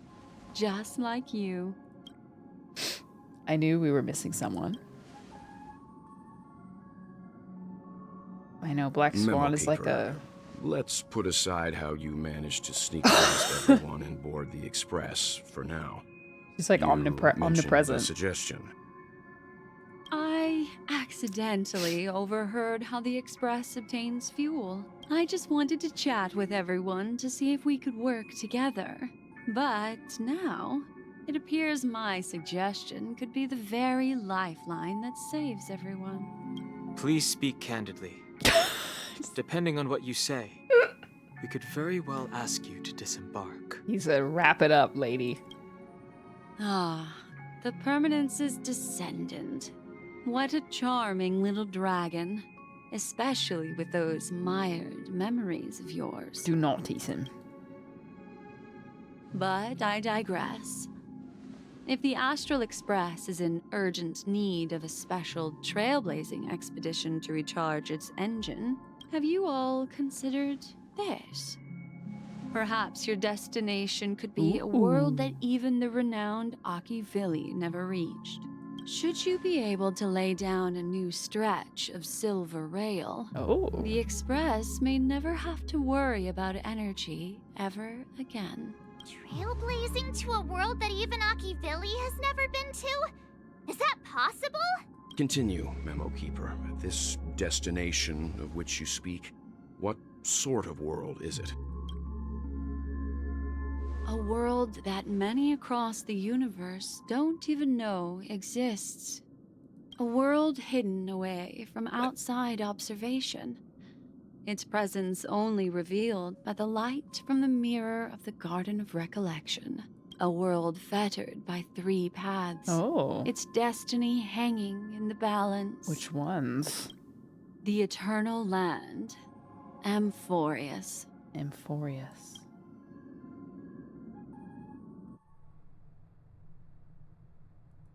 Just like you. I knew we were missing someone. I know Black Swan is like a... Let's put aside how you managed to sneak past everyone and board the Express for now. She's like omnipresent. A suggestion. I accidentally overheard how the Express obtains fuel. I just wanted to chat with everyone to see if we could work together. But now, it appears my suggestion could be the very lifeline that saves everyone. Please speak candidly. Depending on what you say, we could very well ask you to disembark. He said, wrap it up, lady. Ah, the Permanence's descendant. What a charming little dragon. Especially with those mired memories of yours. Do not tease him. But I digress. If the Astral Express is in urgent need of a special trailblazing expedition to recharge its engine, have you all considered this? Perhaps your destination could be a world that even the renowned Acheron never reached. Should you be able to lay down a new stretch of silver rail, the Express may never have to worry about energy ever again. Trailblazing to a world that even Acheron has never been to? Is that possible? Continue, Memo Keeper. This destination of which you speak, what sort of world is it? A world that many across the universe don't even know exists. A world hidden away from outside observation. Its presence only revealed by the light from the mirror of the Garden of Recollection. A world fettered by 3 paths. Its destiny hanging in the balance. Which ones? The Eternal Land. Amphorius. Amphorius.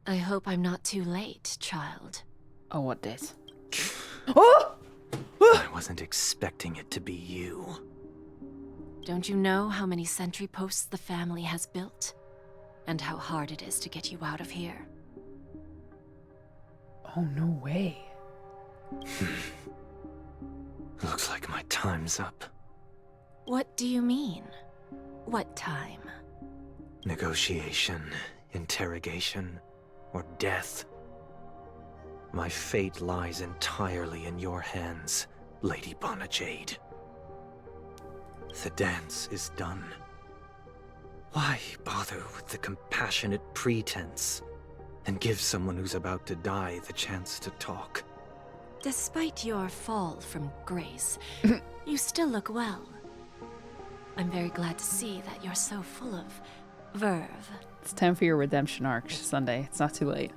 I hope I'm not too late, child. Oh, what this? I wasn't expecting it to be you. Don't you know how many sentry posts the family has built? And how hard it is to get you out of here? Oh, no way. Looks like my time's up. What do you mean? What time? Negotiation, interrogation, or death. My fate lies entirely in your hands, Lady Jade. The dance is done. Why bother with the compassionate pretense and give someone who's about to die the chance to talk? Despite your fall from grace, you still look well. I'm very glad to see that you're so full of verve. It's time for your redemption arc, Sunday. It's not too late.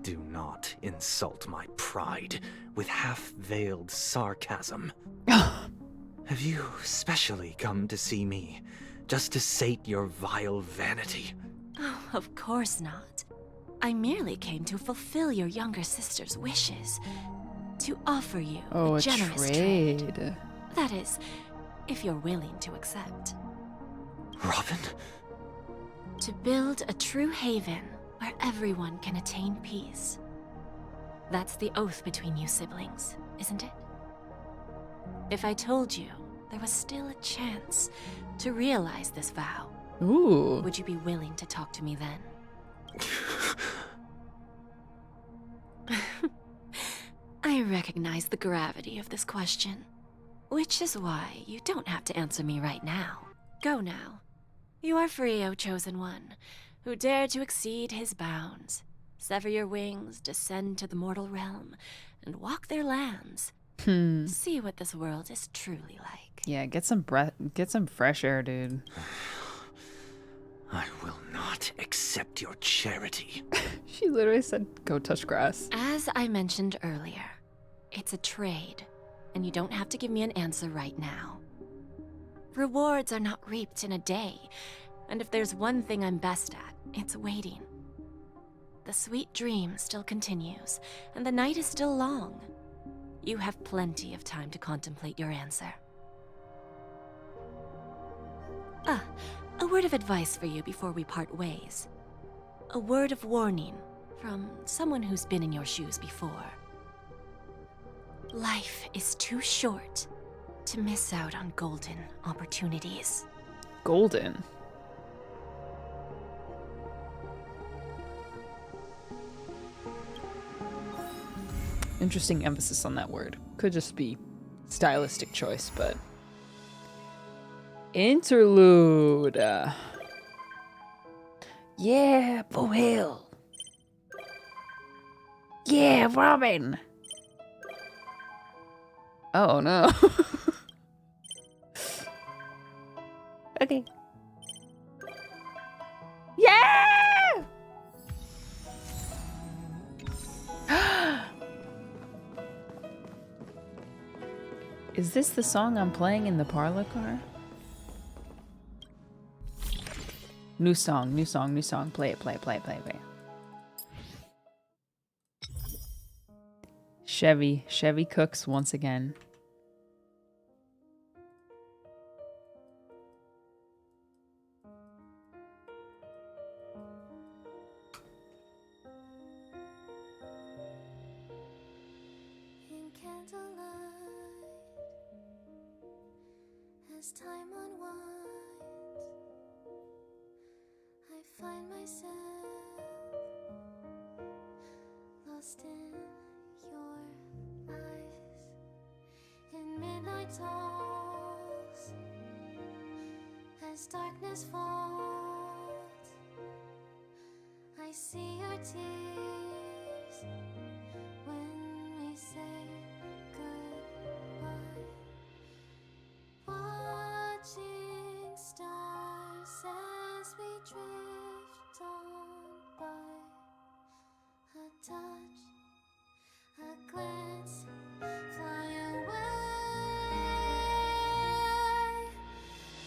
Do not insult my pride with half-veiled sarcasm. Have you specially come to see me, just to sate your vile vanity? Oh, of course not. I merely came to fulfill your younger sister's wishes. To offer you a generous trade. That is, if you're willing to accept. Robin? To build a true haven where everyone can attain peace. That's the oath between you siblings, isn't it? If I told you there was still a chance to realize this vow, would you be willing to talk to me then? I recognize the gravity of this question, which is why you don't have to answer me right now. Go now. You are free, O Chosen One, who dare to exceed his bounds. Sever your wings, descend to the mortal realm, and walk their lands. See what this world is truly like. Yeah, get some fresh air, dude. I will not accept your charity. She literally said, go touch grass. As I mentioned earlier, it's a trade, and you don't have to give me an answer right now. Rewards are not reaped in a day, And if there's one thing I'm best at, it's waiting. The sweet dream still continues, and the night is still long. You have plenty of time to contemplate your answer. A word of advice for you before we part ways. A word of warning from someone who's been in your shoes before. Life is too short to miss out on golden opportunities. Golden? Interesting emphasis on that word. Could just be stylistic choice, but... Interlude. Yeah, Bohil. Yeah, Robin. Oh no. Okay. Yeah! Is this the song I'm playing in the parlor car? New song, new song, new song. Play it, play it, play it, play it, play it. Chevy cooks once again. In candlelight, as time unwinds, I find myself lost in your eyes. In midnight talks, as darkness falls, I see your tears when we say goodbye. Watching stars as we drift on by. A touch, a glance, fly away.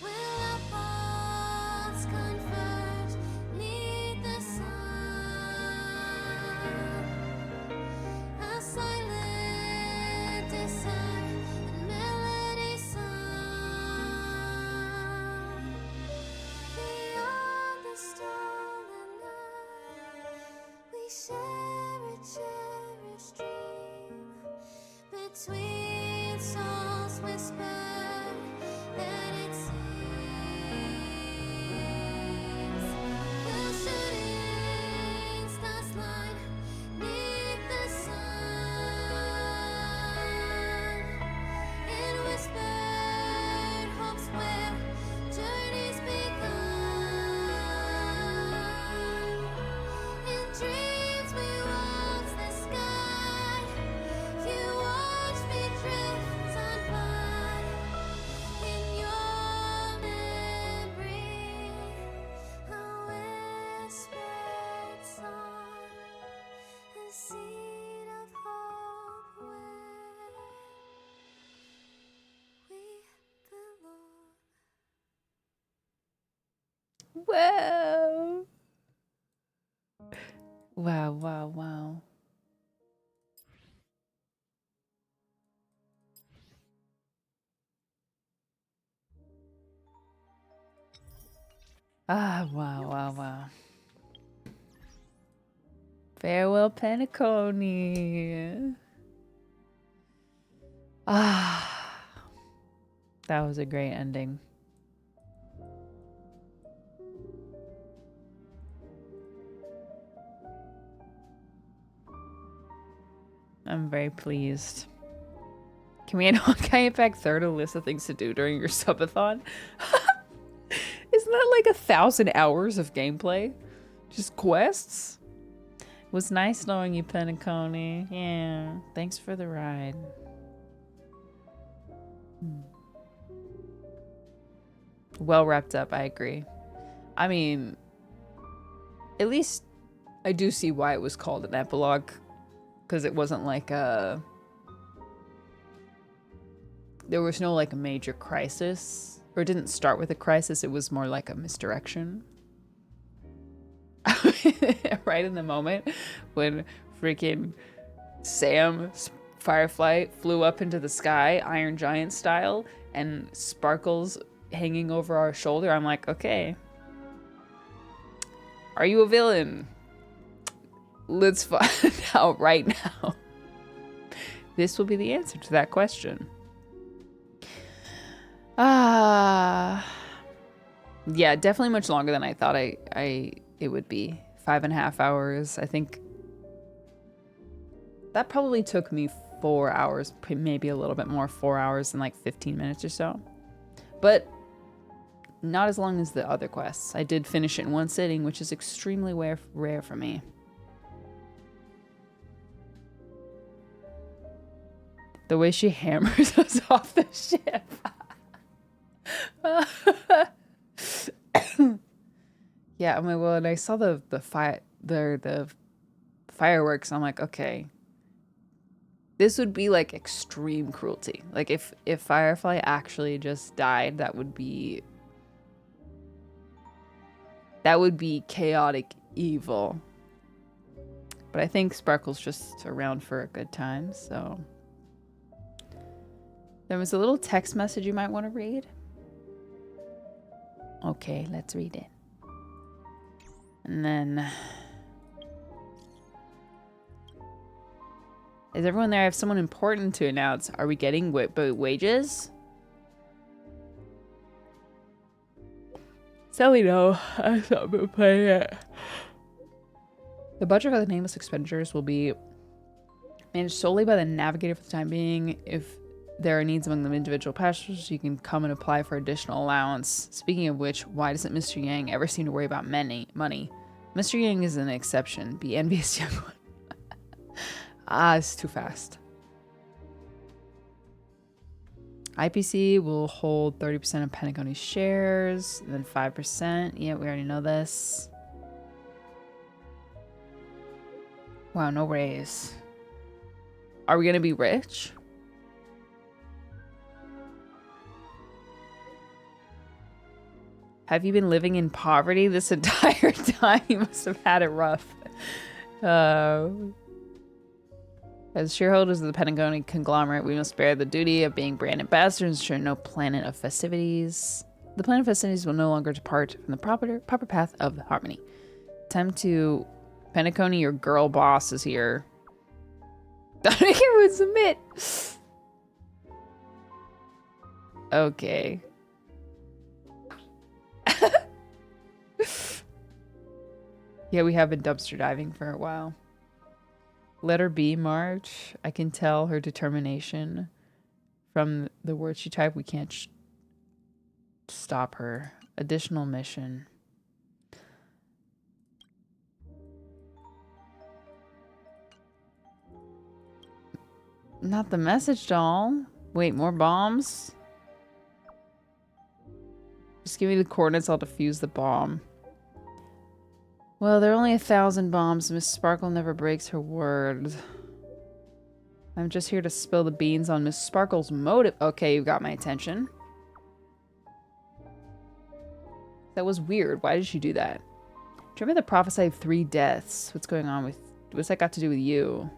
Will our paths converge 'neath the sun? A silent desire and melody sung beyond the stolen night. We share a cherished dream between souls whispered that it seems. Will shooting stars line 'neath the sun? In whispered hopes where journeys begun. In dreams we watch the sky. You watch me drift on by. In your memory, a whispered song, a seed of hope where we belong. Whoa. Wow, wow, wow. Ah, wow, wow, wow. Farewell, Penacony. Ah, that was a great ending. I'm very pleased. Can we add on Kayak Pack 3rd a list of things to do during your subathon? Isn't that like 1,000 hours of gameplay? Just quests? It was nice knowing you, Penacony. Yeah, thanks for the ride. Well wrapped up, I agree. I mean, at least I do see why it was called an epilogue. Because it wasn't like a... There was no like major crisis or it didn't start with a crisis, it was more like a misdirection. Right in the moment when freaking Firefly flew up into the sky, Iron Giant style, and Sparkle's hanging over our shoulder, I'm like, okay. Are you a villain? Let's find out right now. This will be the answer to that question. Yeah, definitely much longer than I thought it would be. 5.5 hours. I think that probably took me 4 hours, maybe a little bit more, 4 hours and like 15 minutes or so. But not as long as the other quests. I did finish it in one sitting, which is extremely rare for me. The way she hammers us off the ship. Yeah, I mean, well, and I saw the fireworks. I'm like, okay, this would be like extreme cruelty. Like if Firefly actually just died, that would be chaotic evil. But I think Sparkle's just around for a good time, so. There was a little text message you might want to read. Okay, let's read it. And then... Is everyone there? I have someone important to announce. Are we getting wages? Sadly, no. I thought we were playing it. The budget for the nameless expenditures will be managed solely by the navigator for the time being. If there are needs among the individual passengers, you can come and apply for additional allowance. Speaking of which, why doesn't Mr. Yang ever seem to worry about money? Mr. Yang is an exception. Be envious, young one. It's too fast. IPC will hold 30% of Penacony shares, and then 5%. Yeah, we already know this. Wow, no raise. Are we gonna be rich? Have you been living in poverty this entire time? You must have had it rough. As shareholders of the Penacony conglomerate, we must bear the duty of being brand ambassadors and ensure no planet of festivities. The planet of festivities will no longer depart from the proper path of harmony. Time to... Penacony, your girl boss is here. Everyone submit! Okay. Yeah, we have been dumpster diving for a while. Letter B, March. I can tell her determination from the words she typed. We can't stop her. Additional mission. Not the message doll. Wait, more bombs? Just give me the coordinates. I'll defuse the bomb. Well, there are only 1,000 bombs. Miss Sparkle never breaks her word. I'm just here to spill the beans on Miss Sparkle's motive. Okay, you got my attention. That was weird. Why did she do that? Do you remember the prophesied 3 deaths? What's going on with... What's that got to do with you?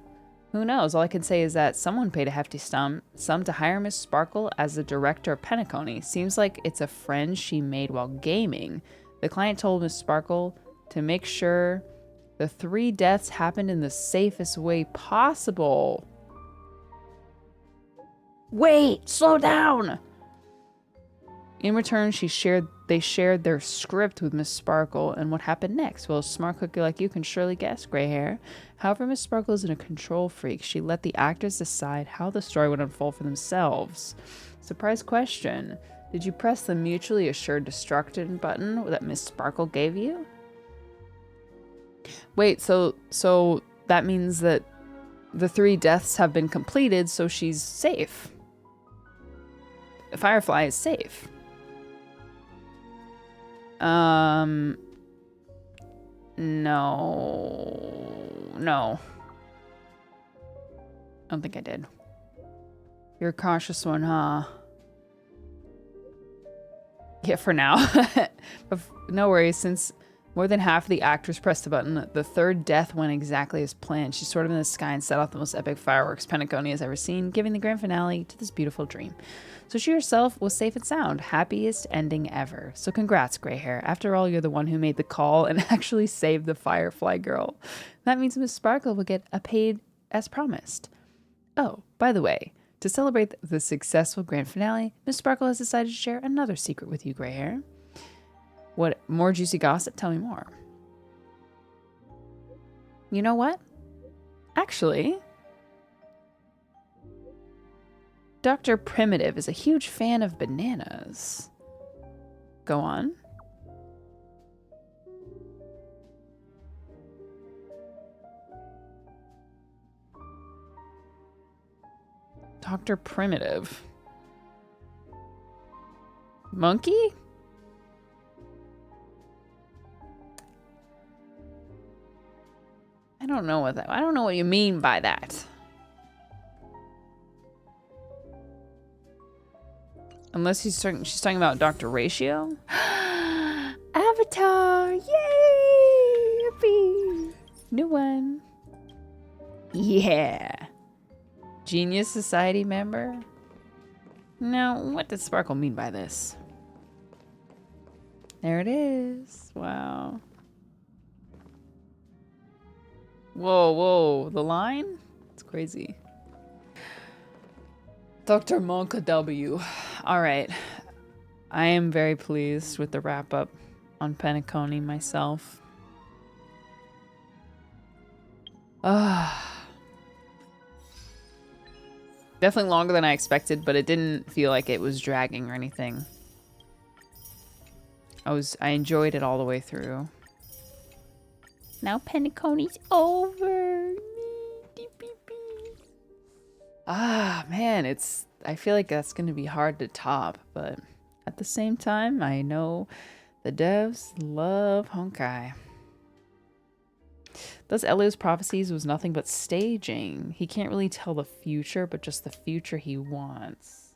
Who knows? All I can say is that someone paid a hefty sum to hire Miss Sparkle as the director of Penacony. Seems like it's a friend she made while gaming. The client told Miss Sparkle to make sure the 3 deaths happened in the safest way possible. Wait, slow down! In return, they shared their script with Miss Sparkle, and what happened next? Well, a smart cookie like you can surely guess, gray hair. However, Miss Sparkle isn't a control freak. She let the actors decide how the story would unfold for themselves. Surprise question. Did you press the mutually assured destruction button that Miss Sparkle gave you? Wait, so that means that the 3 deaths have been completed, so she's safe. Firefly is safe. No. I don't think I did. You're a cautious one, huh? Yeah, for now. But no worries, since more than half of the actors pressed the button, the third death went exactly as planned. She soared up in the sky and set off the most epic fireworks Penacony has ever seen, giving the grand finale to this beautiful dream. So she herself was safe and sound. Happiest ending ever. So congrats, Grey Hair. After all, you're the one who made the call and actually saved the Firefly girl. That means Miss Sparkle will get a paid as promised. Oh, by the way, to celebrate the successful grand finale, Miss Sparkle has decided to share another secret with you, Grey Hair. What more juicy gossip? Tell me more. You know what? Actually, Dr. Primitive is a huge fan of bananas. Go on. Dr. Primitive. Monkey? I don't know what you mean by that. Unless she's talking about Dr. Ratio. Avatar! Yay! Yippee! New one. Yeah. Genius Society member? Now, what does Sparkle mean by this? There it is. Wow. Whoa, whoa. The line? It's crazy. Dr. Monka W. Alright. I am very pleased with the wrap-up on Penacony myself. Definitely longer than I expected, but it didn't feel like it was dragging or anything. I enjoyed it all the way through. Now Penacony's over. Man, I feel like that's gonna be hard to top, but at the same time, I know the devs love Honkai. Thus, Elio's prophecies was nothing but staging. He can't really tell the future, but just the future he wants.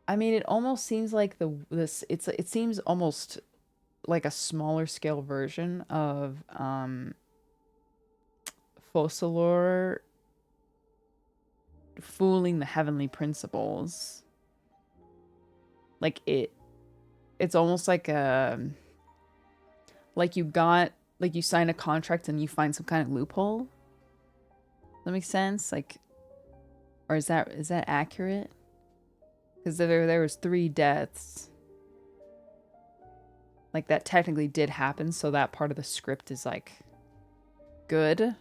I mean, it almost seems like it seems almost like a smaller scale version of Focalor fooling the heavenly principles. Like it's almost like you sign a contract and you find some kind of loophole. That makes sense? Like, or is that accurate? Because there was 3 deaths. Like, that technically did happen, so that part of the script is, like, good.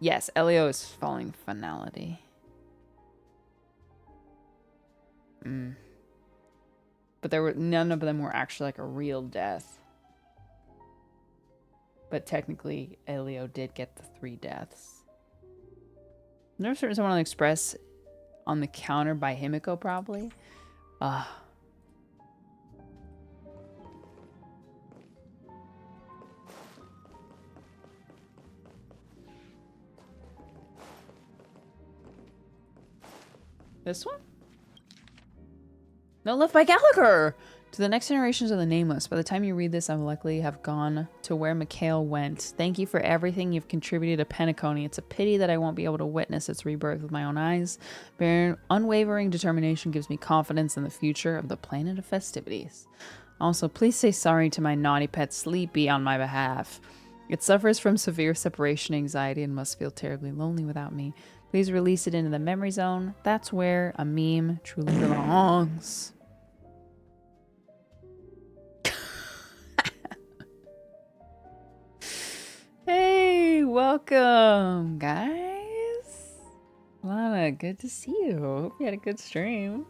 Yes, Elio is following finality. But none of them were actually, like, a real death. But technically, Elio did get the 3 deaths. Never certain someone on the Express on the counter by Himiko, probably. This one? No left by Gallagher! To the next generations of the Nameless, by the time you read this, I will likely have gone to where Mikhail went. Thank you for everything you've contributed to Penacony. It's a pity that I won't be able to witness its rebirth with my own eyes. But your unwavering determination gives me confidence in the future of the planet of festivities. Also, please say sorry to my naughty pet Sleepy on my behalf. It suffers from severe separation anxiety and must feel terribly lonely without me. Please release it into the memory zone. That's where a meme truly belongs. Hey, welcome, guys. Lana, good to see you. Hope you had a good stream.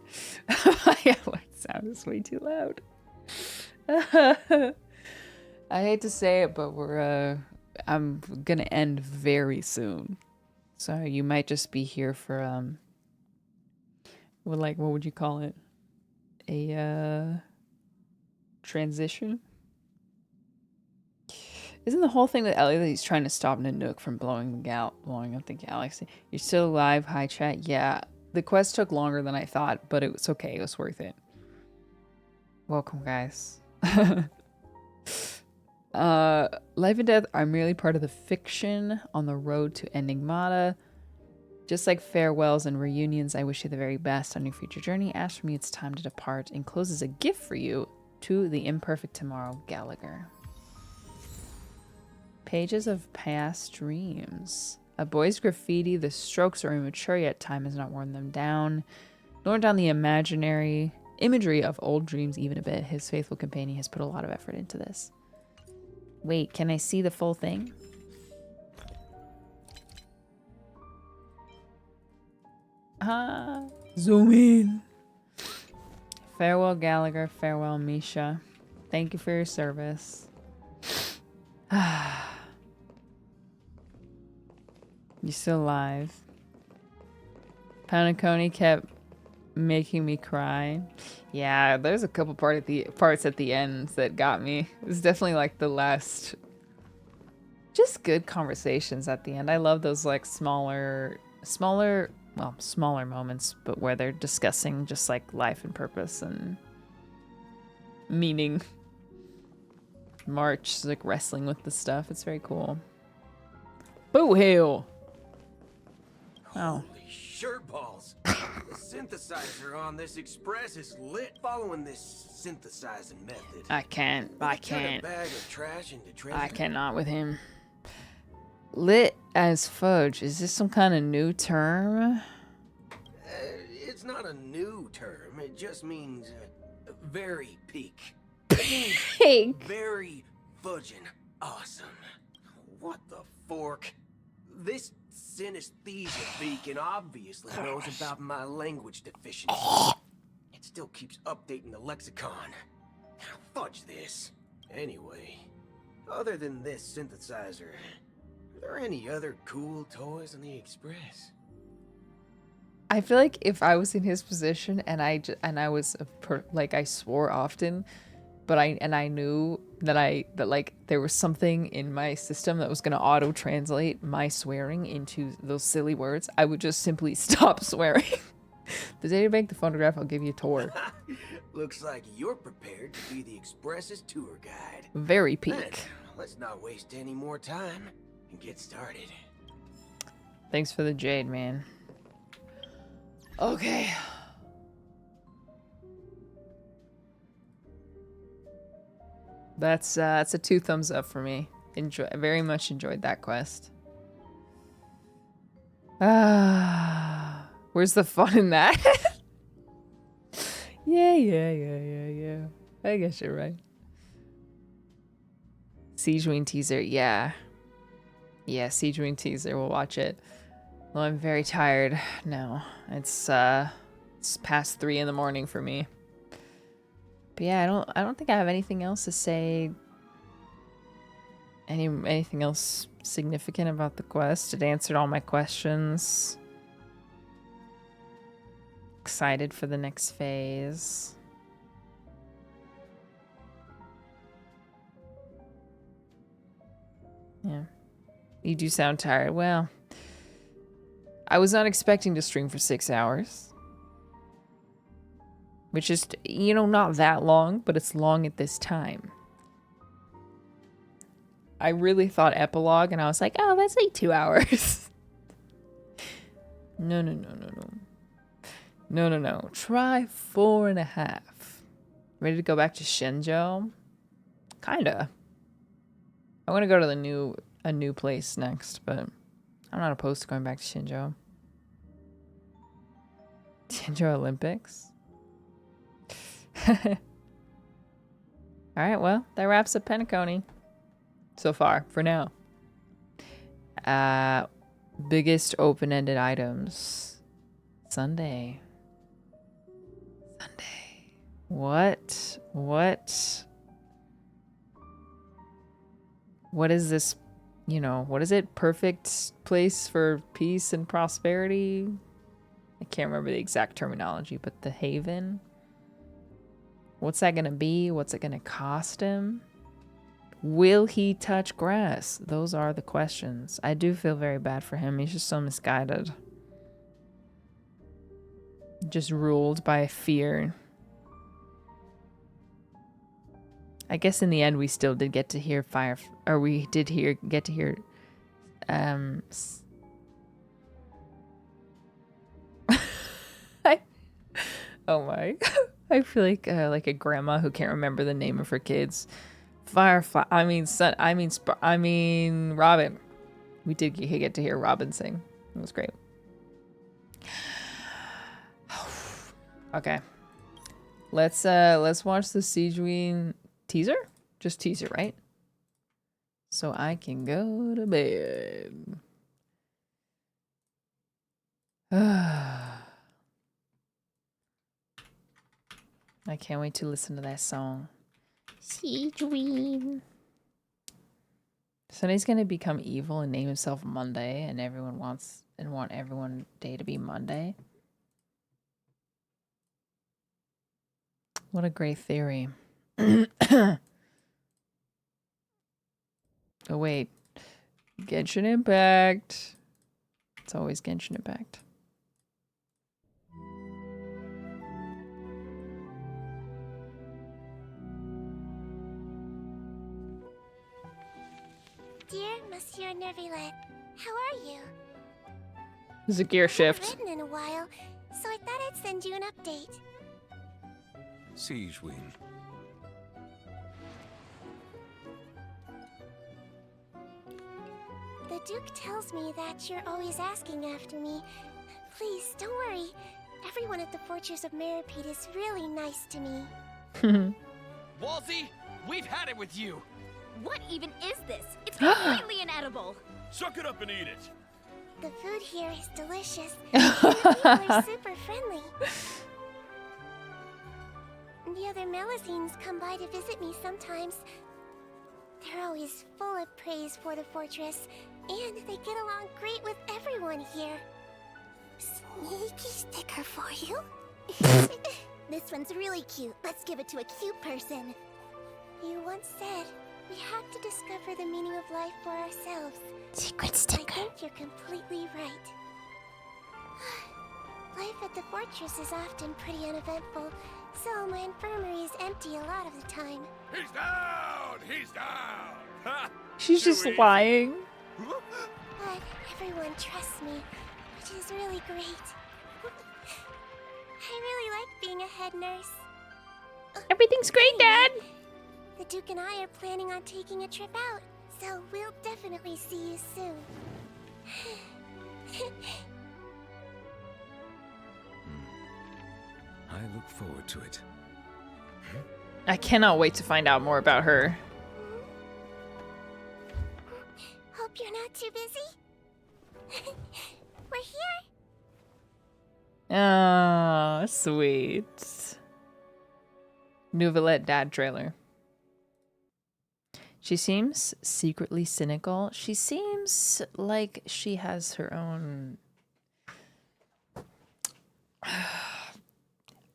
My sound is way too loud. I hate to say it, but I'm gonna end very soon. So you might just be here for what would you call it? A transition? Isn't the whole thing with Ellie that he's trying to stop Nanook from blowing up the galaxy? You're still alive, hi chat. Yeah, The quest took longer than I thought, but it was okay. It was worth it. Welcome, guys. Life and death are merely part of the fiction on the road to Enigmata. Just like farewells and reunions, I wish you the very best on your future journey. As for me, it's time to depart. Encloses a gift for you. To the imperfect tomorrow, Gallagher. Pages of past dreams. A boy's graffiti. The strokes are immature, yet time has not worn them down. Nor down the imaginary imagery of old dreams even a bit. His faithful companion has put a lot of effort into this. Wait, can I see the full thing? Zoom in. Farewell, Gallagher. Farewell, Misha. Thank you for your service. You still alive? Penacony kept making me cry. Yeah, there's a couple parts at the end that got me. It was definitely like the last, just good conversations at the end. I love those like smaller moments, but where they're discussing just like life and purpose and meaning. March, like wrestling with the stuff. It's very cool. Boo hill. Oh. Holy shirt balls. The synthesizer on this express is lit following this synthesizing method. I can't. Turn a bag of trash into treasure. I cannot with him. Lit as fudge. Is this some kind of new term? It's not a new term. It just means very peak. Peak. Very fudging awesome. What the fork? This synesthesia beacon obviously knows about my language deficiency. It still keeps updating the lexicon. Fudge this. Anyway, other than this synthesizer, are there any other cool toys on the Express? I feel like if I was in his position and I was like I swore often, but I knew that like there was something in my system that was going to auto translate my swearing into those silly words, I would just simply stop swearing. The day you make the photograph, I'll give you a tour. Looks like you're prepared to be the Express's tour guide. Very peak. Then, let's not waste any more time and get started. Thanks for the Jade, man. Okay. That's a 2 thumbs up for me. Very much enjoyed that quest. Where's the fun in that? Yeah. I guess you're right. Siege Wing teaser, yeah. Yeah, Siege Wing teaser, we'll watch it. Well, I'm very tired now. It's past 3 in the morning for me. But yeah, I don't think I have anything else to say. Anything else significant about the quest? It answered all my questions. Excited for the next phase. Yeah. You do sound tired. Well, I was not expecting to stream for 6 hours. Which is, you know, not that long, but it's long at this time. I really thought Epilogue, and I was like, oh, that's like 2 hours. No. Try 4.5. Ready to go back to Shenzhou? Kinda. I want to go to a new place next, but I'm not opposed to going back to Shenzhou. Shenzhou Olympics? Alright, well, that wraps up Penacony. So far, for now. Biggest open-ended items. Sunday. What? What is this, you know, what is it? Perfect place for peace and prosperity? I can't remember the exact terminology, but the haven? What's that gonna be? What's it gonna cost him? Will he touch grass? Those are the questions. I do feel very bad for him. He's just so misguided. just ruled by fear. I guess in the end we still did get to hear get to hear oh my. I feel like a grandma who can't remember the name of her kids. Firefly. I mean Robin. We did get to hear Robin sing. It was great. Okay. Let's watch the Siegeween teaser? Just teaser, right? So I can go to bed. I can't wait to listen to that song. Siegeween. Sonny's gonna become evil and name himself Monday, and everyone want everyone day to be Monday. What a great theory. Oh wait. Genshin Impact. It's always Genshin Impact. Dear Monsieur Nervillet, how are you? There's a gear shift. I haven't written in a while, so I thought I'd send you an update. Siegeween. The Duke tells me that you're always asking after me. Please, don't worry. Everyone at the Fortress of Meripede is really nice to me. Wolsey, we've had it with you. What even is this? It's completely inedible. Suck it up and eat it. The food here is delicious. And the people are super friendly. The other Melusines come by to visit me sometimes. They're always full of praise for the fortress, and they get along great with everyone here. Sneaky sticker for you. This one's really cute. Let's give it to a cute person. You once said we have to discover the meaning of life for ourselves. Secret sticker. I think you're completely right. Life at the fortress is often pretty uneventful, so my infirmary is empty a lot of the time. He's down! He's down! She's just lying. But everyone trusts me, which is really great. I really like being a head nurse. Everything's great, Dad! The Duke and I are planning on taking a trip out, so we'll definitely see you soon. I look forward to it. I cannot wait to find out more about her. Hope you're not too busy. We're here. Oh, sweet. Nouvellette dad trailer. She seems secretly cynical. She seems like she has her own...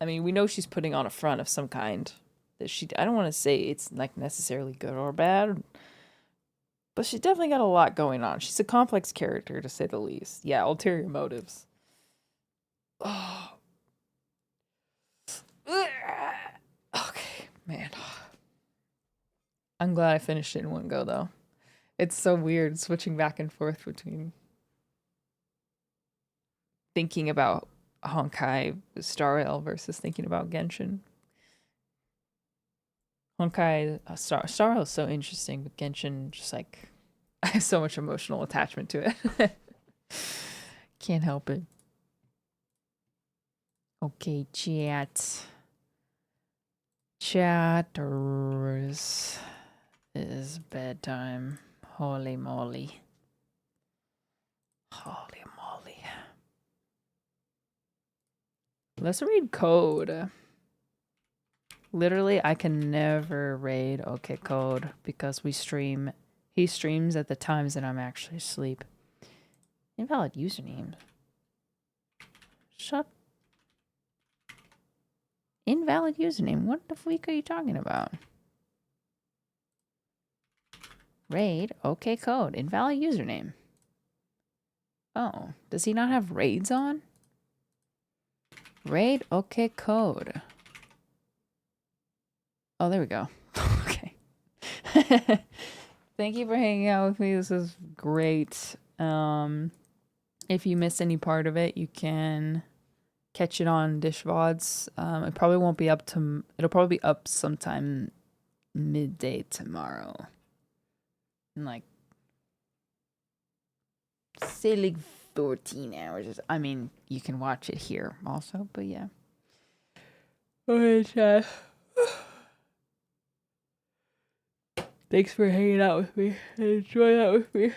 I mean, we know she's putting on a front of some kind. That I don't want to say it's like necessarily good or bad, but she's definitely got a lot going on. She's a complex character, to say the least. Yeah, ulterior motives. Oh. Okay, man. I'm glad I finished it in one go, though. It's so weird switching back and forth between thinking about Honkai Star Rail versus thinking about Genshin. Honkai Star Rail is so interesting, but Genshin just like I have so much emotional attachment to it. Can't help it. Okay, chat. Chatters. It is bedtime. Holy moly. Holy moly. Let's read code. Literally, I can never raid OK Code because we stream. He streams at the times that I'm actually asleep. Invalid username. Shut. Invalid username. What the freak are you talking about? Raid OK Code. Invalid username. Oh, does he not have raids on? Raid okay code. Oh, there we go. Okay. Thank you for hanging out with me. This is great. If you missed any part of it, you can catch it on Dish VODs. It probably won't be up to. It'll probably be up sometime midday tomorrow. In like, say like 14 hours. I mean, you can watch it here also, but yeah. Okay, chat. Thanks for hanging out with me. Enjoy that with me.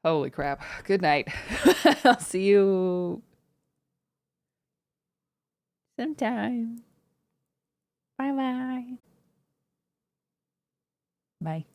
Holy crap. Good night. I'll see you sometime. Bye-bye. Bye.